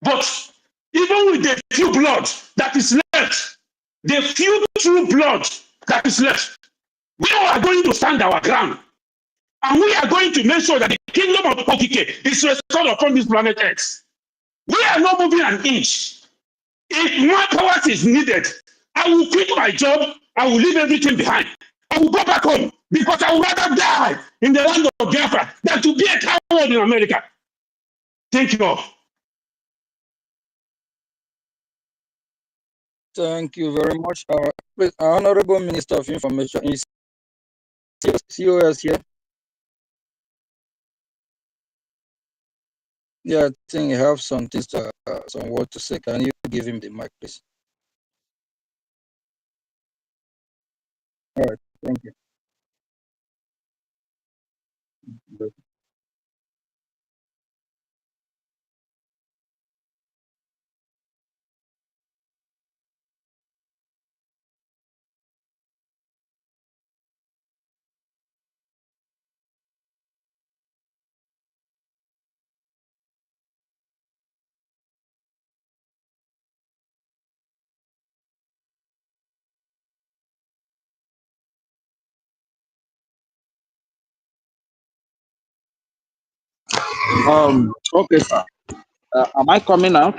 But even with the few blood that is left, the few true blood that is left, we are going to stand our ground. And we are going to make sure that the kingdom of Okike is restored upon this planet Earth. We are not moving an inch. If more powers is needed, I will quit my job. I will leave everything behind. I will go back home because I would rather die in the land of Biafra than to be a coward in America. Thank you all. Thank you very much. Honorable Minister of Information, is COS here? Yeah, I think you have some things to, some words to say. Can you give him the mic, please? All right, thank you. Okay, sir. Am I coming out?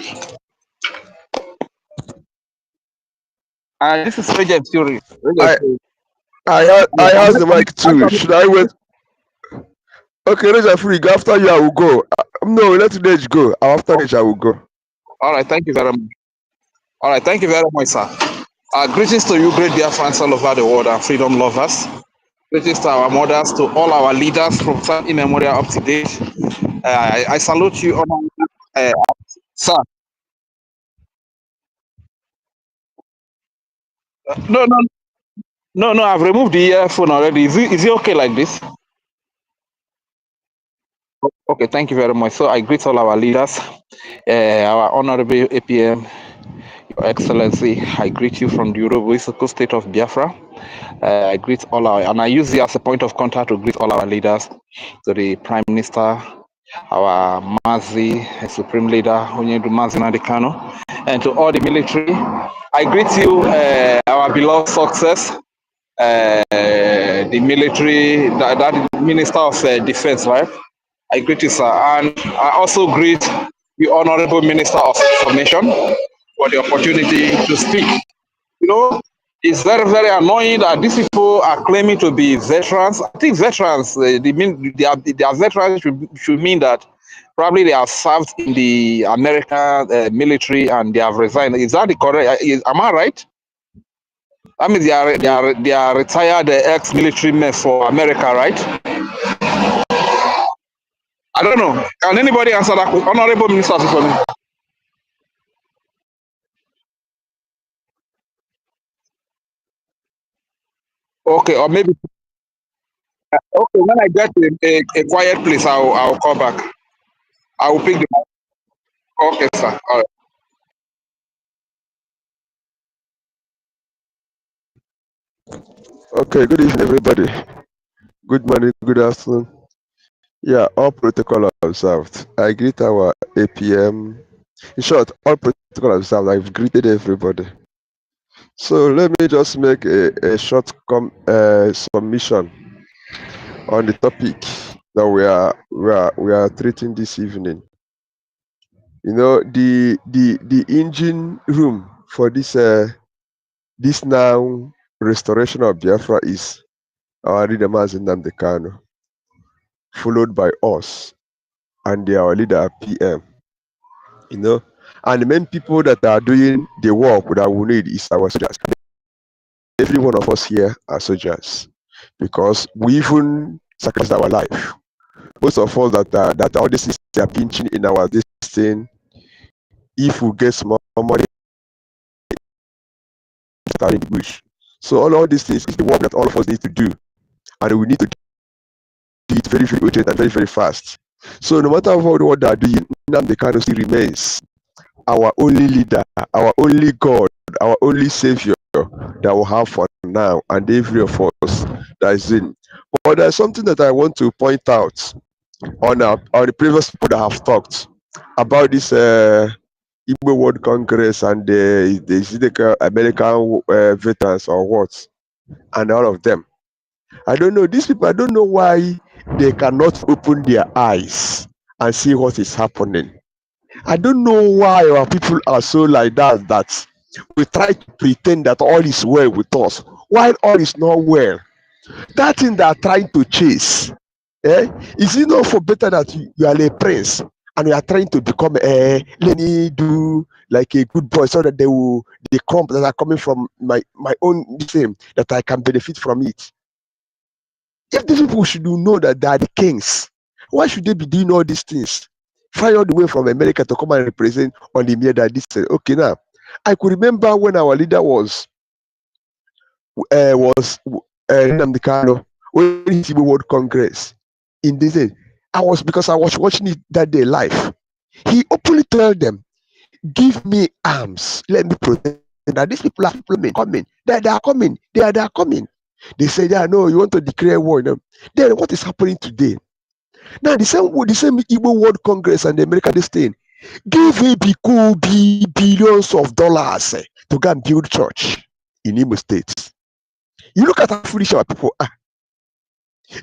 This is Regent Theory. I has the mic too. Should I wait? Okay, Regent Free. After you, I will go. No, let Reg go. After Reg, I will go. All right, thank you very much. All right, thank you very much, sir. Greetings to you, great dear fans all over the world and freedom lovers. Greetings to our mothers, to all our leaders from time immemorial up to date. I salute you, sir. No, I've removed the earphone already. Is it okay like this? Okay, thank you very much. So I greet all our leaders, our Honorable APM, Your Excellency. I greet you from the Yoruba State of Biafra. I greet all our, and I use it as a point of contact to greet all our leaders, to the Prime Minister, our Mazi, Supreme Leader, Nnamdi Kanu, and to all the military. I greet you, our beloved success, the military, that Minister of Defense, right? I greet you, sir. And I also greet the Honorable Minister of Information for the opportunity to speak. You know, it's very, very annoying that these people are claiming to be veterans. I think veterans, they are veterans should mean that probably they have served in the American military and they have resigned. Is that the correct? Am I right? I mean, they are retired ex-military men for America, right? I don't know. Can anybody answer that? Honorable Minister for me. Okay, or maybe okay. When I get a quiet place, I'll call back. I will pick the. Okay, sir. All right. Okay, good evening, everybody. Good morning, good afternoon. Yeah, all protocol observed. I greet our APM. In short, all protocol observed. I've greeted everybody. So let me just make a short submission on the topic that we are treating this evening. You know, the engine room for this now restoration of Biafra is our leader Nnamdi Kanu, followed by us and our leader PM. You know, and the main people that are doing the work that we need is our soldiers. Every one of us here are soldiers because we even sacrificed our life. Most of us that all this is are pinching in our this thing. If we get small money, start in the bush. So all these things is the work that all of us need to do, and we need to do it very, very urgent and very, very fast. So no matter what they are doing, Nnamdi Kanu still remains our only leader, our only God, our only Savior that we have for now, and every of us that is in. But there's something that I want to point out on the previous people that have talked about this Igbo World Congress and the American veterans or what, and all of them. I don't know. These people, I don't know why they cannot open their eyes and see what is happening. I don't know why our people are so like that we try to pretend that all is well with us while all is not well. That thing they are trying to chase, is it not for better that you are a prince and you are trying to become let me do like a good boy so that the crumb that are coming from my own same that I can benefit from it. If these people should know that they are the kings, why should they be doing all these things? Fly all the way from America to come and represent on the media that this okay now. I could remember when our leader was Nnamdi Kanu when he Igbo World Congress in this day. Because I was watching it that day live. He openly told them, "Give me arms, let me protect." That these people are coming. They are coming. They are coming. They said, "Yeah, no, you want to declare war." No. Then what is happening today? Now the same Igbo World Congress and the American this thing give billions of dollars to go and build church in Imo State. You look at how foolish our people are.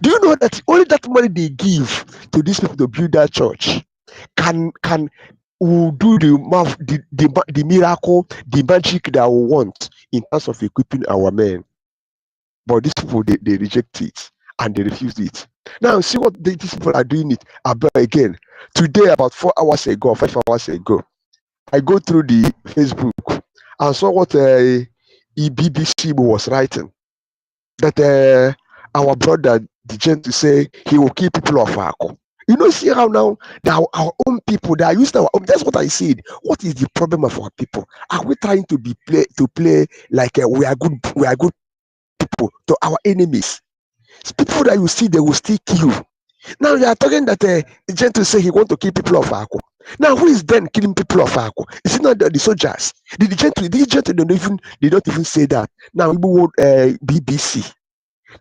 Do you know that only that money they give to these people to build that church will do the miracle, the magic that we want in terms of equipping our men? But these people they reject it and they refuse it. Now see what these people are doing it about again. Today, about 4 hours ago, 5 hours ago, I go through the Facebook and saw what BBC was writing. That our brother, the gent, to say he will kill people of Ako. You know, see how now our own people that are used to our own. That's what I said. What is the problem of our people? Are we trying to play like we are good people to our enemies? It's people that you see, they will still kill you. Now you are talking that the gent to say he want to kill people of Ako. Now who is then killing people of Ako? Is it not the soldiers? The gent they don't even say that. Now BBC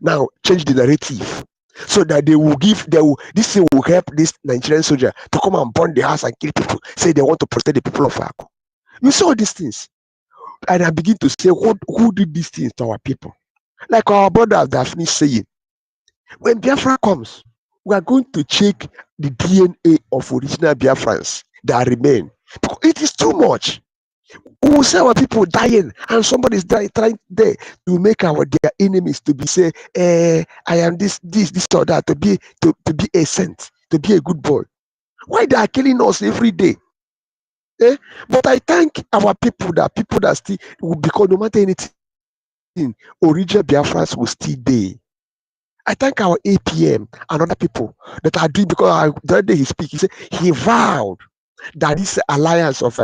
now change the narrative so that this thing will help this Nigerian soldier to come and burn the house and kill people. Say they want to protect the people of Ako. You saw these things, and I begin to say, who did these things to our people? Like our brother that finished saying, when Biafra comes, we are going to check the DNA of original Biafrans that remain. Because it is too much. We will see our people dying, and somebody is trying there to make their enemies to be say, I am this or that, to be a saint, to be a good boy. Why they are killing us every day? But I thank our people that still, because no matter anything, original Biafrans will still there. I thank our APM and other people that are doing, because the other day he speak, he said he vowed that this alliance of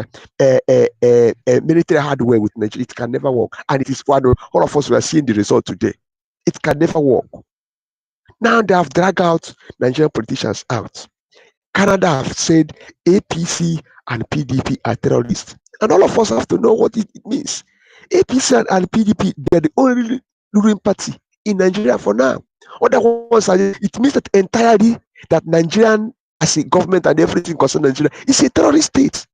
military hardware with Nigeria, it can never work. And it is one of all of us, we are seeing the result today. It can never work. Now they have dragged out Nigerian politicians out. Canada have said APC and PDP are terrorists. And all of us have to know what it means. APC and PDP, they're the only ruling party in Nigeria for now. Other ones are, it means that entirely that Nigerian as a government and everything concerning Nigeria is a terrorist state.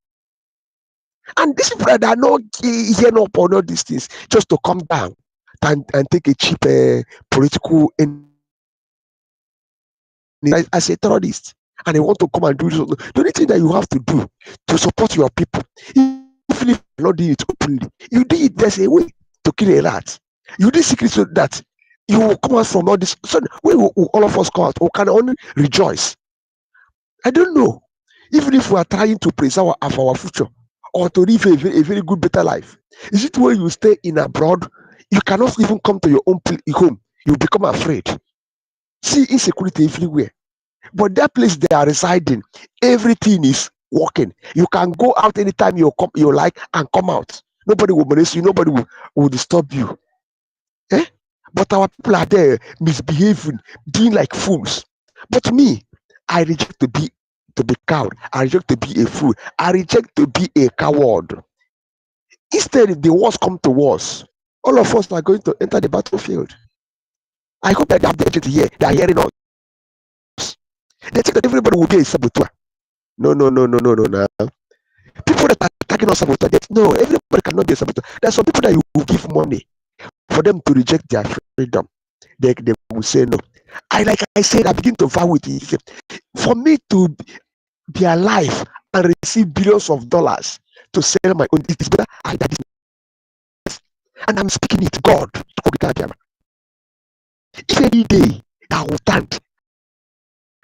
And these people that are not here up on all these things just to come down and take a cheap political as a terrorist, and they want to come and do this. The only thing that you have to do to support your people, even if you're not doing it openly, you do it. There's a way to kill a rat. You do secret so that you will come out from all this. So we will all of us come out, we can only rejoice. I don't know, even if we are trying to preserve our future or to live a very good, better life. Is it when you stay in abroad, you cannot even come to your own home? You become afraid. See insecurity everywhere. But that place they are residing, everything is working. You can go out anytime you like and come out. Nobody will molest you. Nobody will disturb you. Eh? But our people are there misbehaving, being like fools. But me, I reject to be coward. I reject to be a fool. I reject to be a coward. Instead, if the wars come to wars, all of us are going to enter the battlefield. I hope that they have the agent here. They are hearing us. They think that everybody will be a saboteur. No. People that are attacking us saboteur, no, everybody cannot be a saboteur. There are some people that you will give money for them to reject their freedom. They will say no. I said, I begin to vow with it. For me to be alive and receive billions of dollars to sell my own, it is better I die this. And I'm speaking it, God. If any day I will stand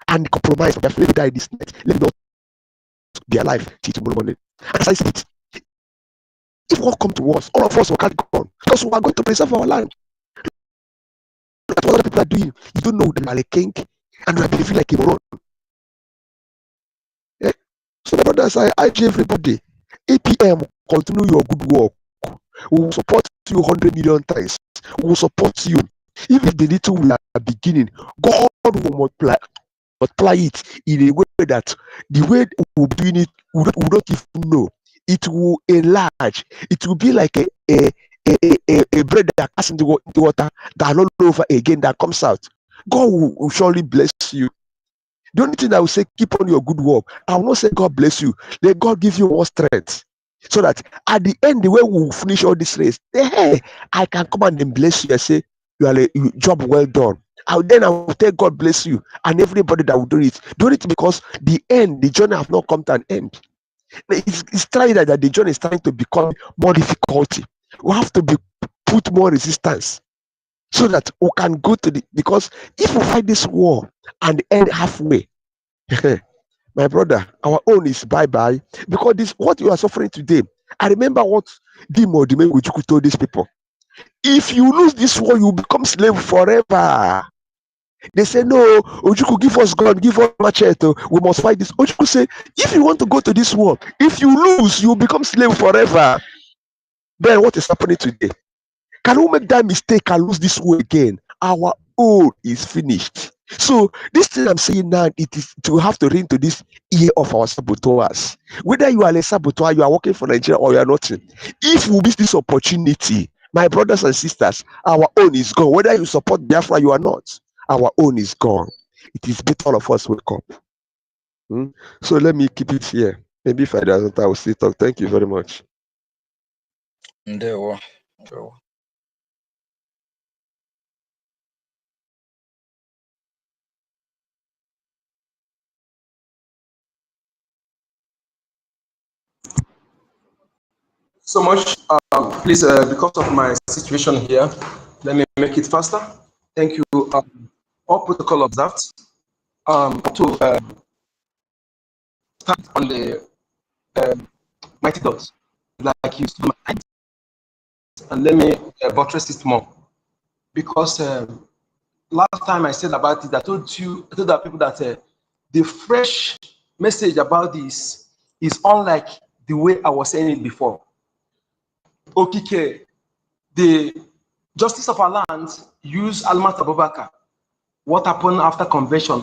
and compromise for their let me die this night, let me not be alive till tomorrow morning. And as I said it, if war come to us, all of us will carry on because we are going to preserve our land. Look at what other people are doing. You don't know them are a king and you are behaving like a moron. Yeah? So, my brothers, I urge everybody, APM, continue your good work. We will support you 100 million times. We will support you. Even the little we are beginning, God will multiply it in a way that the way we're doing it, we don't even know. It will enlarge. It will be like a bread that passes into water that all over again that comes out. God will surely bless you. The only thing I will say, keep on your good work. I will not say God bless you. Let God give you more strength. So that at the end, the way we will finish all this race, hey, I can come and then bless you and say, you are a job well done. I will tell God bless you and everybody that will do it. Do it because the journey have not come to an end. It's trying that the journey is trying to become more difficulty. We have to put more resistance so that we can go to because if we fight this war and end halfway, my brother, our own is bye-bye. Because this what you are suffering today. I remember what Dimo Dimegujuku told these people. If you lose this war, you become slave forever. They say, no, Ojukwu, give us gun, give us machete. We must fight this. Ojukwu say, if you want to go to this war, if you lose, you become slave forever. Then what is happening today? Can we make that mistake and lose this war again? Our own is finished. So this thing I'm saying now, it is to have to ring to this ear of our saboteurs. Whether you are a saboteur, you are working for Nigeria or you are not. If we miss this opportunity, my brothers and sisters, our own is gone. Whether you support Biafra, you are not. Our own is gone. It is better all of us wake up. So let me keep it here. Maybe if I doesn't, I will still talk. Thank you very much. Ndewo. So much. Please, because of my situation here, let me make it faster. Thank you. All protocol observed. To start on the mighty dots, like you do, and let me buttress it more. Because last time I said about it, I told the people that the fresh message about this is unlike the way I was saying it before. Okay, the justice of our land used Almat Abubakar what happened after convention,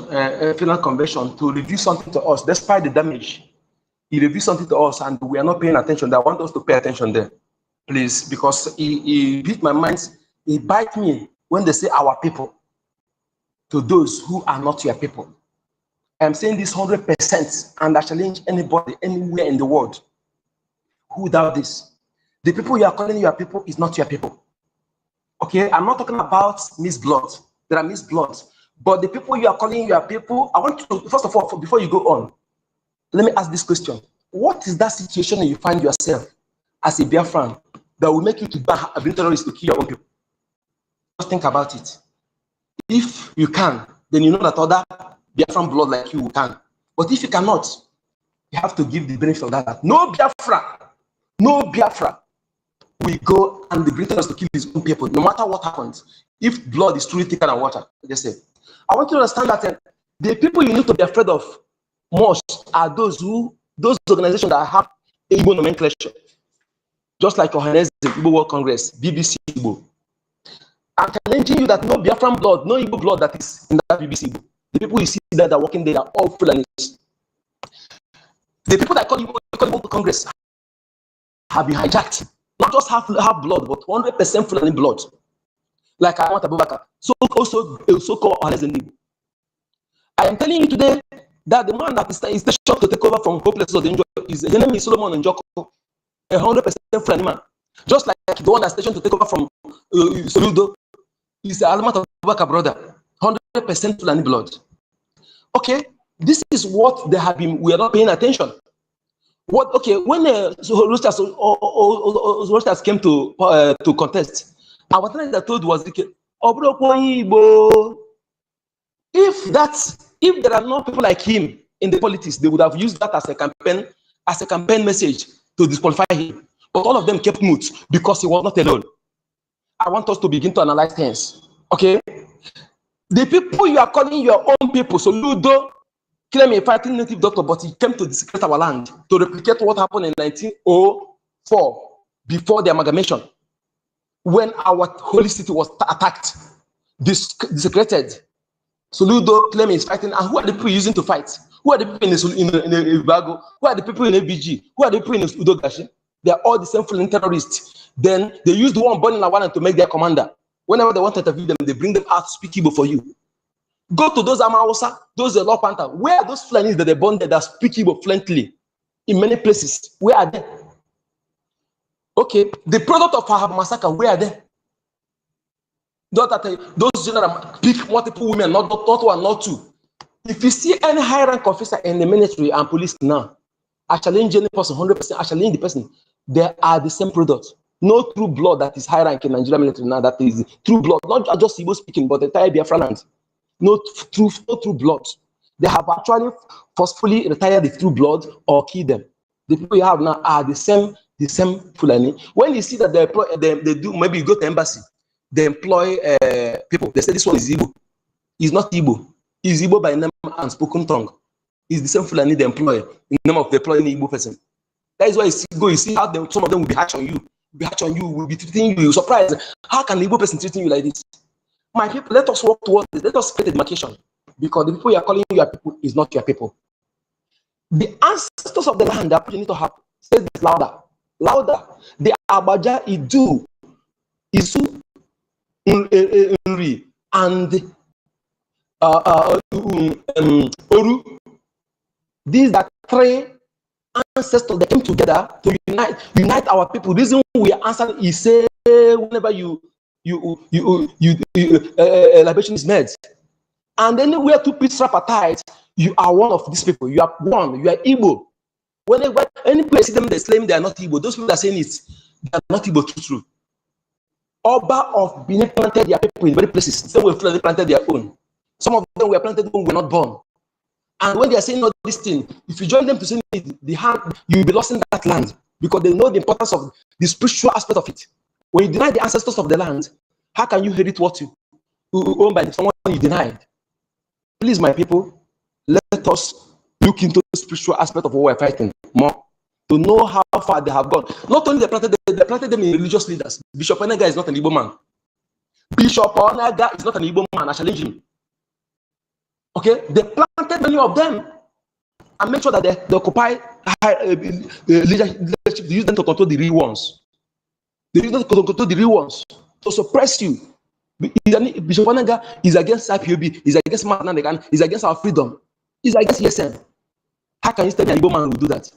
final convention, to review something to us, despite the damage. He revealed something to us and we are not paying attention. I want us to pay attention there, please, because he beat my mind. He bite me when they say our people to those who are not your people. I'm saying this 100%, and I challenge anybody anywhere in the world who doubt this. The people you are calling your people is not your people. Okay, I'm not talking about mixed blood. There are mixed blood, but the people you are calling your people, I want to, first of all, before you go on, let me ask this question. What is that situation you find yourself as a Biafran that will make you to bring terrorists to kill your own people? Just think about it. If you can, then you know that other Biafran blood like you can. But if you cannot, you have to give the benefit of that. No Biafra will go and bring terrorists to kill his own people, no matter what happens. If blood is truly thicker than water, just say. I want you to understand that the people you need to be afraid of most are those organizations that have Igbo nomenclature, just like Ohanese, Igbo World Congress, BBC Igbo. I'm challenging you that no Biafran blood, no Igbo blood that is in that BBC Igbo. The people you see that are working there are all Fulanis. The people that call Igbo Congress have been hijacked. Not just half blood, but 100% Fulani blood. Like I want Abubakar. So also so-called Ohanese Igbo. I am telling you today that the man that is stationed to take over from Hopeless of the Danger is his name is Solomon Njoko, 100% Fulani man. Just like the one that's stationed to take over from Soludo is the Alamat of Abubakar brother, 100% Fulani blood. Okay, this is what they have been. We are not paying attention. What? Okay, when Roosters came to contest, our thing that told was if there are no people like him in the politics, they would have used that as a campaign message to disqualify him. But all of them kept mute because he was not alone. I want us to begin to analyze things. Okay? The people you are calling your own people, so you don't claim a fighting native doctor, but he came to desecrate our land to replicate what happened in 1904 before the amalgamation, when our holy city was attacked, desecrated. Soludo claim is fighting, and who are the people using to fight? Who are the people in Ibago? Who are the people in ABG? Who are the people in Udogashi? They are all the same foreign terrorists. Then they use the one born in Lawana to make their commander. Whenever they want to interview them, they bring them out to speak Igbo for you. Go to those Amawasa, those Law Panther. Where are those Fulanis that they born there that speak Igbo fluently in many places? Where are they? Okay, the product of our massacre, where are they? Those general pick multiple women, not one, not two. If you see any high rank officer in the military and police now, I challenge any person, 100%, I challenge the person. They are the same product. No true blood that is high rank in Nigerian military now. That is true blood, not just Igbo speaking, but the entire Biafra land. No true blood. They have actually forcefully retired the true blood or killed them. The people you have now are the same Fulani. When you see that they do, maybe you go to embassy, they employ people. They say this one is Igbo. He's not Igbo. He's Igbo by name and spoken tongue. It's the same Fulani they employ in the name of deploying an Igbo person. That is why you see how some of them will be hatched on you. Will be treating you. You're surprised. How can the Igbo person treating you like this? My people, let us work towards this. Let us create a demarcation. Because the people you are calling your people is not your people. The ancestors of the land that you need to have, say this louder. Louder. The Abaja, Idu, Isu, Nri, and Oru. These are three ancestors that came together to unite our people. The reason we answer is say whenever libation is made, and anywhere two pieces are tied, you are one of these people. You are one. You are Igbo. Whenever any place see them, they claim they are not Igbo. Those people are saying it, they are not Igbo. True. Oba of Benin planted their people in many places. Some were planted their own. Some of them were planted when we were not born. And when they are saying all this thing, if you join them to say the hand, you will be lost in that land because they know the importance of the spiritual aspect of it. When you deny the ancestors of the land, how can you inherit what you own by someone you denied? Please, my people, let us look into the spiritual aspect of what we're fighting more to know how far they have gone. Not only they planted them in religious leaders. Bishop Onega is not an Igbo man. Bishop Onega is not an Igbo man. I challenge him. Okay, they planted many of them and make sure that they occupy leadership. They use them to control the real ones. They use them to control the real ones to suppress you. Bishop Wananga is against IPOB, is against Nnamdi Kanu, is against our freedom, is against ESN. How can you tell me an Igbo man will do that?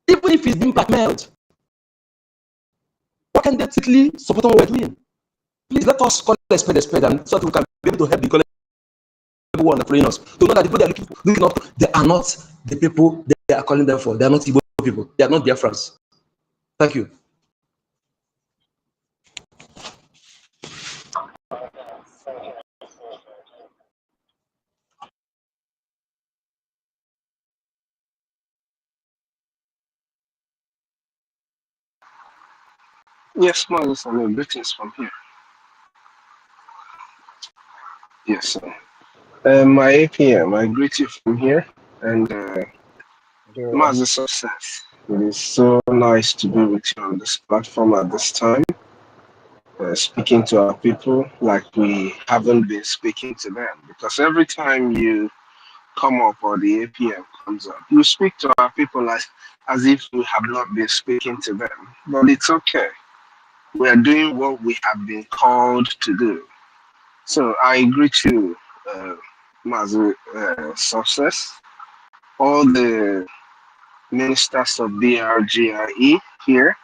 Even if he's being blackmailed, why can't they simply support what we're doing? Please let us call a spade, and so that we can be able to help the collective one praying us to know that the people they are looking up to, they are not the people they are calling them for. They are not Igbo people. They are not Biafrans. Thank you. Yes, Moses, I mean, greetings from here. Yes, sir. My APM, I greet you from here, and Moses, success. It is so nice to be with you on this platform at this time, speaking to our people like we haven't been speaking to them. Because every time you come up or the APM comes up, you speak to our people as if we have not been speaking to them. But it's okay. We are doing what we have been called to do. So I greet you, Mazu Success, all the ministers of BRGIE here.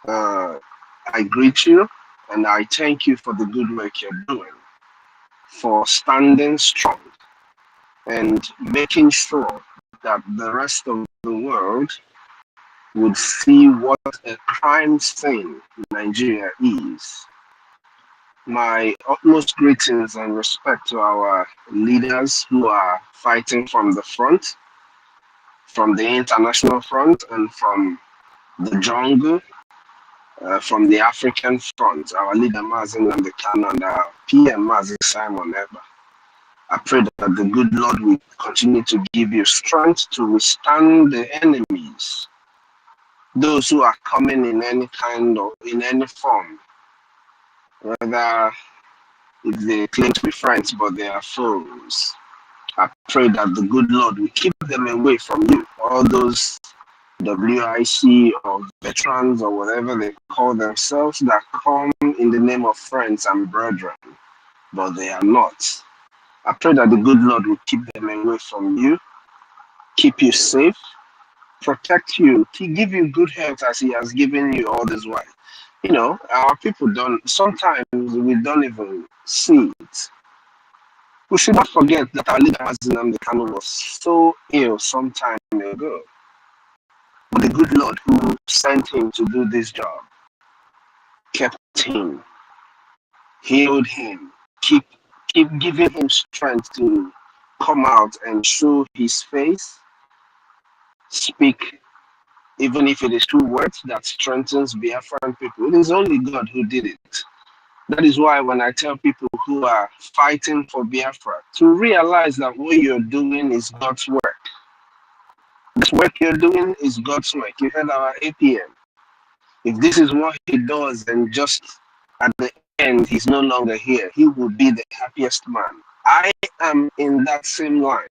I greet you and I thank you for the good work you're doing, for standing strong and making sure that the rest of the world would see what a crime scene Nigeria is. My utmost greetings and respect to our leaders who are fighting from the front, from the international front, and from the jungle, from the African front. Our leader Nnamdi Kanu and our PM Simon Eba. I pray that the good Lord will continue to give you strength to withstand the enemies, those who are coming in any kind or in any form, whether if they claim to be friends but they are foes. I pray that the good Lord will keep them away from you. All those WIC or veterans or whatever they call themselves that come in the name of friends and brethren, but they are not. I pray that the good Lord will keep them away from you, keep you safe, protect you, give you good health as He has given you all this while. You know, our people sometimes we don't even see it. We should not forget that our leader Nnamdi Kanu was so ill some time ago. But the good Lord who sent him to do this job kept him, healed him, keep giving him strength to come out and show his face, speak, even if it is 2 words that strengthens Biafran people. It is only God who did it. That is why when I tell people who are fighting for Biafra to realize that what you're doing is God's work. This work you're doing is God's work. You heard our APM. If this is what he does and just at the end he's no longer here, he will be the happiest man. I am in that same line.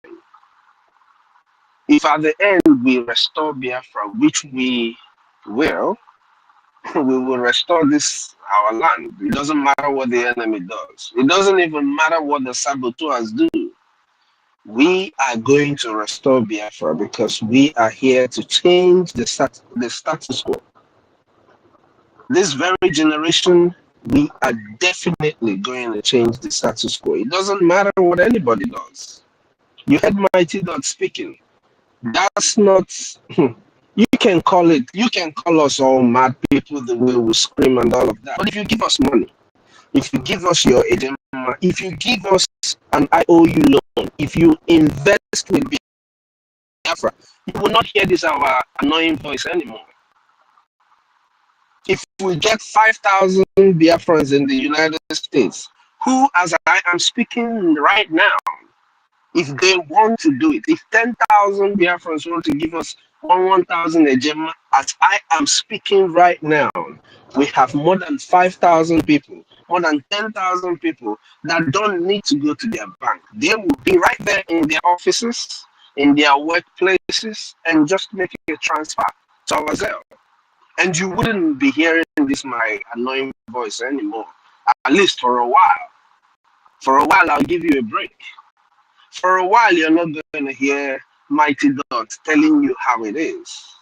If at the end we restore Biafra, which we will, we will restore this our land. It doesn't matter what the enemy does. It doesn't even matter what the saboteurs do. We are going to restore Biafra because we are here to change the status quo. This very generation, we are definitely going to change the status quo. It doesn't matter what anybody does. You heard Mighty Dot speaking. That's not you can call us all mad people the way we scream and all of that. But if you give us money, if you give us your agent, if you give us an IOU loan, if you invest with Biafra, you will not hear this our annoying voice anymore. If we get 5,000 Biafrans in the United States, who, as I am speaking right now, if they want to do it, if 10,000 Biafrans want to give us 1,000 Ejema. As I am speaking right now, we have more than 5,000 people, more than 10,000 people that don't need to go to their bank. They will be right there in their offices, in their workplaces, and just make a transfer to our Zelle. And you wouldn't be hearing this my annoying voice anymore, at least for a while. For a while, I'll give you a break. For a while, you're not going to hear mighty dogs telling you how it is.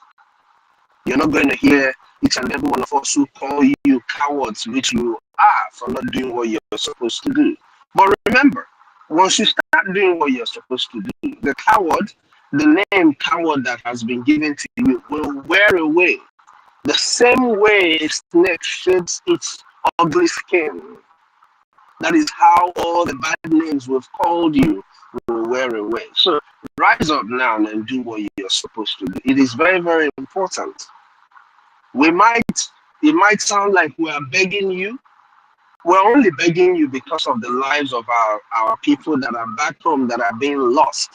You're not going to hear each and every one of us who call you cowards, which you are, for not doing what you're supposed to do. But remember, once you start doing what you're supposed to do, the coward, the name coward that has been given to you, will wear away the same way a snake sheds its ugly skin. That is how all the bad names we've called you will wear away. So rise up now and do what you're supposed to do. It is very, very important. It might sound like we are begging you. We're only begging you because of the lives of our people that are back home that are being lost,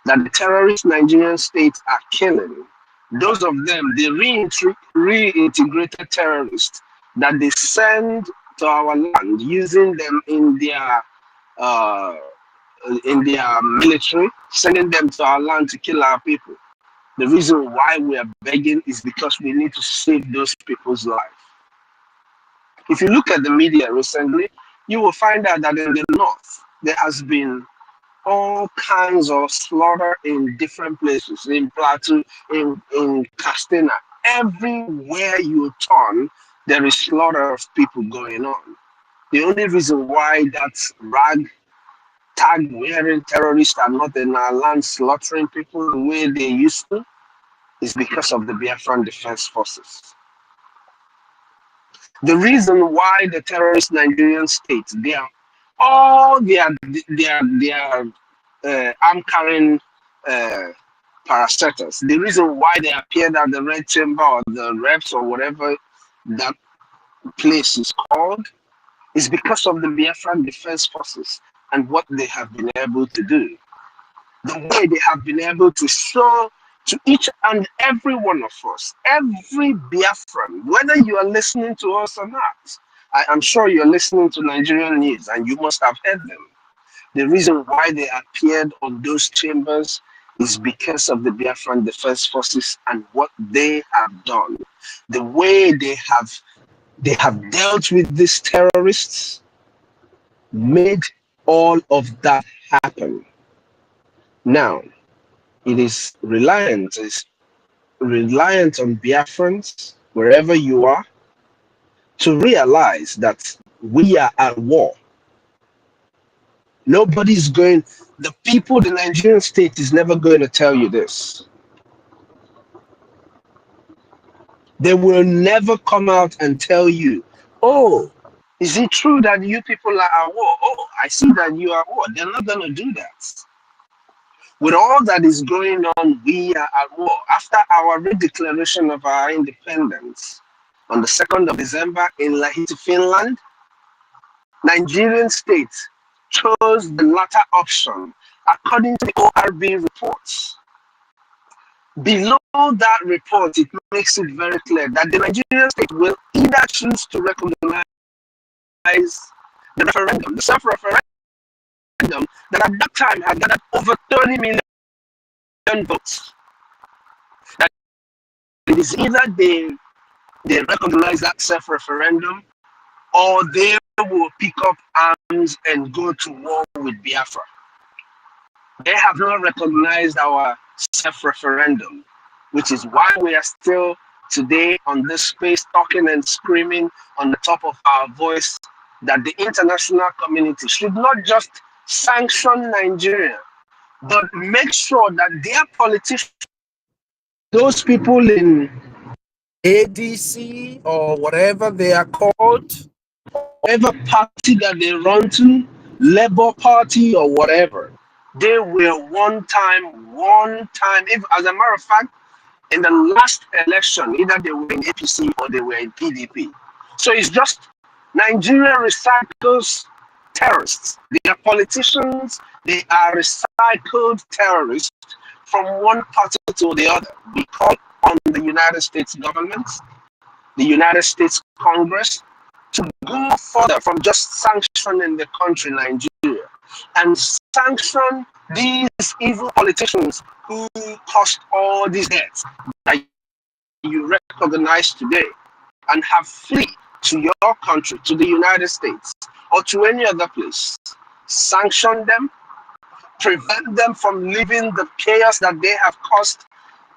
that the terrorist Nigerian states are killing. Those of them, the reintegrated terrorists that they send to our land, using them in their military, sending them to our land to kill our people. The reason why we are begging is because we need to save those people's lives. If you look at the media recently, you will find out that in the north, there has been all kinds of slaughter in different places, in Plateau, in Castina. Everywhere you turn, there is slaughter of people going on. The only reason why that tag wearing terrorists are not in our land slaughtering people the way they used to is because of the Biafran Defense Forces. The reason why the terrorist Nigerian state, they are all their arm carrying parastatals. The reason why they appeared at the Red Chamber or the Reps or whatever that place is called is because of the Biafran Defense Forces and what they have been able to do. The way they have been able to show to each and every one of us, every Biafran, whether you are listening to us or not. I am sure you're listening to Nigerian news and you must have heard them. The reason why they appeared on those chambers is because of the Biafran Defense Forces and what they have done. The way they have dealt with these terrorists made all of that happen. Now, it is reliant on Biafrans, wherever you are, to realize that we are at war. Nobody's going, the Nigerian state is never going to tell you this. They will never come out and tell you, oh, is it true that you people are at war? Oh, I see that you are at war. They're not going to do that. With all that is going on, we are at war. After our redeclaration of our independence on the 2nd of December in Lahti, Finland, Nigerian state chose the latter option according to the ORB reports. Below that report, it makes it very clear that the Nigerian state will either choose to recognize the referendum, the self-referendum, that at that time had gathered over 30 million votes. That it is either they recognize that self-referendum or they will pick up arms and go to war with Biafra. They have not recognized our self-referendum, which is why we are still today on this space talking and screaming on the top of our voice that the international community should not just sanction Nigeria, but make sure that their politicians, those people in ADC or whatever they are called, whatever party that they run to, Labour Party or whatever, they will one time, if as a matter of fact, in the last election, either they were in APC or they were in PDP. So it's just Nigeria recycles terrorists. They are politicians, they are recycled terrorists from one party to the other. We call on the United States government, the United States Congress, to go further from just sanctioning the country, Nigeria, and sanction these evil politicians who caused all these deaths that you recognize today and have fled to your country, to the United States, or to any other place. Sanction them, prevent them from living the chaos that they have caused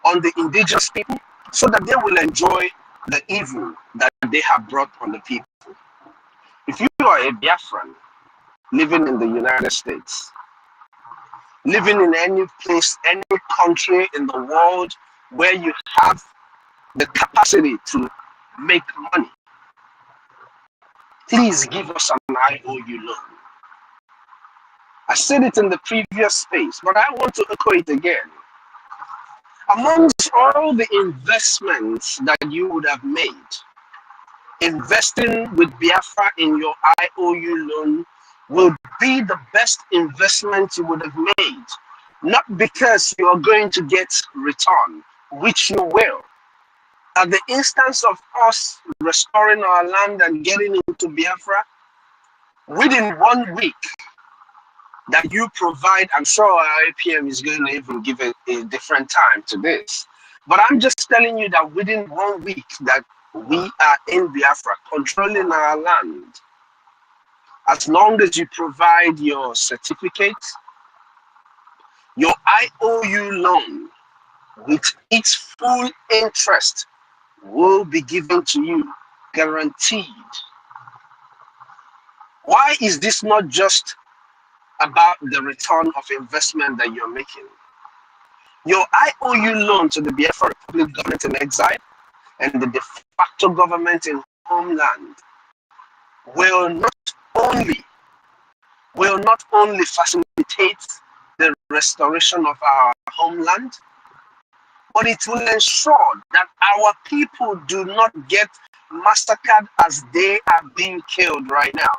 on the indigenous people, so that they will enjoy the evil that they have brought on the people. If you are a Biafran living in the United States, living in any place, any country in the world where you have the capacity to make money, please give us an IOU loan. I said it in the previous space, but I want to echo it again. Amongst all the investments that you would have made, investing with Biafra in your IOU loan will be the best investment you would have made. Not because you are going to get return, which you will. At the instance of us restoring our land and getting into Biafra, within 1 week that you provide, I'm sure our APM is going to even give a different time to this. But I'm just telling you that within 1 week that we are in Biafra, controlling our land, as long as you provide your certificate, your IOU loan with its full interest will be given to you, guaranteed. Why is this not just about the return of investment that you're making? Your IOU loan to the Biafra Republic government in exile and the de facto government in homeland will not only facilitate the restoration of our homeland, but it will ensure that our people do not get massacred as they are being killed right now.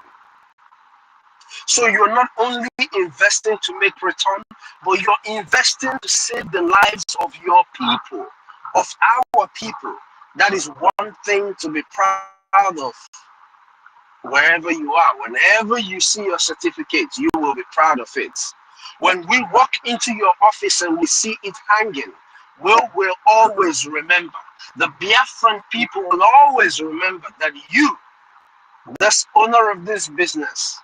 So you're not only investing to make return, but you're investing to save the lives of your people, of our people. That is one thing to be proud of. Wherever you are, whenever you see your certificate, you will be proud of it. When we walk into your office and we see it hanging, we'll always remember. The Biafran people will always remember that you, this owner of this business,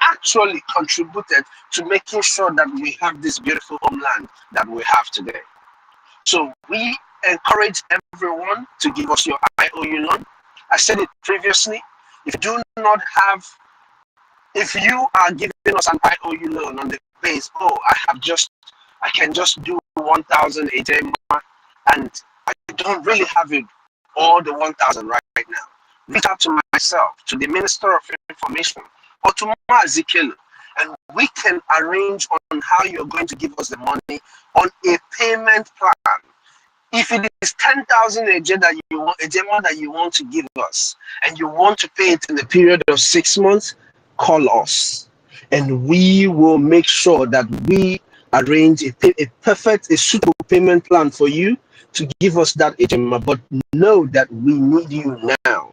actually contributed to making sure that we have this beautiful homeland that we have today. So we encourage everyone to give us your IOU loan. I said it previously. If you are giving us an IOU loan on the base, I can just do 1,000 a day, and I don't really have it all the 1,000 right now. Reach out to myself, to the Minister of Information, or to Mazikelu, and we can arrange on how you're going to give us the money on a payment plan. If it is 10,000 a day that you want to give us, and you want to pay it in the period of 6 months, call us, and we will make sure that we arrange a suitable payment plan for you to give us that agenda. But know that we need you now.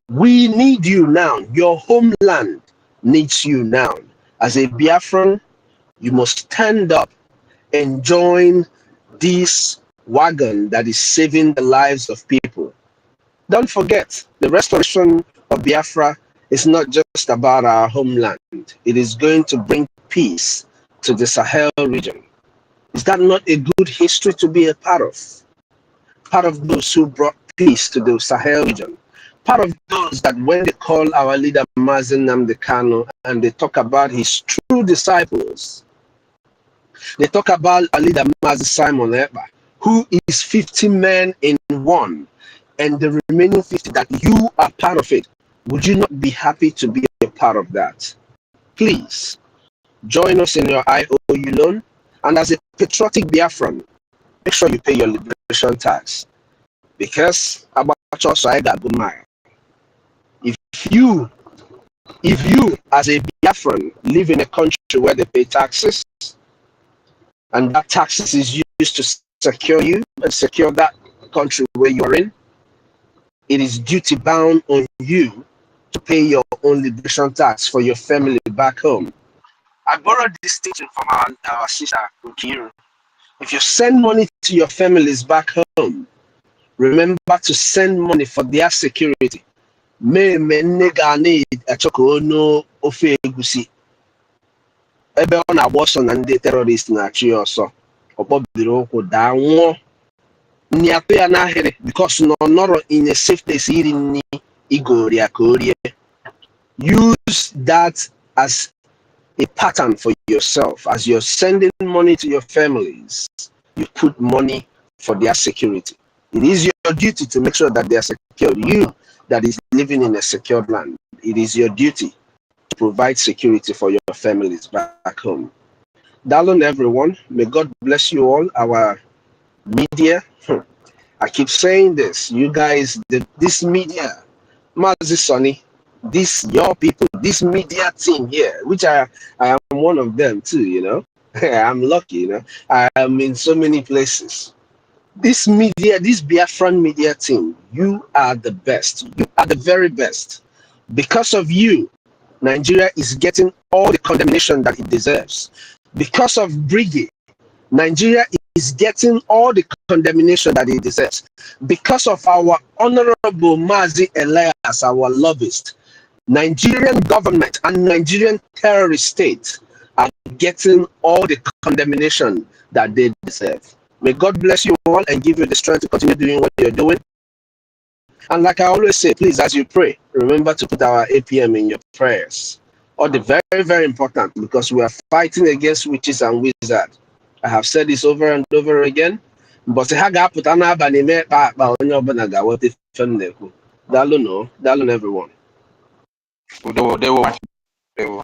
We need you now. Your homeland needs you now. As a Biafran, you must stand up and join this wagon that is saving the lives of people. Don't forget, the restoration of Biafra is not just about our homeland. It is going to bring peace to the Sahel region. Is that not a good history to be a part of? Part of those who brought peace to the Sahel region. Part of those that when they call our leader Nnamdi Kanu and they talk about his true disciples, they talk about our leader Simon Ekpa, who is 50 men in one, and the remaining 50 that you are part of it. Would you not be happy to be a part of that? Please join us in your IOU loan, and as a patriotic Biafran, make sure you pay your liberation tax, because if you as a Biafran live in a country where they pay taxes, and that taxes is used to secure you and secure that country where you are in, it is duty bound on you to pay your own liberation tax for your family back home. I borrowed this teaching from our sister Nkiru. If you send money to your families back home, remember to send money for their security. Me nega need a choko no ofe egusi. Ebe ọ na-agba ọsọ na ndị terrorist na-achụ ya ọsọ. Ọ kpọbiri ụkwụ daa nwụọ. Nni atụ ya n'ahịrị because nọ nọrọ in a safe place iri nni igori ya ka o rie. Use that as a pattern for yourself. As you're sending money to your families, you put money for their security. It is your duty to make sure that they are secure. You that is living in a secured land, it is your duty to provide security for your families back home. Darling, everyone, may God bless you all. Our media, I keep saying this, you guys, this media, Mazi Sonny, this your people, this media team here, which I am one of them too, you know. I'm lucky, you know. I am in so many places. This media, this Biafran media team, you are the best. You are the very best. Because of you, Nigeria is getting all the condemnation that it deserves. Because of Brgie, Nigeria is getting all the condemnation that it deserves. Because of our honorable Mazi Elias, our lobbyist, Nigerian government and Nigerian terrorist state are getting all the condemnation that they deserve. May God bless you all and give you the strength to continue doing what you're doing. And like I always say, please, as you pray, remember to put our APM in your prayers. Or the very, very important, because we are fighting against witches and wizards. I have said this over and over again. But Dalun everyone. They will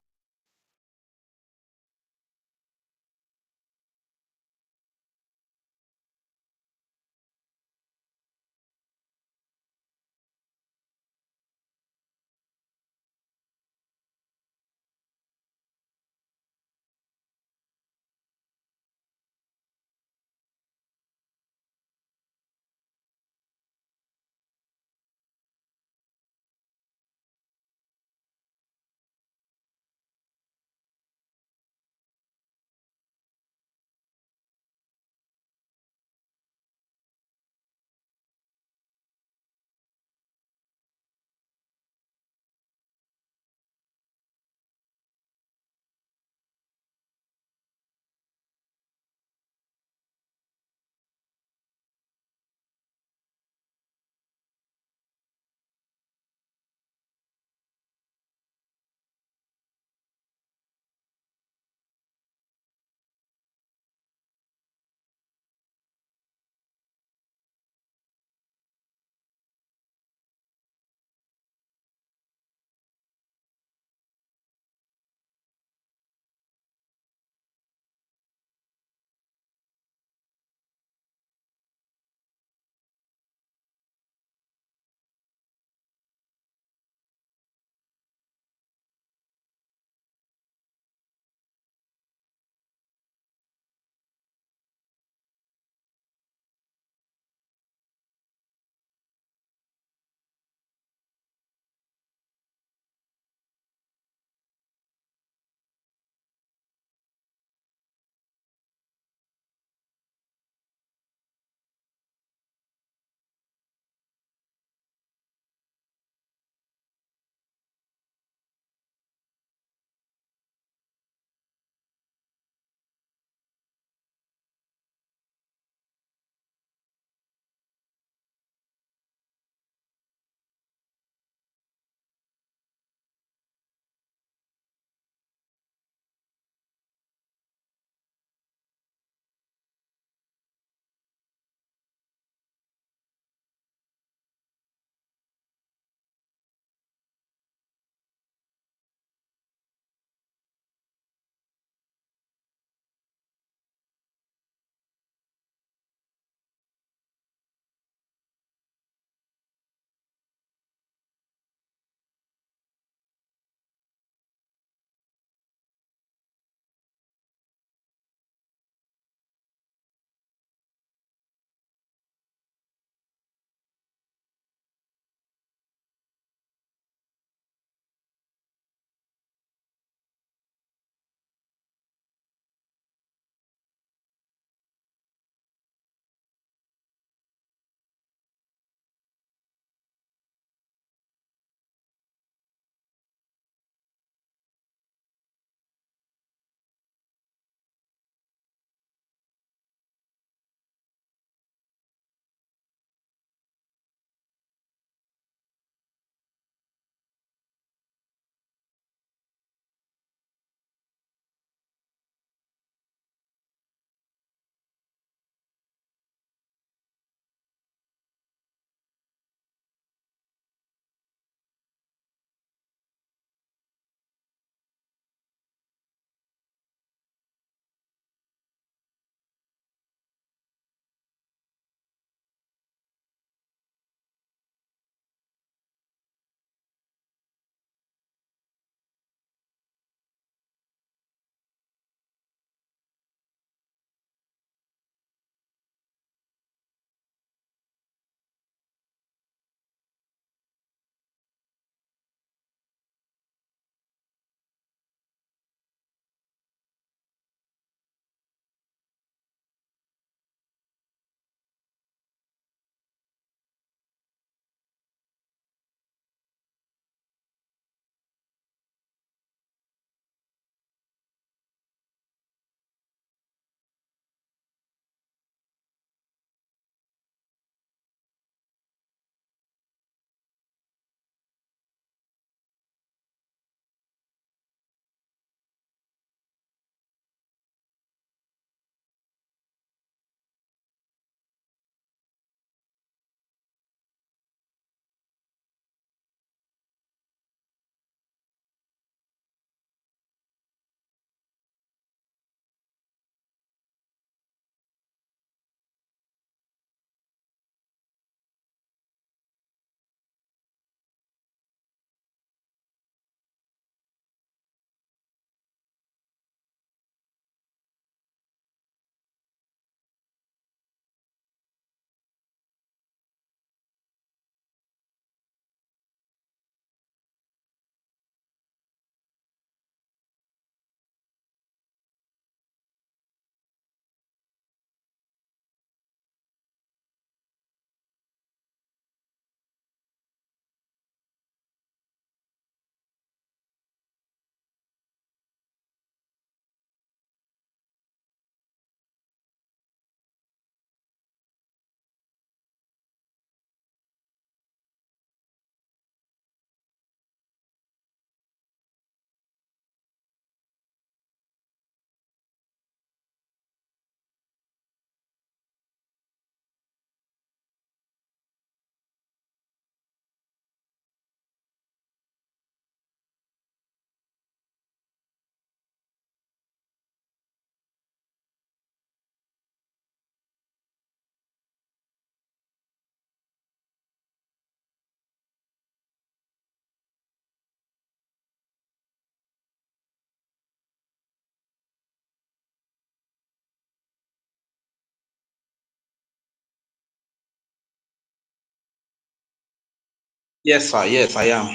Yes, sir. Yes, I am.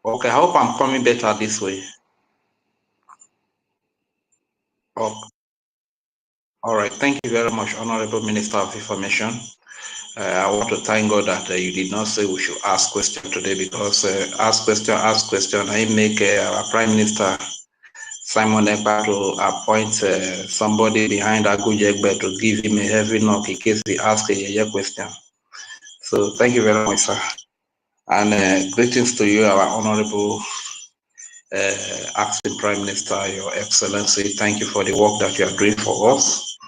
Okay, I hope I'm coming better this way. Oh, all right. Thank you very much, Honorable Minister of Information. I want to thank God that you did not say we should ask questions today, because ask question. I make our Prime Minister Simon Ekpa to appoint somebody behind Agujegbe to give him a heavy knock in case he asks a question. So thank you very much, sir. And greetings to you, our Honorable Acting Prime Minister, Your Excellency. Thank you for the work that you are doing for us.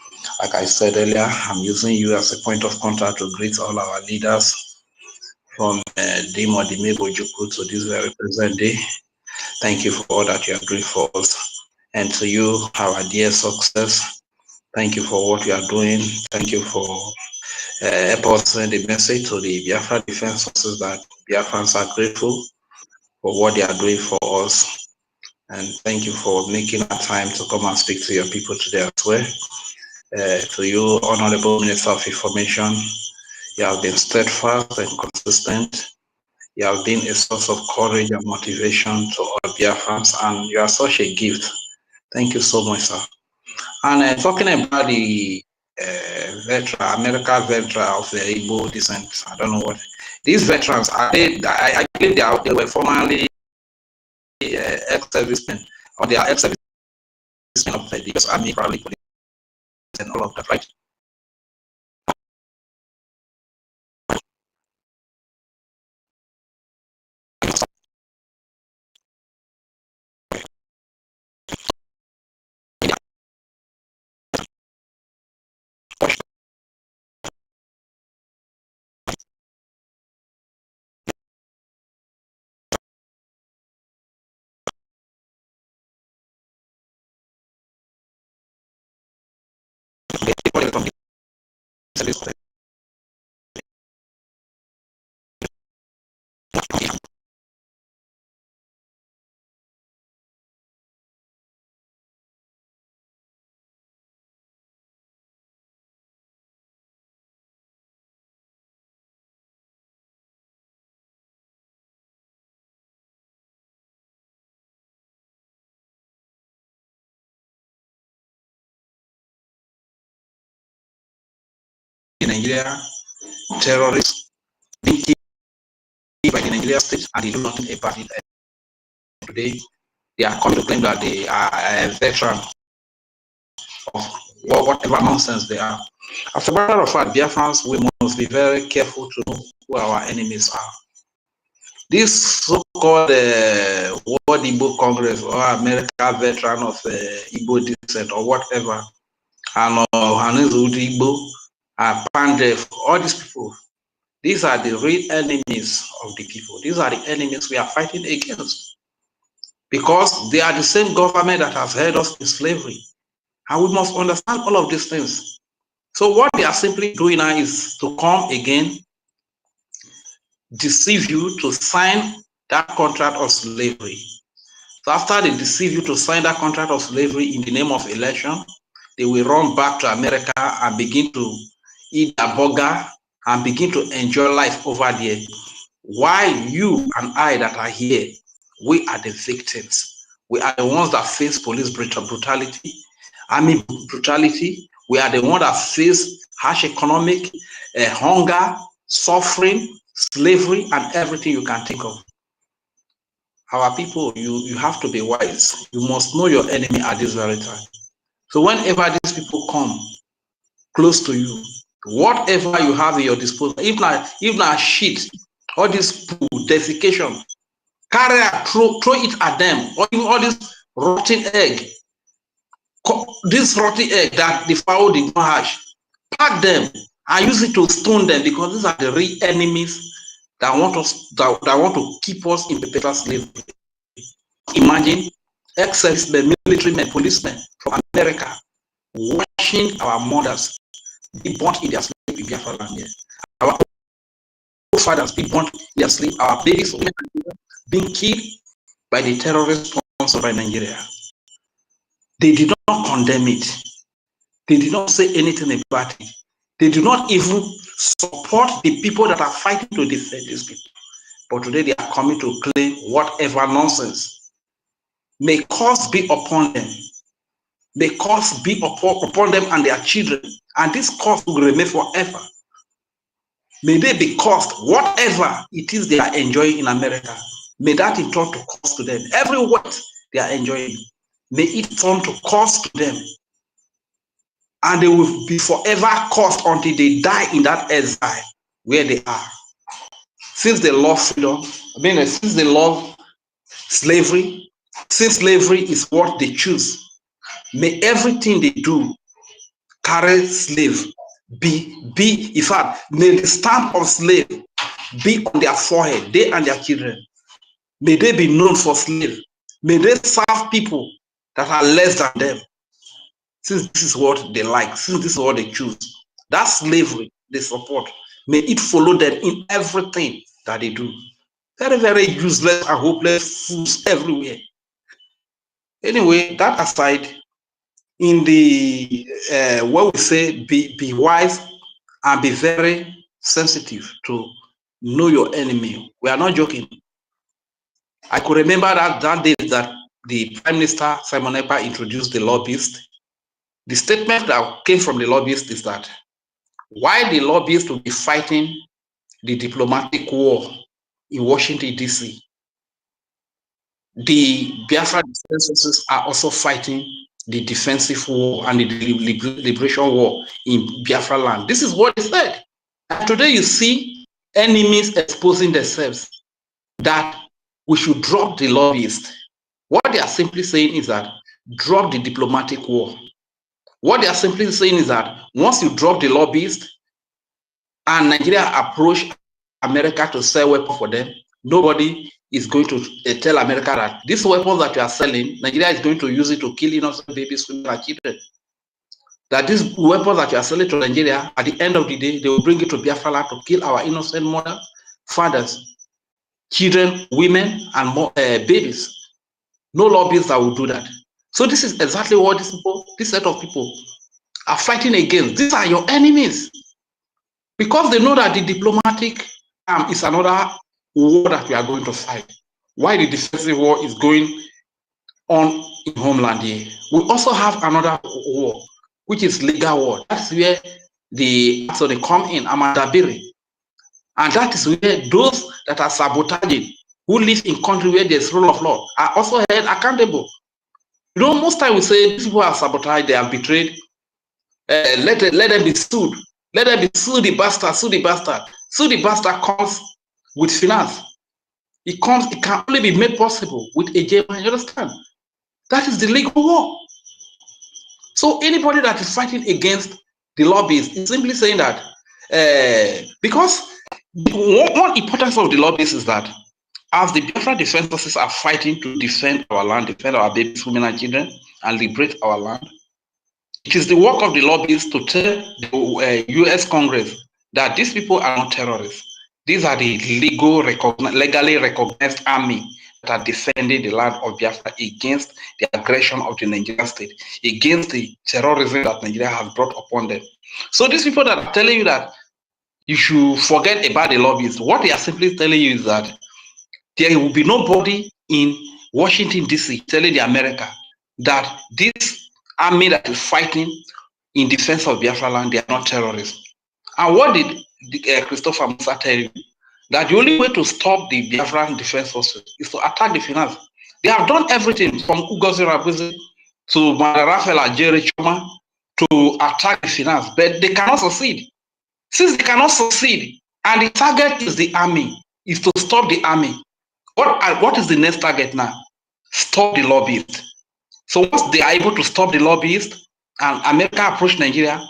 Like I said earlier, I'm using you as a point of contact to greet all our leaders from Dimo Dimebo Juku to this very present day. Thank you for all that you are doing for us. And to you, our dear success, thank you for what you are doing. Thank you for helping us send the message to the Biafra Defense Forces that Biafrans are grateful for what they are doing for us. And thank you for making a time to come and speak to your people today as well. To you, Honorable Minister of Information, you have been steadfast and consistent. You have been a source of courage and motivation to all Biafrans, and you are such a gift. Thank you so much, sir. And talking about the veteran, American veteran of the Igbo descent, I don't know what these veterans are. I believe they were formerly ex-servicemen, or they are ex-servicemen of the US Army, probably police, and all of that, right? In Nigeria, terrorists being killed by the Nigeria state, and they do nothing about it. Today, they are coming to claim that they are a veteran of whatever nonsense they are. As a matter of fact, Biafrans, we must be very careful to know who our enemies are. This so-called World Igbo Congress or American veteran of Igbo descent or whatever, and Hanezu Igbo, Pandef, all these people, these are the real enemies of the people. These are the enemies we are fighting against, because they are the same government that has held us in slavery. And we must understand all of these things. So what they are simply doing now is to come again, deceive you to sign that contract of slavery. So after they deceive you to sign that contract of slavery in the name of election, they will run back to America and begin to eat a burger and begin to enjoy life over there. While you and I that are here, we are the victims. We are the ones that face police brutality, army brutality. We are the ones that face harsh economic, hunger, suffering, slavery, and everything you can think of. Our people, you have to be wise. You must know your enemy at this very time. So whenever these people come close to you, whatever you have in your disposal, if not shit, all this poo, desiccation, carry it, throw it at them, or even all this rotten egg, that the fowl did not hatch, pack them and use it to stone them, because these are the real enemies that want us that want to keep us in perpetual slavery. Imagine ex-servicemen, military men, policemen from America watching our mothers be burnt in their sleep in Biafra land here. Our fathers be burnt in their sleep. Our babies being killed by the terrorists sponsored by Nigeria. They did not condemn it. They did not say anything about it. They do not even support the people that are fighting to defend these people. But today they are coming to claim whatever nonsense. May curse be upon them. May curse be upon them and their children. And this curse will remain forever. May they be cursed, whatever it is they are enjoying in America. May that in turn to curse to them. Every what they are enjoying, may it turn to curse to them. And they will be forever cursed until they die in that exile where they are. Since they love freedom, since they love slavery, since slavery is what they choose, may everything they do carry slave, in fact, may the stamp of slave be on their forehead, they and their children. May they be known for slave. May they serve people that are less than them. Since this is what they like, since this is what they choose, that slavery they support, may it follow them in everything that they do. Very, very useless and hopeless fools everywhere. Anyway, that aside, in the what we say, be wise and be very sensitive to know your enemy. We are not joking. I could remember that day that the Prime Minister Simon Ekpa introduced the lobbyist. The statement that came from the lobbyist is that why the lobbyists will be fighting the diplomatic war in Washington, D.C., the Biafra defense forces are also fighting the defensive war and the liberation war in Biafra land. This is what he said. And today you see enemies exposing themselves that we should drop the lobbyists. What they are simply saying is that drop the diplomatic war. What they are simply saying is that once you drop the lobbyists and Nigeria approach America to sell weapons for them, nobody is going to tell America that these weapons that you are selling, Nigeria is going to use it to kill innocent babies, women, and children. That these weapons that you are selling to Nigeria, at the end of the day, they will bring it to Biafra land to kill our innocent mothers, fathers, children, women, and babies. No lobbyists that will do that. So this is exactly what this set of people are fighting against. These are your enemies. Because they know that the diplomatic arm is another war that we are going to fight. Why the defensive war is going on in homeland here. We also have another war, which is legal war. That's where the acts they come in, Amadabiri. And that is where those that are sabotaging, who live in country where there's rule of law, are also held accountable. You know, most times we say these people are sabotaged, they are betrayed. Let them be sued. Let them be sued, the bastard, sue the bastard. Sue the bastard comes with finance. It can only be made possible with a jailman, you understand? That is the legal war. So anybody that is fighting against the lobbyists is simply saying that because one importance of the lobbyists is that as the Biafra defense forces are fighting to defend our land, defend our babies, women, and children, and liberate our land, it is the work of the lobbyists to tell the U.S. Congress that these people are not terrorists. These are the legally recognized army that are defending the land of Biafra against the aggression of the Nigerian state, against the terrorism that Nigeria has brought upon them. So these people that are telling you that you should forget about the lobbyists, what they are simply telling you is that there will be nobody in Washington, D.C. telling the America that this army that is fighting in defense of Biafra land, they are not terrorists. And what did Christopher Musa tell you? That the only way to stop the Biafran defense forces is to attack the finance. They have done everything from Ugozi Rabuzi to Madarafela Jerry Choma to attack the finance, but they cannot succeed. Since they cannot succeed, and the target is the army, is to stop the army. What is the next target now? Stop the lobbyists. So once they are able to stop the lobbyists, and America approach Nigeria,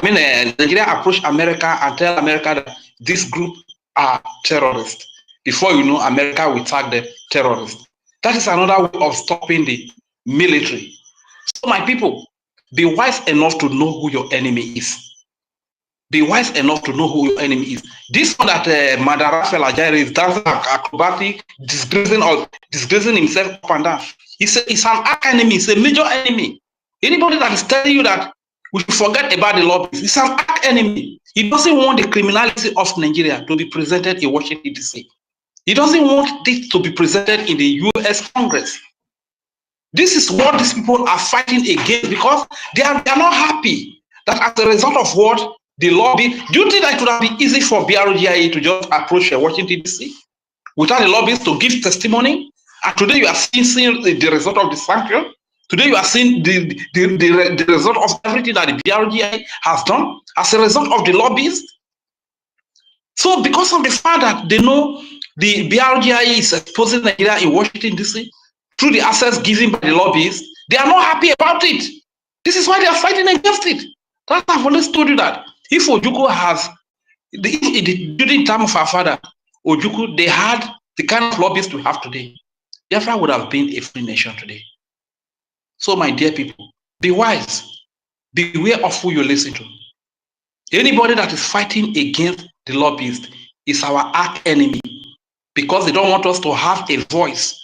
Nigeria approach America and tell America that this group are terrorists. Before you know, America will tag them terrorists. That is another way of stopping the military. So my people, be wise enough to know who your enemy is. Be wise enough to know who your enemy is. This one that Madarafela Jairi is dancing acrobatic, disgracing himself up and down. It's an arch enemy, it's a major enemy. Anybody that is telling you that we should forget about the lobbyists, it's an arch enemy. He doesn't want the criminality of Nigeria to be presented in Washington, D.C. He doesn't want this to be presented in the U.S. Congress. This is what these people are fighting against because they are not happy that as a result of what the lobby. Do you think that it would have been easy for BRGIA to just approach Washington, D.C. without the lobbyists to give testimony? And today you are seeing the result of the sanction. Today you are seeing the result of everything that the BRGIA has done as a result of the lobbyists. So because of the fact that they know the BRGIA is exposing Nigeria in Washington, D.C. through the access given by the lobbyists, they are not happy about it. This is why they are fighting against it. That's why I've always told you that if Ojukwu has, during the time of our father, Ojukwu, they had the kind of lobbyists we have today, Biafra would have been a free nation today. So my dear people, be wise. Beware of who you listen to. Anybody that is fighting against the lobbyists is our arch enemy because they don't want us to have a voice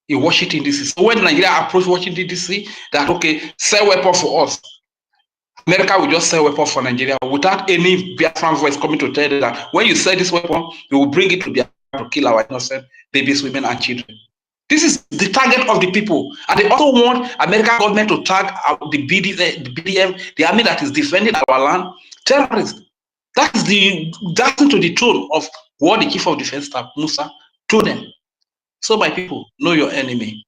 in Washington, D.C. So when Nigeria approached Washington, D.C., that, okay, sell weapons for us. America will just sell weapons for Nigeria without any Biafran voice coming to tell them that when you sell this weapon, you will bring it to Biafra to kill our innocent babies, women, and children. This is the target of the people. And they also want American government to tag the BDM, the army that is defending our land, terrorists. That's into the tone of what the Chief of Defense Staff, Musa, told them. So my people, know your enemy.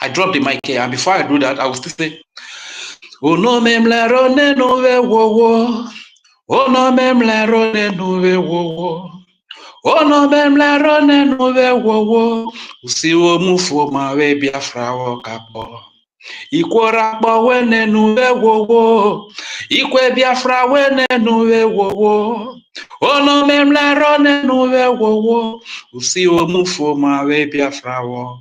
I dropped the mic here, and before I do that, I will still say, oh no memlero ne nove wo. Oh no memlero ne nove wo. Oh no memlero ne nove wo. Usiwo mufo mawe Biafra wo kapo. Ikwora kpo wene nuwe wo. Ikwe Biafra wene nuwe wo. Oh no memlero ne nuwe wo. Usiwo mufo mawe Biafra wo.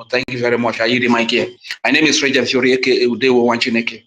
Thank you very much. I yield the mic here. My name is Regent Fiorieke Udewo Wanchineke.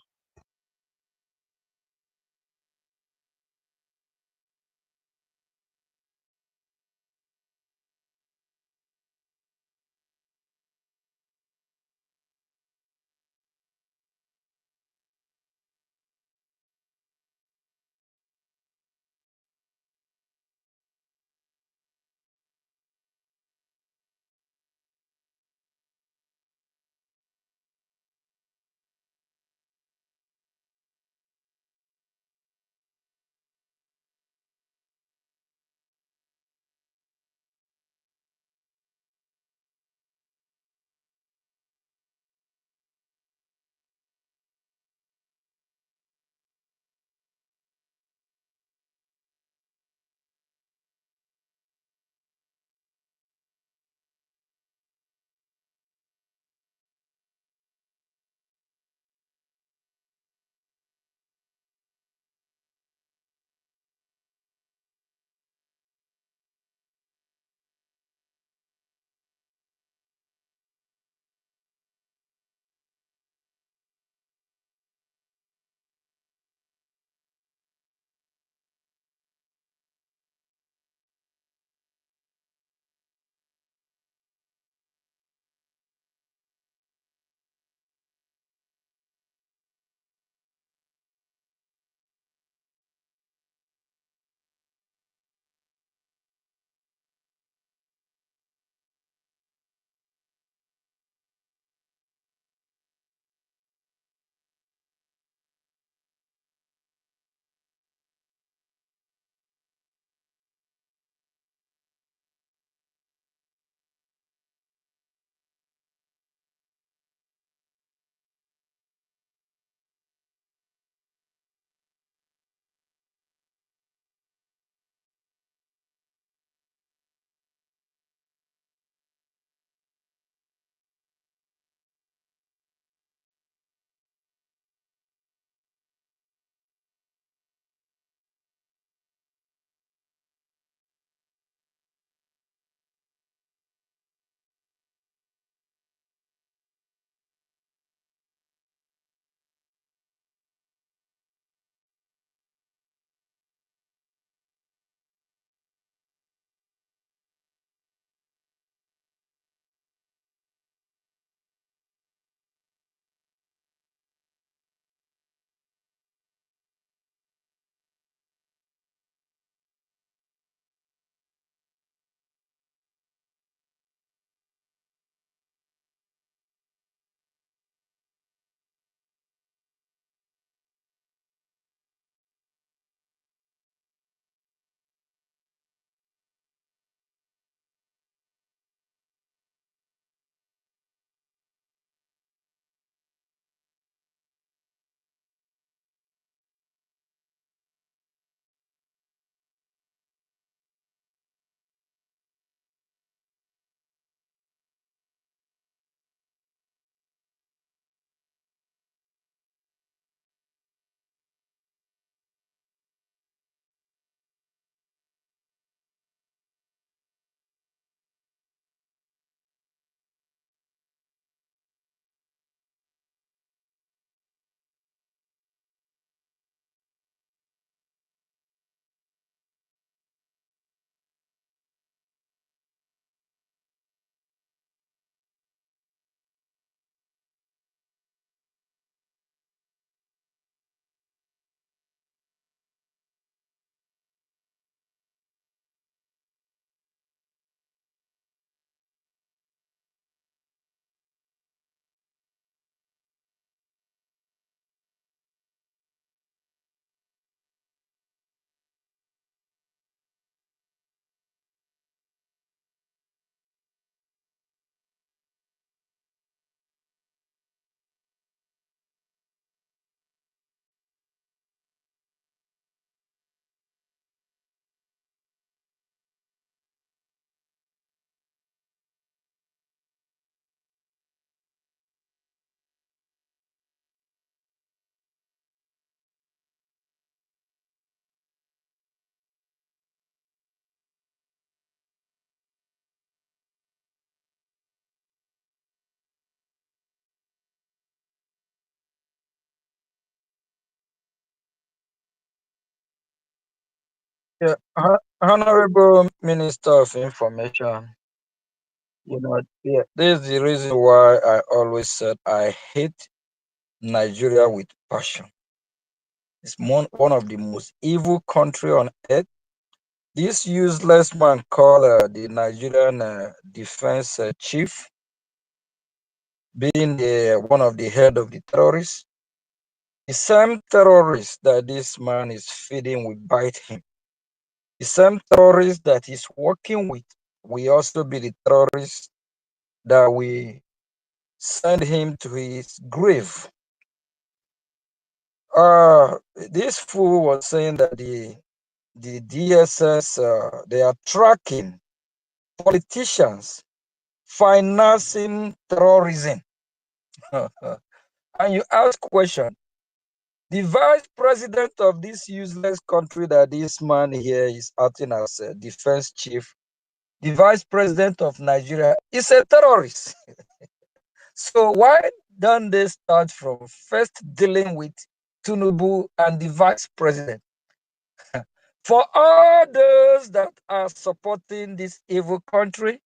Yeah, Honorable Minister of Information, yeah, this is the reason why I always said I hate Nigeria with passion. It's one of the most evil country on earth. This useless man called the Nigerian defense chief, being one of the head of the terrorists, the same terrorists that this man is feeding will bite him. The same terrorists that he's working with will also be the terrorists that we send him to his grave. This fool was saying that the DSS, they are tracking politicians financing terrorism. And you ask question, the vice president of this useless country that this man here is acting as a defense chief, the vice president of Nigeria is a terrorist. So why don't they start from first dealing with Tinubu and the vice president? For all those that are supporting this evil country,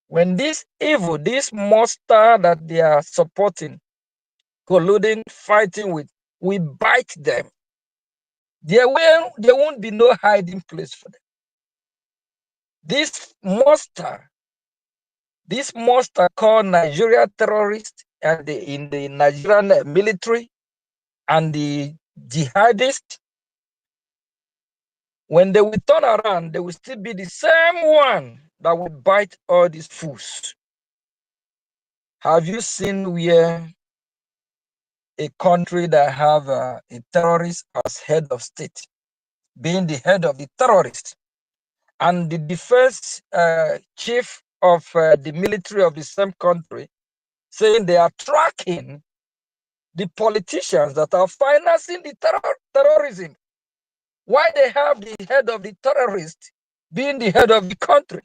when this evil, this monster that they are supporting, colluding, fighting with, we bite them. There won't be no hiding place for them. This monster called Nigeria terrorist and in the Nigerian military and the jihadists, when they will turn around, they will still be the same one that will bite all these fools. Have you seen where a country that have a terrorist as head of state, being the head of the terrorist, and the defense chief of the military of the same country saying they are tracking the politicians that are financing the terrorism? Why they have the head of the terrorist being the head of the country?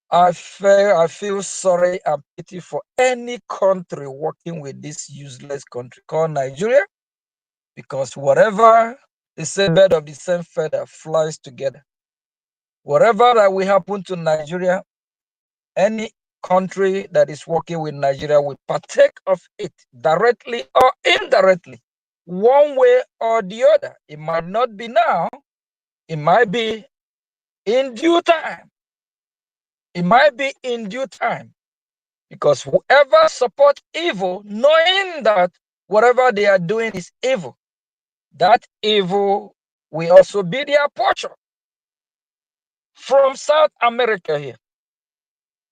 I feel sorry and pity for any country working with this useless country called Nigeria, because whatever the same bird of the same feather flies together. Whatever that will happen to Nigeria, any country that is working with Nigeria will partake of it directly or indirectly, one way or the other. It might not be now, it might be in due time. It might be in due time, because whoever supports evil, knowing that whatever they are doing is evil, that evil will also be their portion. From South America here,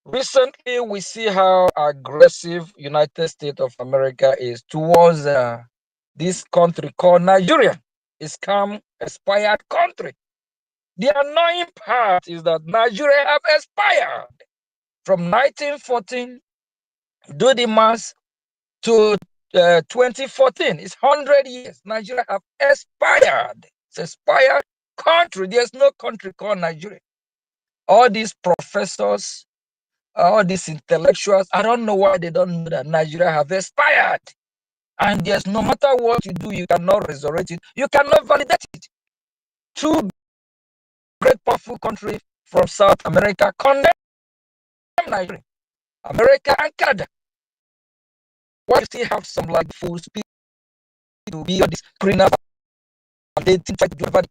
recently we see how aggressive United States of America is towards this country called Nigeria. It's come expired country. The annoying part is that Nigeria have expired from 1914, do the math, to 2014. It's 100 years. Nigeria have expired. It's expired country. There's no country called Nigeria. All these professors, all these intellectuals, I don't know why they don't know that Nigeria have expired. And there's no matter what you do, you cannot resurrect it. You cannot validate it. Two great powerful countries from South America condemn Nigeria, America and Canada. Why you still have some like fools to be on this criminal and they try to do whatever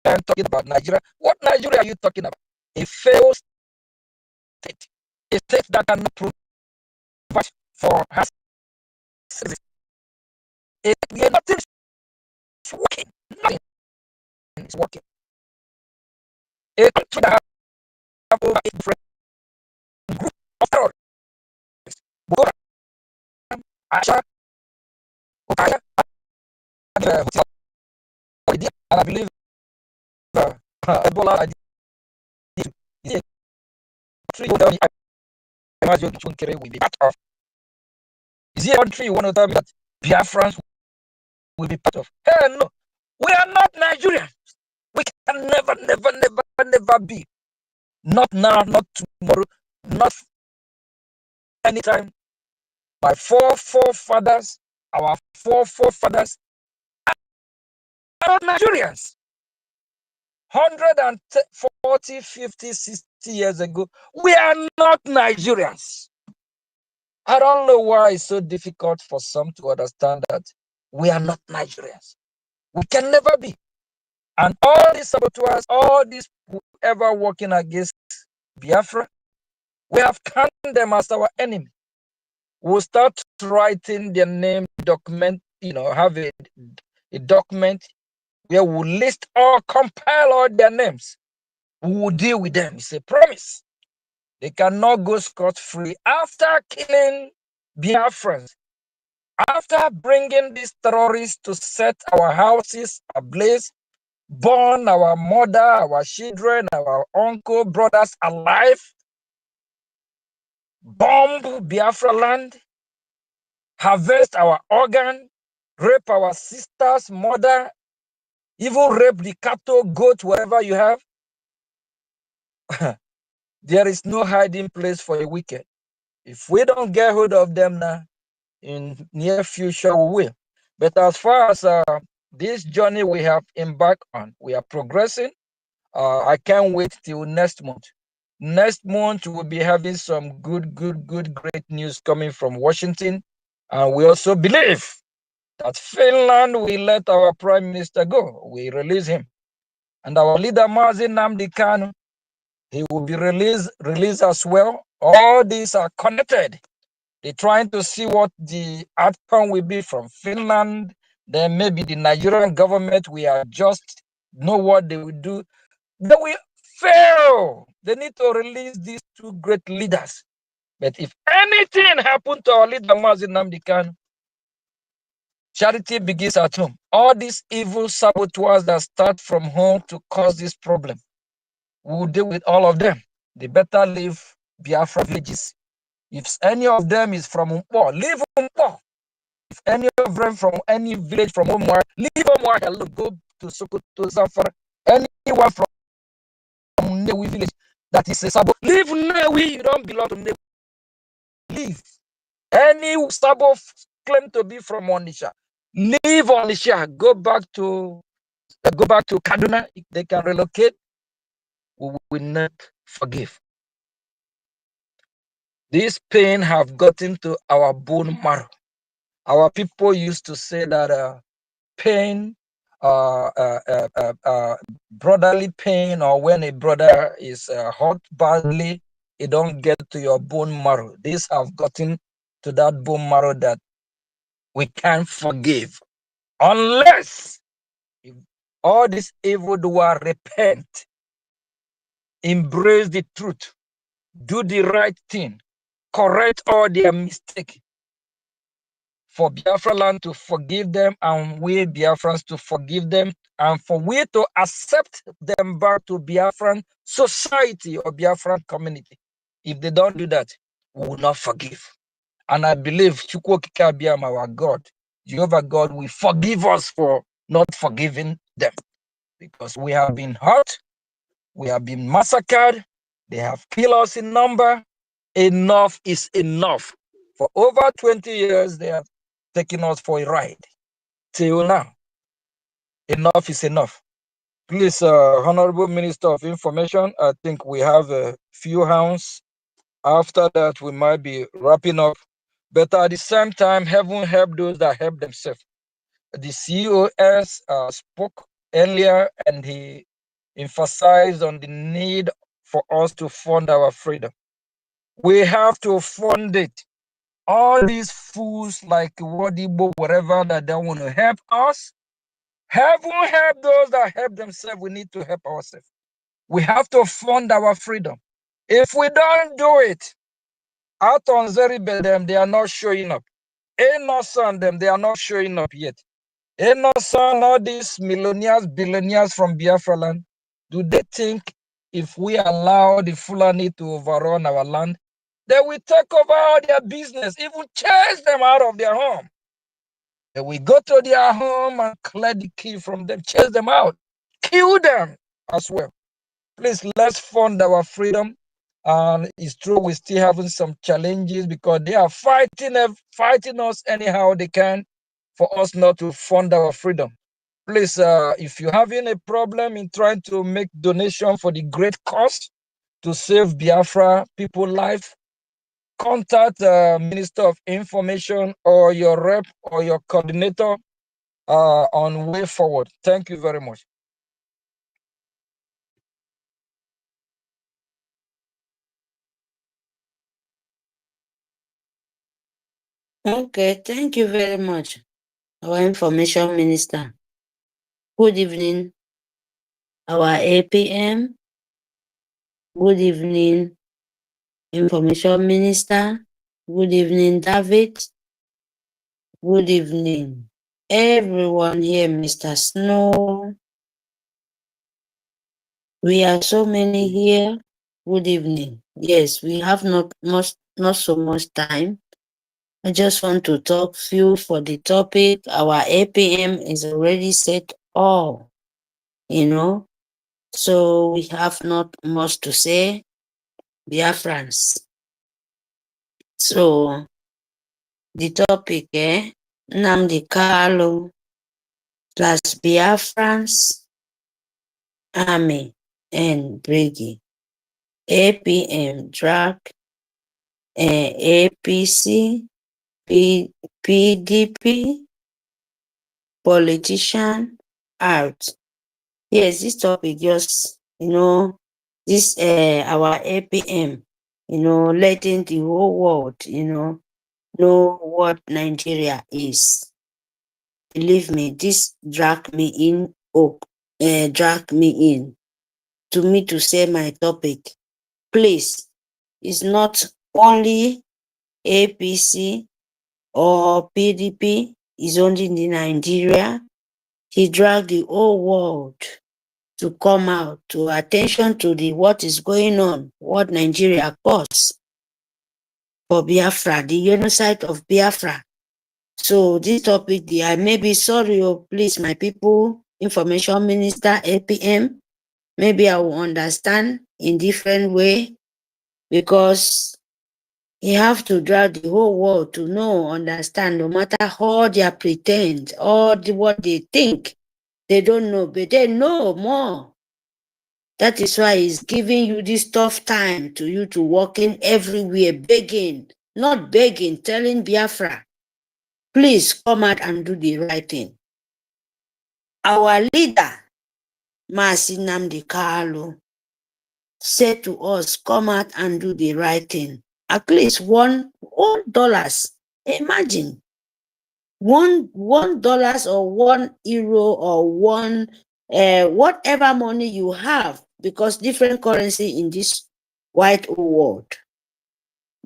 they can talking about Nigeria? What Nigeria are you talking about? A failed state. A state that cannot provide for us. Nothing is working. Nothing is working. A country that have over 8 different groups of terrorists. Boko Haram, Asha, Okaya, and I believe Ebola is a country will be part of. Is it a country you want to tell me that Biafrans will be part of? Hell no. We are not Nigerians. We can never be. Not now, not tomorrow, not anytime. My forefathers, our forefathers are not Nigerians. 140, 50, 60 years ago, we are not Nigerians. I don't know why it's so difficult for some to understand that we are not Nigerians. We can never be. And all these saboteurs, all these whoever working against Biafra, we have counted them as our enemy. We'll start writing their name, document, have a document where we'll list or compile all their names. We will deal with them. It's a promise. They cannot go scot-free after killing Biafrans, after bringing these terrorists to set our houses ablaze, burn our mother, our children, our uncle, brothers alive, bomb Biafra land, harvest our organ, rape our sisters, mother, even rape the cattle, goat, whatever you have. There is no hiding place for a wicked. If we don't get hold of them now, in near future we will. But as far as this journey we have embarked on, we are progressing. I can't wait till next month. Next month we'll be having some good, great news coming from Washington. And we also believe that Finland will let our Prime Minister go. We release him. And our leader, Nnamdi Kanu, he will be released as well. All these are connected. They're trying to see what the outcome will be from Finland. Then maybe the Nigerian government will just know what they will do. They will fail. They need to release these two great leaders. But if anything happened to our leader, Nnamdi Kanu, charity begins at home. All these evil saboteurs that start from home to cause this problem, we will deal with all of them. They better leave Biafra villages. If any of them is from Umpo, leave Umpo. If any of them from any village from Omwa, leave Omwa. Go to Sokoto, Zamfara. Anyone from Newi village that is a Sabo, leave Newi. You don't belong to Newi. Leave. Any Sabo claim to be from Onisha, leave Onisha. Go back to Kaduna. If they can relocate, we will not forgive. This pain have gotten to our bone marrow. Our people used to say that pain, brotherly pain, or when a brother is hurt badly, it don't get to your bone marrow. These have gotten to that bone marrow that we can't forgive unless all these evildoers repent, embrace the truth, do the right thing, correct all their mistakes, for Biafra land to forgive them and we Biafrans to forgive them, and for we to accept them back to Biafran society or Biafran community. If they don't do that, we will not forgive. And I believe Chukwu Okike Abiam, our God, Jehovah God, will forgive us for not forgiving them, because we have been hurt, we have been massacred, they have killed us in number. Enough is enough. For over 20 years, they have taken us for a ride. Till now, enough is enough. Please, Honorable Minister of Information, I think we have a few hounds. After that, we might be wrapping up. But at the same time, heaven help those that help themselves. The COS spoke earlier and he emphasized on the need for us to fund our freedom. We have to fund it. All these fools like Wadibo, whatever, that don't want to help us, heaven help those that help themselves. We need to help ourselves. We have to fund our freedom. If we don't do it, out on Zeribedem, they are not showing up. Enos on them, they are not showing up yet. Enos on all these millionaires, billionaires from Biafra land, do they think if we allow the Fulani to overrun our land, they will take over all their business, even chase them out of their home? They will go to their home and collect the key from them, chase them out, kill them as well. Please, let's fund our freedom. And it's true, we're still having some challenges because they are fighting us anyhow they can for us not to fund our freedom. Please, if you have any problem in trying to make donation for the great cause to save Biafra people life, contact Minister of Information or your rep or your coordinator on way forward. Thank you very much. Okay, thank you very much, our Information Minister. Good evening, our APM. Good evening, Information Minister. Good evening, David. Good evening, everyone here, Mr. Snow. We are so many here. Good evening. Yes, we have not so much time. I just want to talk few for the topic. Our APM is already set all, so we have not much to say. Biafrans. So the topic, Nnamdi Kanu plus Biafrans, Army and Brgie APM drag APC PDP politician out. Yes, this topic just, this our APM, letting the whole world, know what Nigeria is. Believe me, this drag me in, drag me in to me to say my topic. Please, it's not only APC or PDP, it's only in Nigeria. He dragged the whole world to come out to attention to what is going on, what Nigeria caused for Biafra, the genocide of Biafra. So this topic, I may be sorry, please, my people, Information Minister, APM, maybe I will understand in different way, because you have to drag the whole world to know, understand, no matter how they pretend, or what they think, they don't know, but they know more. That is why he's giving you this tough time to you to walk in everywhere, begging, not begging, telling Biafra, please come out and do the right thing. Our leader, Nnamdi Kanu, said to us, come out and do the right thing. At least $1. Imagine $1 or €1 or whatever money you have, because different currency in this white world.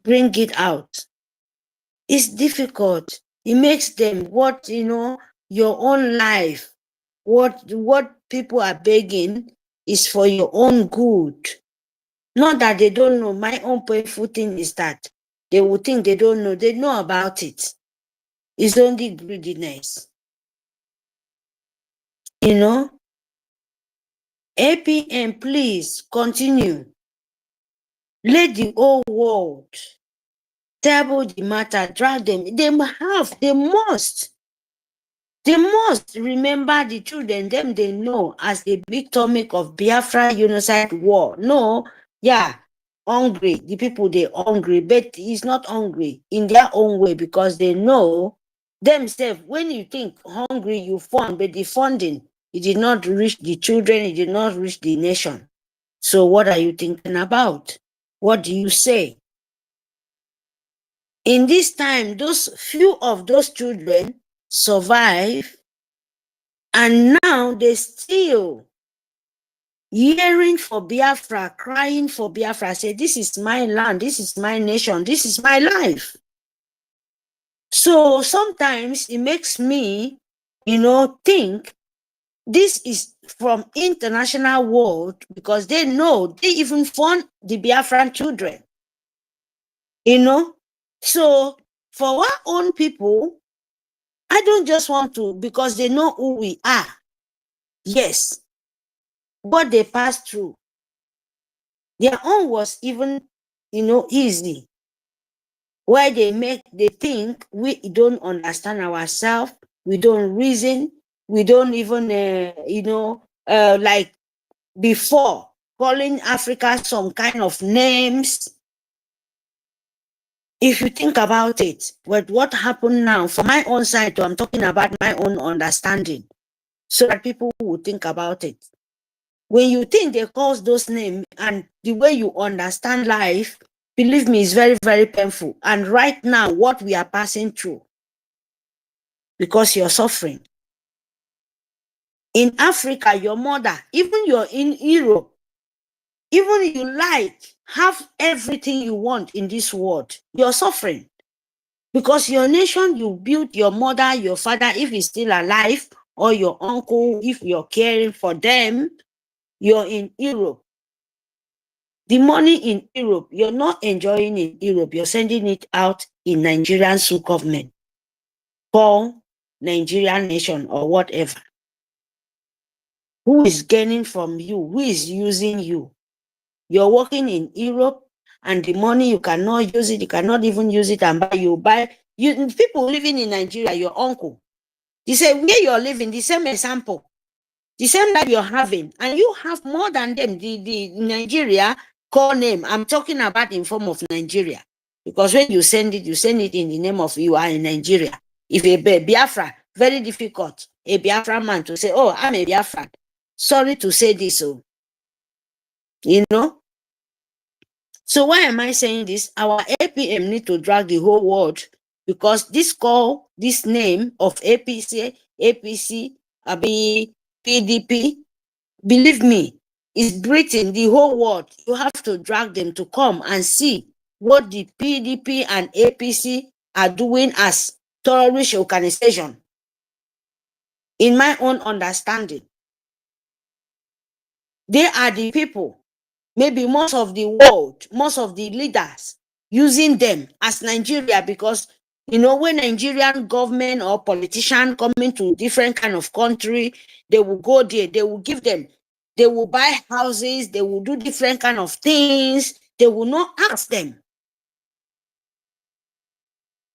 Bring it out. It's difficult. It makes them your own life. What people are begging is for your own good. Not that they don't know. My own painful thing is that they will think they don't know. They know about it. It's only greediness. APM, please continue. Let the whole world table the matter, drag them. They must remember the children, them they know as the big topic of Biafra genocide war. No, yeah, hungry. The people, they hungry, but it's not hungry in their own way, because they know themselves. When you think hungry, you fund, but the funding, it did not reach the children, it did not reach the nation. So what are you thinking about? What do you say? In this time, those few of those children survive, and now they still yearning for Biafra, crying for Biafra, say, this is my land, this is my nation, this is my life. So sometimes it makes me, think this is from international world, because they know they even fund the Biafran children. So for our own people, I don't just want to, because they know who we are. Yes, what they passed through, their own was even, easy. Why they think we don't understand ourselves, we don't reason, We don't even, like before, calling Africa some kind of names. If you think about it, what happened now, for my own side, I'm talking about my own understanding, so that people will think about it. When you think they call those names and the way you understand life, believe me, it's very, very painful. And right now, what we are passing through, because you're suffering. In Africa, your mother, even you're in Europe, even you have everything you want in this world, you're suffering. Because your nation, you built your mother, your father, if he's still alive, or your uncle, if you're caring for them, you're in Europe. The money in Europe, you're not enjoying in Europe, you're sending it out in Nigerian government for Nigerian nation or whatever. Who is gaining from you? Who is using you? You're working in Europe, and the money you cannot use it, you cannot even use it and buy. People living in Nigeria, your uncle, they say where you're living, the same example, the same life you're having, and you have more than them. The Nigeria call name, I'm talking about in form of Nigeria, because when you send it in the name of you are in Nigeria. If a Biafra, very difficult, a Biafra man to say, oh, I'm a Biafra. Sorry to say this, oh, you know. So why am I saying this? Our APM need to drag the whole world, because this name of APC, PDP, believe me, is breathing the whole world. You have to drag them to come and see what the PDP and APC are doing as terrorist organization. In my own understanding, they are the people, maybe most of the world, most of the leaders using them as Nigeria, because when Nigerian government or politician coming to different kind of country, they will go there, they will give them, they will buy houses, they will do different kind of things. They will not ask them,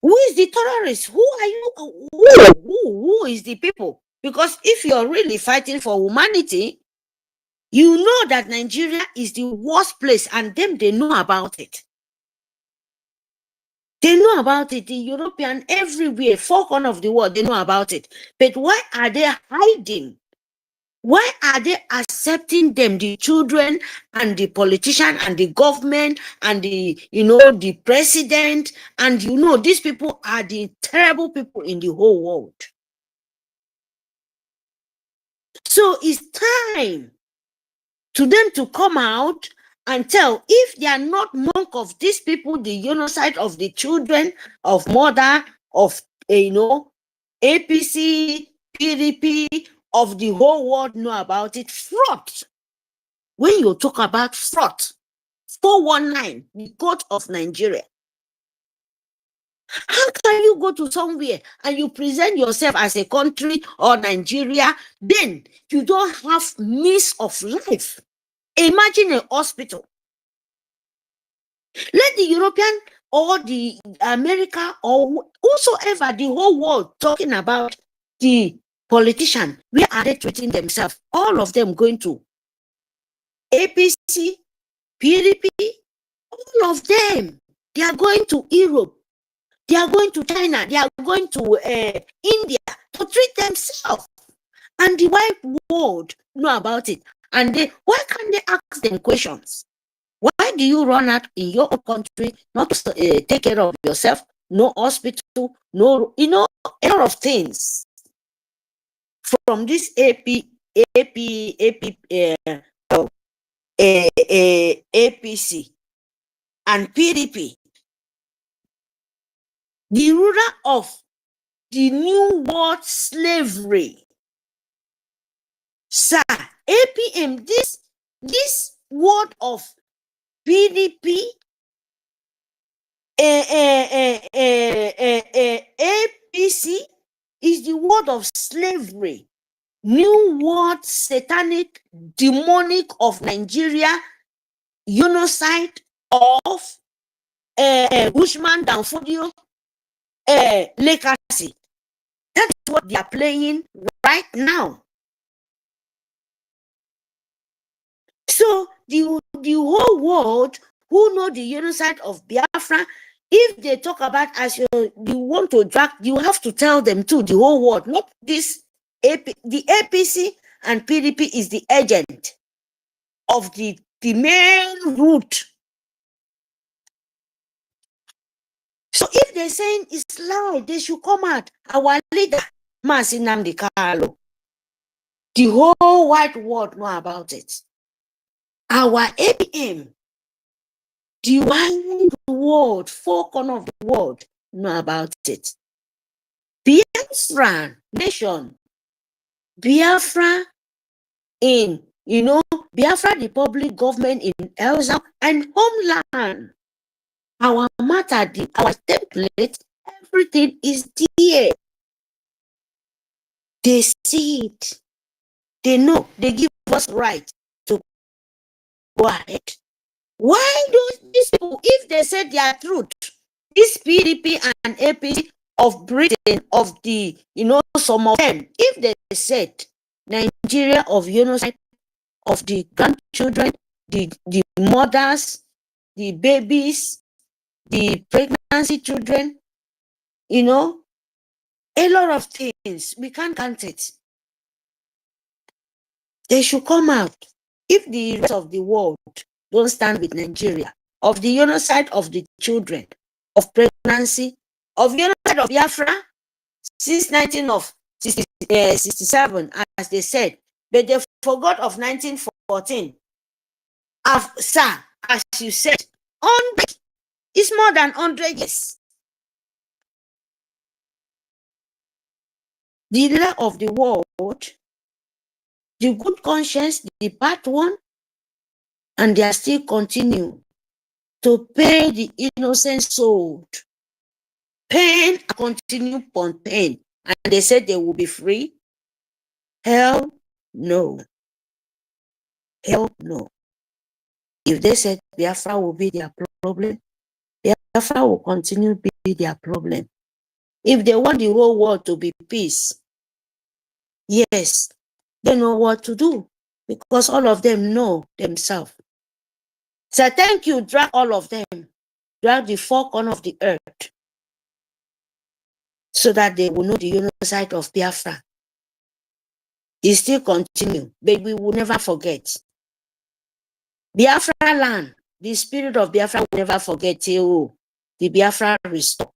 who is the terrorist? Who are you? Who is the people? Because if you're really fighting for humanity, you know that Nigeria is the worst place, and them, they know about it. They know about it. The European, everywhere, 4 corners of the world, they know about it. But why are they hiding? Why are they accepting them, the children and the politician and the government and the president? And these people are the terrible people in the whole world. So it's time to them to come out and tell, if they are not monk of these people, the genocide of the children, of mother, of APC, PDP, of the whole world know about it. Fraud. When you talk about fraud, 419, the court of Nigeria. How can you go to somewhere and you present yourself as a country or Nigeria, then you don't have means of life? Imagine a hospital. Let the European or the America or whosoever, the whole world talking about the politician, where are they treating themselves? All of them going to APC, PDP, all of them. They are going to Europe. They are going to China. They are going to India to treat themselves. And the white world know about it. And why can't they ask them questions? Why do you run out in your own country not to take care of yourself? No hospital, no, a lot of things. From this APC and PDP, the ruler of the new world slavery. Sir, APM, this word of PDP, APC is the word of slavery. New world satanic, demonic of Nigeria, genocide of Bushman Danfodio legacy. That's what they are playing right now. So the whole world who know the genocide of Biafra, if they talk about as you want to drag, you have to tell them too, the whole world, not this the APC and PDP is the agent of the main root. So if they're saying it's lie, they should come out. Our leader, Nnamdi Kanu, the whole wide world know about it. Our APM, the wide world, 4 corners of the world know about it. Biafra nation, Biafra in, Biafra the public government in Elsa and homeland. Our matter, our template, everything is there. They see it. They know. They give us right to go ahead. Why do these people, if they say their truth, this PDP and APC of Britain, of the, some of them, if they said Nigeria of genocide of the grandchildren, the mothers, the babies, the pregnancy children, a lot of things, we can't count it. They should come out. If the rest of the world don't stand with Nigeria, of the genocide of the children, of pregnancy, of genocide of Biafra, since 1967, as they said, but they forgot of 1914. Sir, as you said, 100 is more than 100 years. The leader of the world, the good conscience, the part one, and they are still continue to pay the innocent soul. Pain and continue upon pain. And they said they will be free. Hell no. Hell no. If they said Biafra will be their problem, Biafra will continue to be their problem. If they want the whole world to be peace, yes, they know what to do because all of them know themselves. So thank you, drag all of them, drag the 4 corners of the earth so that they will know the genocide of Biafra. It still continue, but we will never forget. Biafra land, the spirit of Biafra will never forget till the Biafra restore.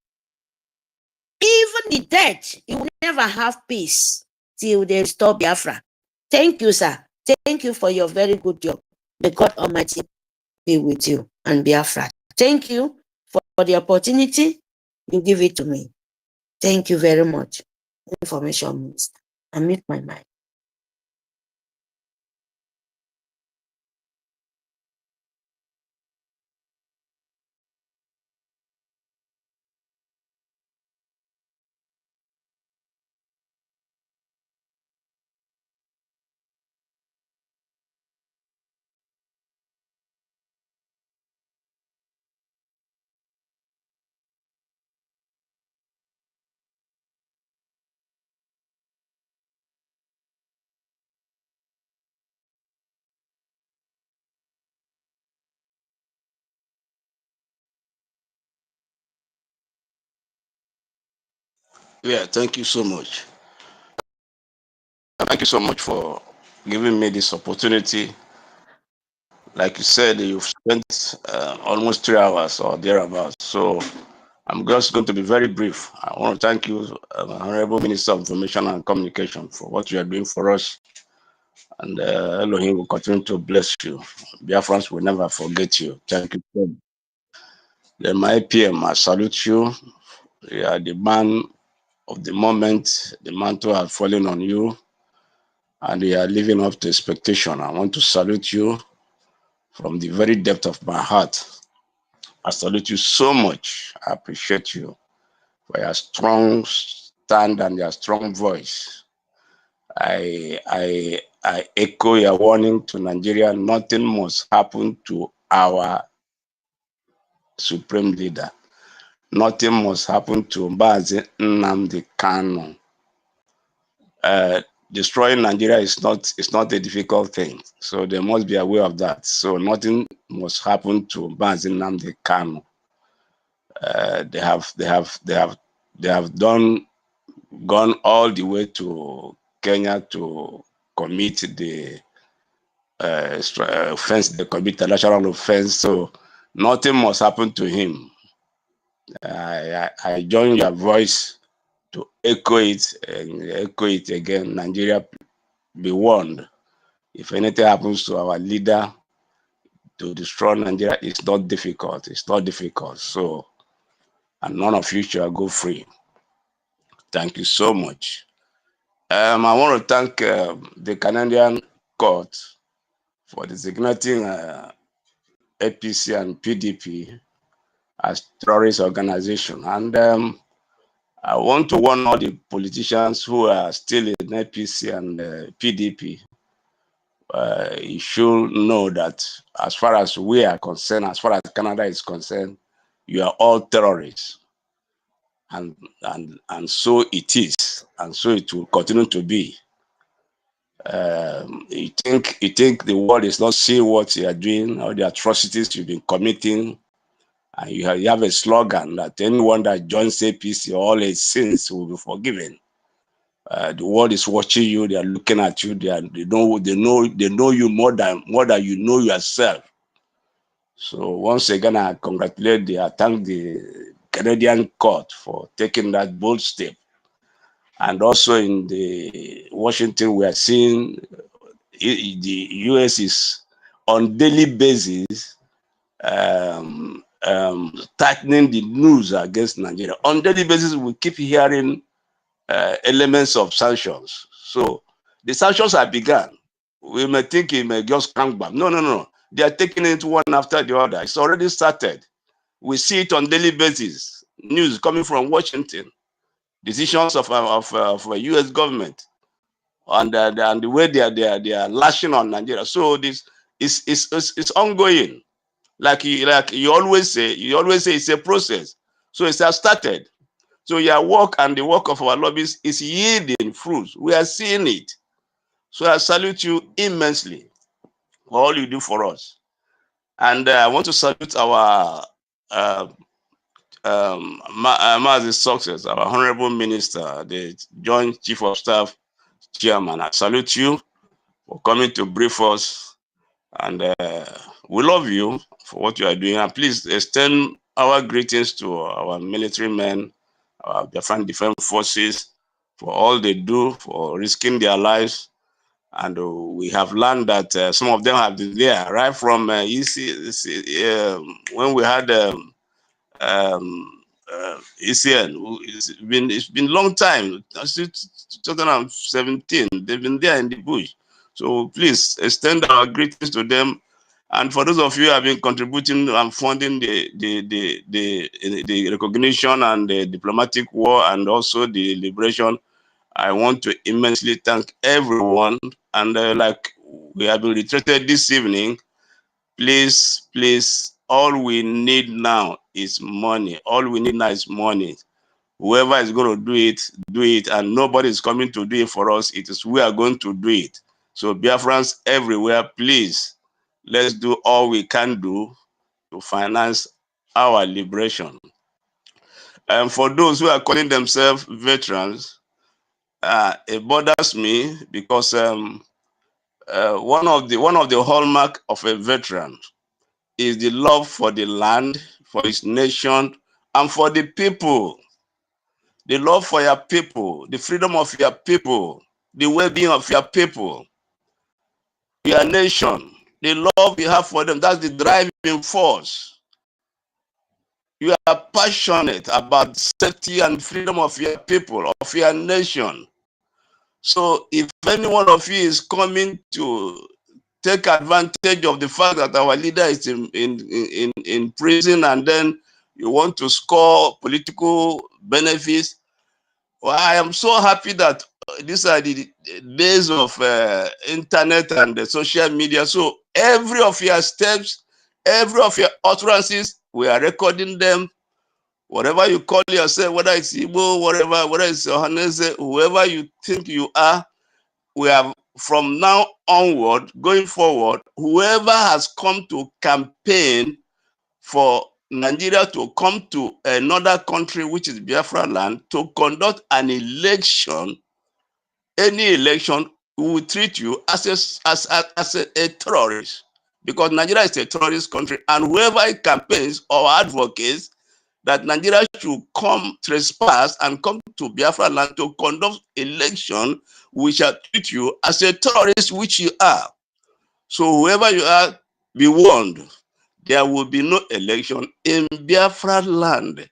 Even the dead, you will never have peace till they restore Biafra. Thank you, sir. Thank you for your very good job. May God Almighty be with you and Biafra. Thank you for the opportunity you give it to me. Thank you very much. Information Minister. I mute my mind. Yeah, thank you so much. Thank you so much for giving me this opportunity. Like you said, you've spent almost 3 hours or thereabouts. So I'm just going to be very brief. I want to thank you, Honorable Minister of Information and Communication, for what you are doing for us. And Elohim will continue to bless you. Biafrans will never forget you. Thank you. Then my PM, I salute you. You are the man of the moment. The mantle has fallen on you, and you are living up to expectation. I want to salute you from the very depth of my heart. I salute you so much. I appreciate you for your strong stand and your strong voice. I echo your warning to Nigeria. Nothing must happen to our supreme leader. Nothing must happen to Nnamdi Kanu. destroying Nigeria is not a difficult thing. So they must be aware of that. So nothing must happen to Nnamdi Kanu. They have gone all the way to Kenya to commit the offense. They commit international offense. So nothing must happen to him. I join your voice to echo it and echo it again. Nigeria, be warned. If anything happens to our leader to destroy Nigeria, it's not difficult. It's not difficult. So, and none of you shall go free. Thank you so much. I want to thank the Canadian court for designating APC and PDP as terrorist organization. And I want to warn all the politicians who are still in APC and PDP. You should know that as far as we are concerned, as far as Canada is concerned, you are all terrorists. And so it is, and so it will continue to be. You think the world is not seeing what you are doing, all the atrocities you've been committing, and you have a slogan that anyone that joins APC, all his sins will be forgiven. The world is watching you. They are looking at you. They know you more than you know yourself. So once again, I thank the Canadian court for taking that bold step. And also in the Washington, we are seeing the U.S. is on daily basis tightening the news against Nigeria. On daily basis, we keep hearing elements of sanctions. So the sanctions have begun. We may think it may just come back. No. They are taking it one after the other. It's already started. We see it on daily basis. News coming from Washington. Decisions of a U.S. government, and the way they are lashing on Nigeria. So this is ongoing. Like you always say it's a process. So it has started. So your work and the work of our lobbies is yielding fruits. We are seeing it. So I salute you immensely for all you do for us. And I want to salute our Mazi Success, our Honorable Minister, the Joint Chief of Staff Chairman. I salute you for coming to brief us. And we love you for what you are doing. And please extend our greetings to our military men, our Biafran Defense Forces, for all they do, for risking their lives. And we have learned that some of them have been there right from when we had ECN. It's been a long time, since 2017. They've been there in the bush. So please extend our greetings to them. And for those of you who have been contributing and funding the recognition and the diplomatic war and also the liberation, I want to immensely thank everyone. And like we have been reiterated this evening, please, all we need now is money. All we need now is money. Whoever is going to do it, and nobody is coming to do it for us. It is we are going to do it. So Biafrans everywhere, please, let's do all we can do to finance our liberation. And for those who are calling themselves veterans, it bothers me because one of the hallmark of a veteran is the love for the land, for his nation, and for the people. The love for your people, the freedom of your people, the well-being of your people, your nation, the love you have for them. That's the driving force. You are passionate about safety and freedom of your people, of your nation. So if any one of you is coming to take advantage of the fact that our leader is in prison, and then you want to score political benefits, well, I am so happy that these are the days of internet and the social media. So every of your steps, every of your utterances, we are recording them. Whatever you call yourself, whether it's Igbo, whatever, whether it's Johannes, whoever you think you are, we have from now onward, going forward, whoever has come to campaign for Nigeria to come to another country, which is Biafra land, to conduct an election, any election, we will treat you as a terrorist, because Nigeria is a terrorist country, and whoever campaigns or advocates that Nigeria should come trespass and come to Biafra land to conduct election, we shall treat you as a terrorist, which you are. So whoever you are, be warned. There will be no election in Biafra land.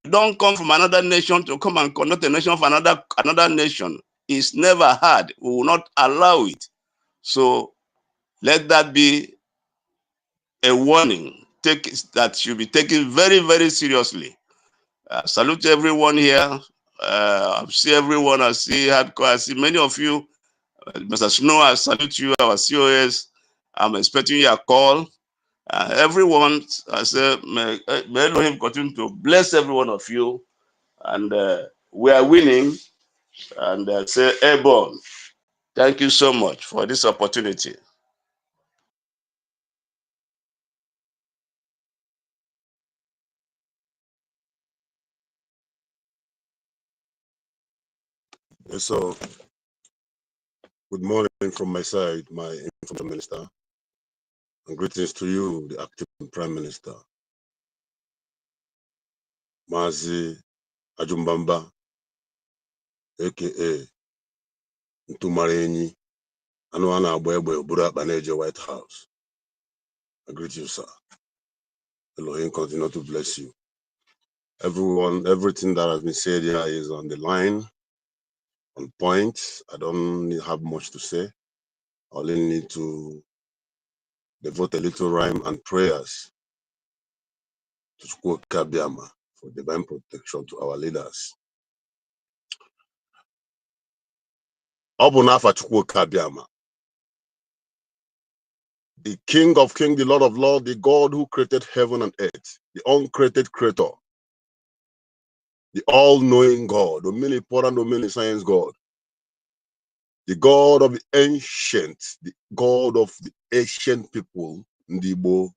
Don't come from another nation to come and conduct a nation of another nation. It's never had. We will not allow it. So let that be a warning. That should be taken very, very seriously. Salute everyone here. I see everyone. I see Hardcore. I see many of you. Mr. Snow, I salute you, our COS. I'm expecting your call. Everyone, I say, may Elohim continue to bless every one of you. And we are winning. And say, airborne. Thank you so much for this opportunity. So, good morning from my side, my Information Minister, and greetings to you, the acting Prime Minister, Mazi Ajumbamba, aka Ntumarenyi, Anuana Abwebe, Burak Banejo, White House. I greet you, sir. Elohim continue to bless you. Everyone, everything that has been said here is on the line, on point. I don't have much to say. I only need to devote a little rhyme and prayers to Chukwu Kabiama for divine protection to our leaders. Obunafa Chukwu Kabiama, the King of Kings, the Lord of Lords, the God who created heaven and earth, the uncreated creator, the all-knowing God, omnipotent, omniscience God, the God of the ancient, the God of the ancient people, Ndibo.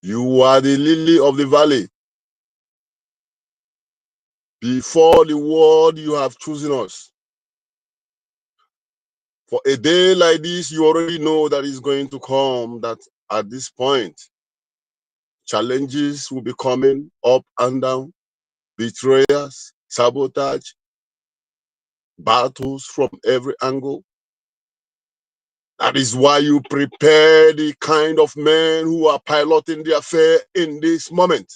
You are the lily of the valley. Before the world, you have chosen us. For a day like this, you already know that it's going to come, that at this point, challenges will be coming up and down, betrayers, sabotage, battles from every angle. That is why you prepare the kind of men who are piloting the affair in this moment.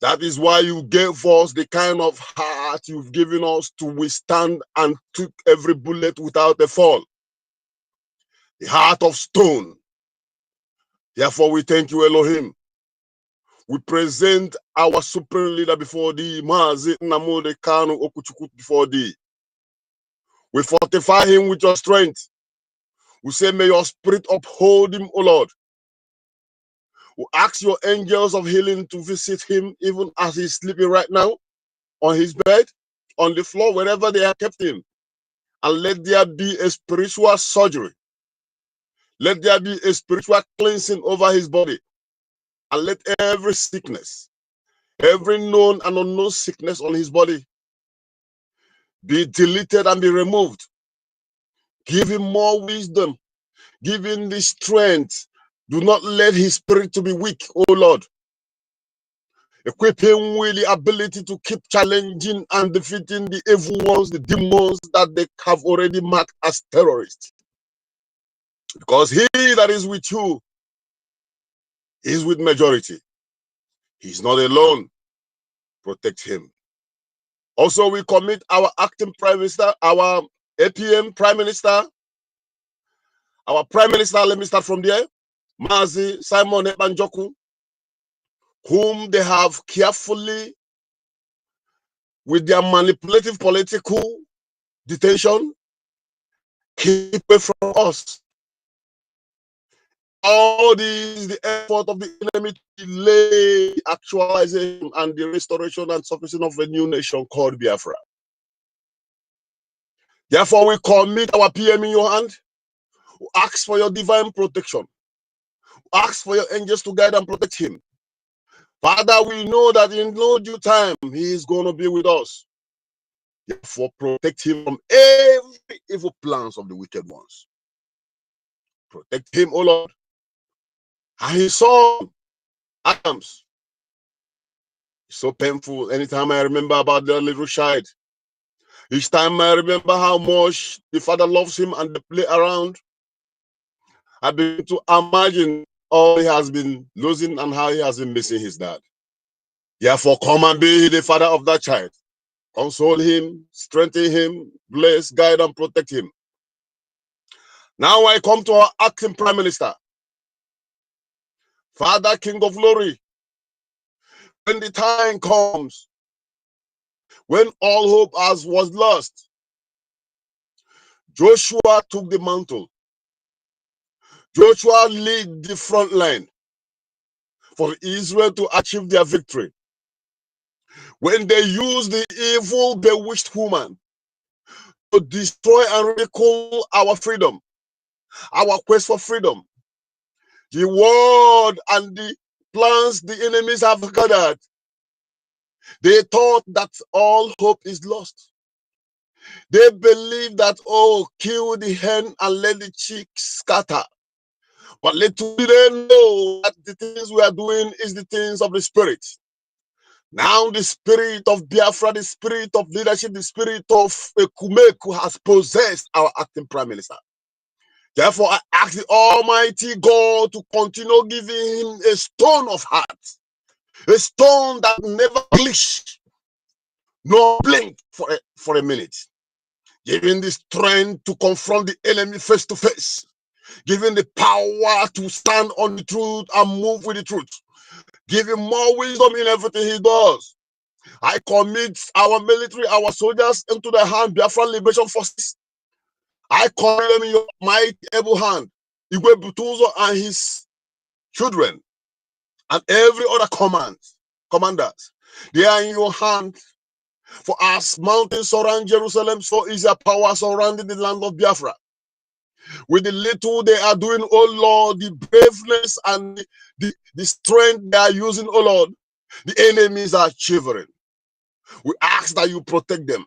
That is why you gave us the kind of heart you've given us to withstand and took every bullet without a fall. The heart of stone. Therefore, we thank you, Elohim. We present our supreme leader before thee, Mazi Nnamdi Kanu before thee. We fortify him with your strength. We say, may your spirit uphold him, O Lord. We ask your angels of healing to visit him even as he's sleeping right now, on his bed, on the floor, wherever they have kept him. And let there be a spiritual surgery. Let there be a spiritual cleansing over his body. And let every sickness, every known and unknown sickness on his body be deleted and be removed. Give him more wisdom. Give him the strength. Do not let his spirit to be weak, O Lord. Equip him with the ability to keep challenging and defeating the evil ones, the demons that they have already marked as terrorists. Because he that is with you is with majority. He's not alone. Protect him. Also, we commit our acting Prime Minister, our APM Prime Minister, our Prime Minister, let me start from there, Mazi Simon Ekpanjoku, whom they have carefully, with their manipulative political detention, keep away from us. All this, the effort of the enemy to delay the actualization and the restoration and sufficing of a new nation called Biafra. Therefore, we commit our PM in your hand. We ask for your divine protection. We ask for your angels to guide and protect him. Father, we know that in no due time, he is going to be with us. Therefore, protect him from every evil plans of the wicked ones. Protect him, O Lord. And his son, Adams. It's so painful. Anytime I remember about the little child, each time I remember how much the father loves him and they play around, I begin to imagine all he has been losing and how he has been missing his dad. Therefore, come and be the father of that child. Console him, strengthen him, bless, guide, and protect him. Now I come to our acting Prime Minister. Father, King of Glory, when the time comes, when all hope was lost, Joshua took the mantle. Joshua led the front line for Israel to achieve their victory. When they used the evil, bewitched woman to destroy and ridicule our freedom, our quest for freedom, the word and the plans the enemies have gathered, they thought that all hope is lost. They believe that, oh, kill the hen and let the chicks scatter. But little do they know that the things we are doing is the things of the Spirit. Now the spirit of Biafra, the spirit of leadership, the spirit of Ekumeku has possessed our acting Prime Minister. Therefore, I ask the Almighty God to continue giving him a stone of heart, a stone that never glitch, nor blink for a minute. Giving the strength to confront the enemy face to face. Giving the power to stand on the truth and move with the truth. Give him more wisdom in everything he does. I commit our military, our soldiers into the hand, Biafra Liberation Forces. I commit them in your mighty able hand. Igwe Butuzo and his children and every other commanders. They are in your hand. For as mountains surround Jerusalem, so is your power surrounding the land of Biafra. With the little they are doing, oh Lord, the braveness and the strength they are using, oh Lord, the enemies are shivering. We ask that you protect them.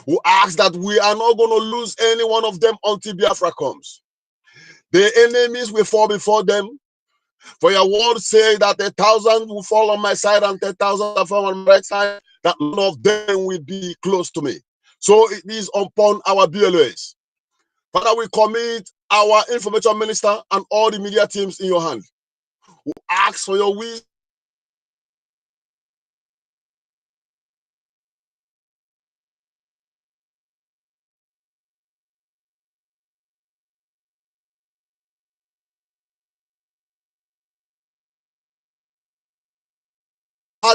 We ask that we are not going to lose any one of them until Biafra comes. The enemies will fall before them. For your word say that 1,000 will fall on my side and 10,000 will fall on my right side, that none of them will be close to me. So it is upon our BLAs. Father, we commit our information minister and all the media teams in your hand. We ask for your wisdom.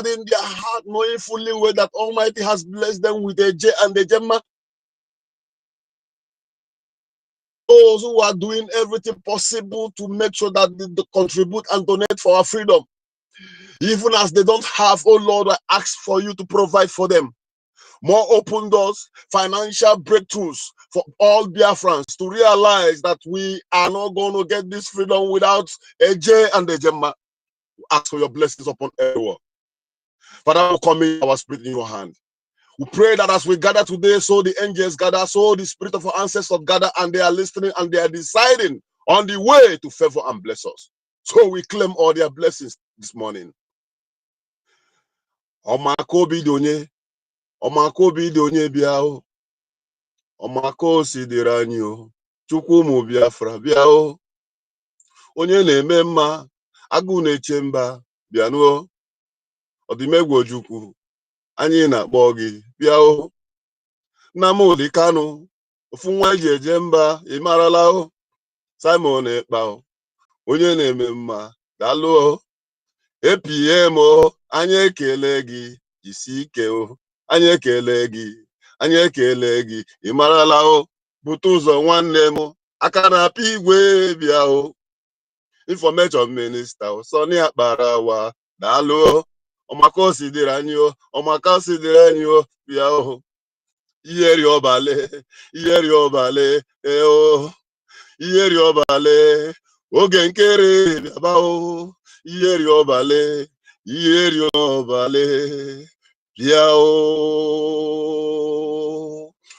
In their heart, knowing fully well that Almighty has blessed them with a J and a Gemma. Those who are doing everything possible to make sure that they contribute and donate for our freedom. Even as they don't have, oh Lord, I ask for you to provide for them. More open doors, financial breakthroughs for all Biafrans to realize that we are not going to get this freedom without a J and a Gemma. Ask for your blessings upon everyone. Father, we commit our spirit in your hand. We pray that as we gather today, so the angels gather, so the spirit of our ancestors gather, and they are listening and they are deciding on the way to favor and bless us. So we claim all their blessings this morning. Ọmako bidonye, ọmako bidonye biao, ọmako sidiranyo, chukwu mu Biafra biao, onye na-eme mma, agụ na-eche mba, bianuo, ọdịmegwu Ojukwu, anyị na-akpọ gị biao. Nnamdi Kanu, ofu nwa eji eje mba, ịmarala o. Simon Ekpa, onye na-eme mma, daalụ o. APM o, anyị ekele gị, jisi ike o. Anyị ekele gị, anyị ekele gị, ịmarala o. Bute ụzọ nwanne m, aka na-apịa igwe bịa o. Information Minister o, Sọni Akparawa, daalụ o. Ọmaka o si dịrị anyị o, ọmaka o si dịrị anyị o, bịa o. Yeri obale, yeri obale, oh, yeri obale, ogenkere abao, yeri obale, yao.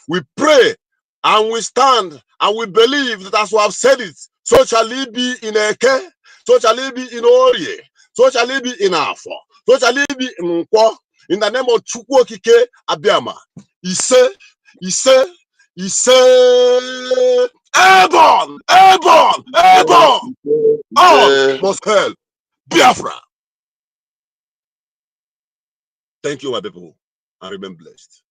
We pray and we stand and we believe that as we have said it, so shall it be in Eke, so shall it be in Orie, so shall it be in Afo, so shall it be in Nkwo, in the name of Chukwokike Abiama. He said, airborne, airborne, airborne. All must hail Biafra. Thank you, my people, and remain blessed.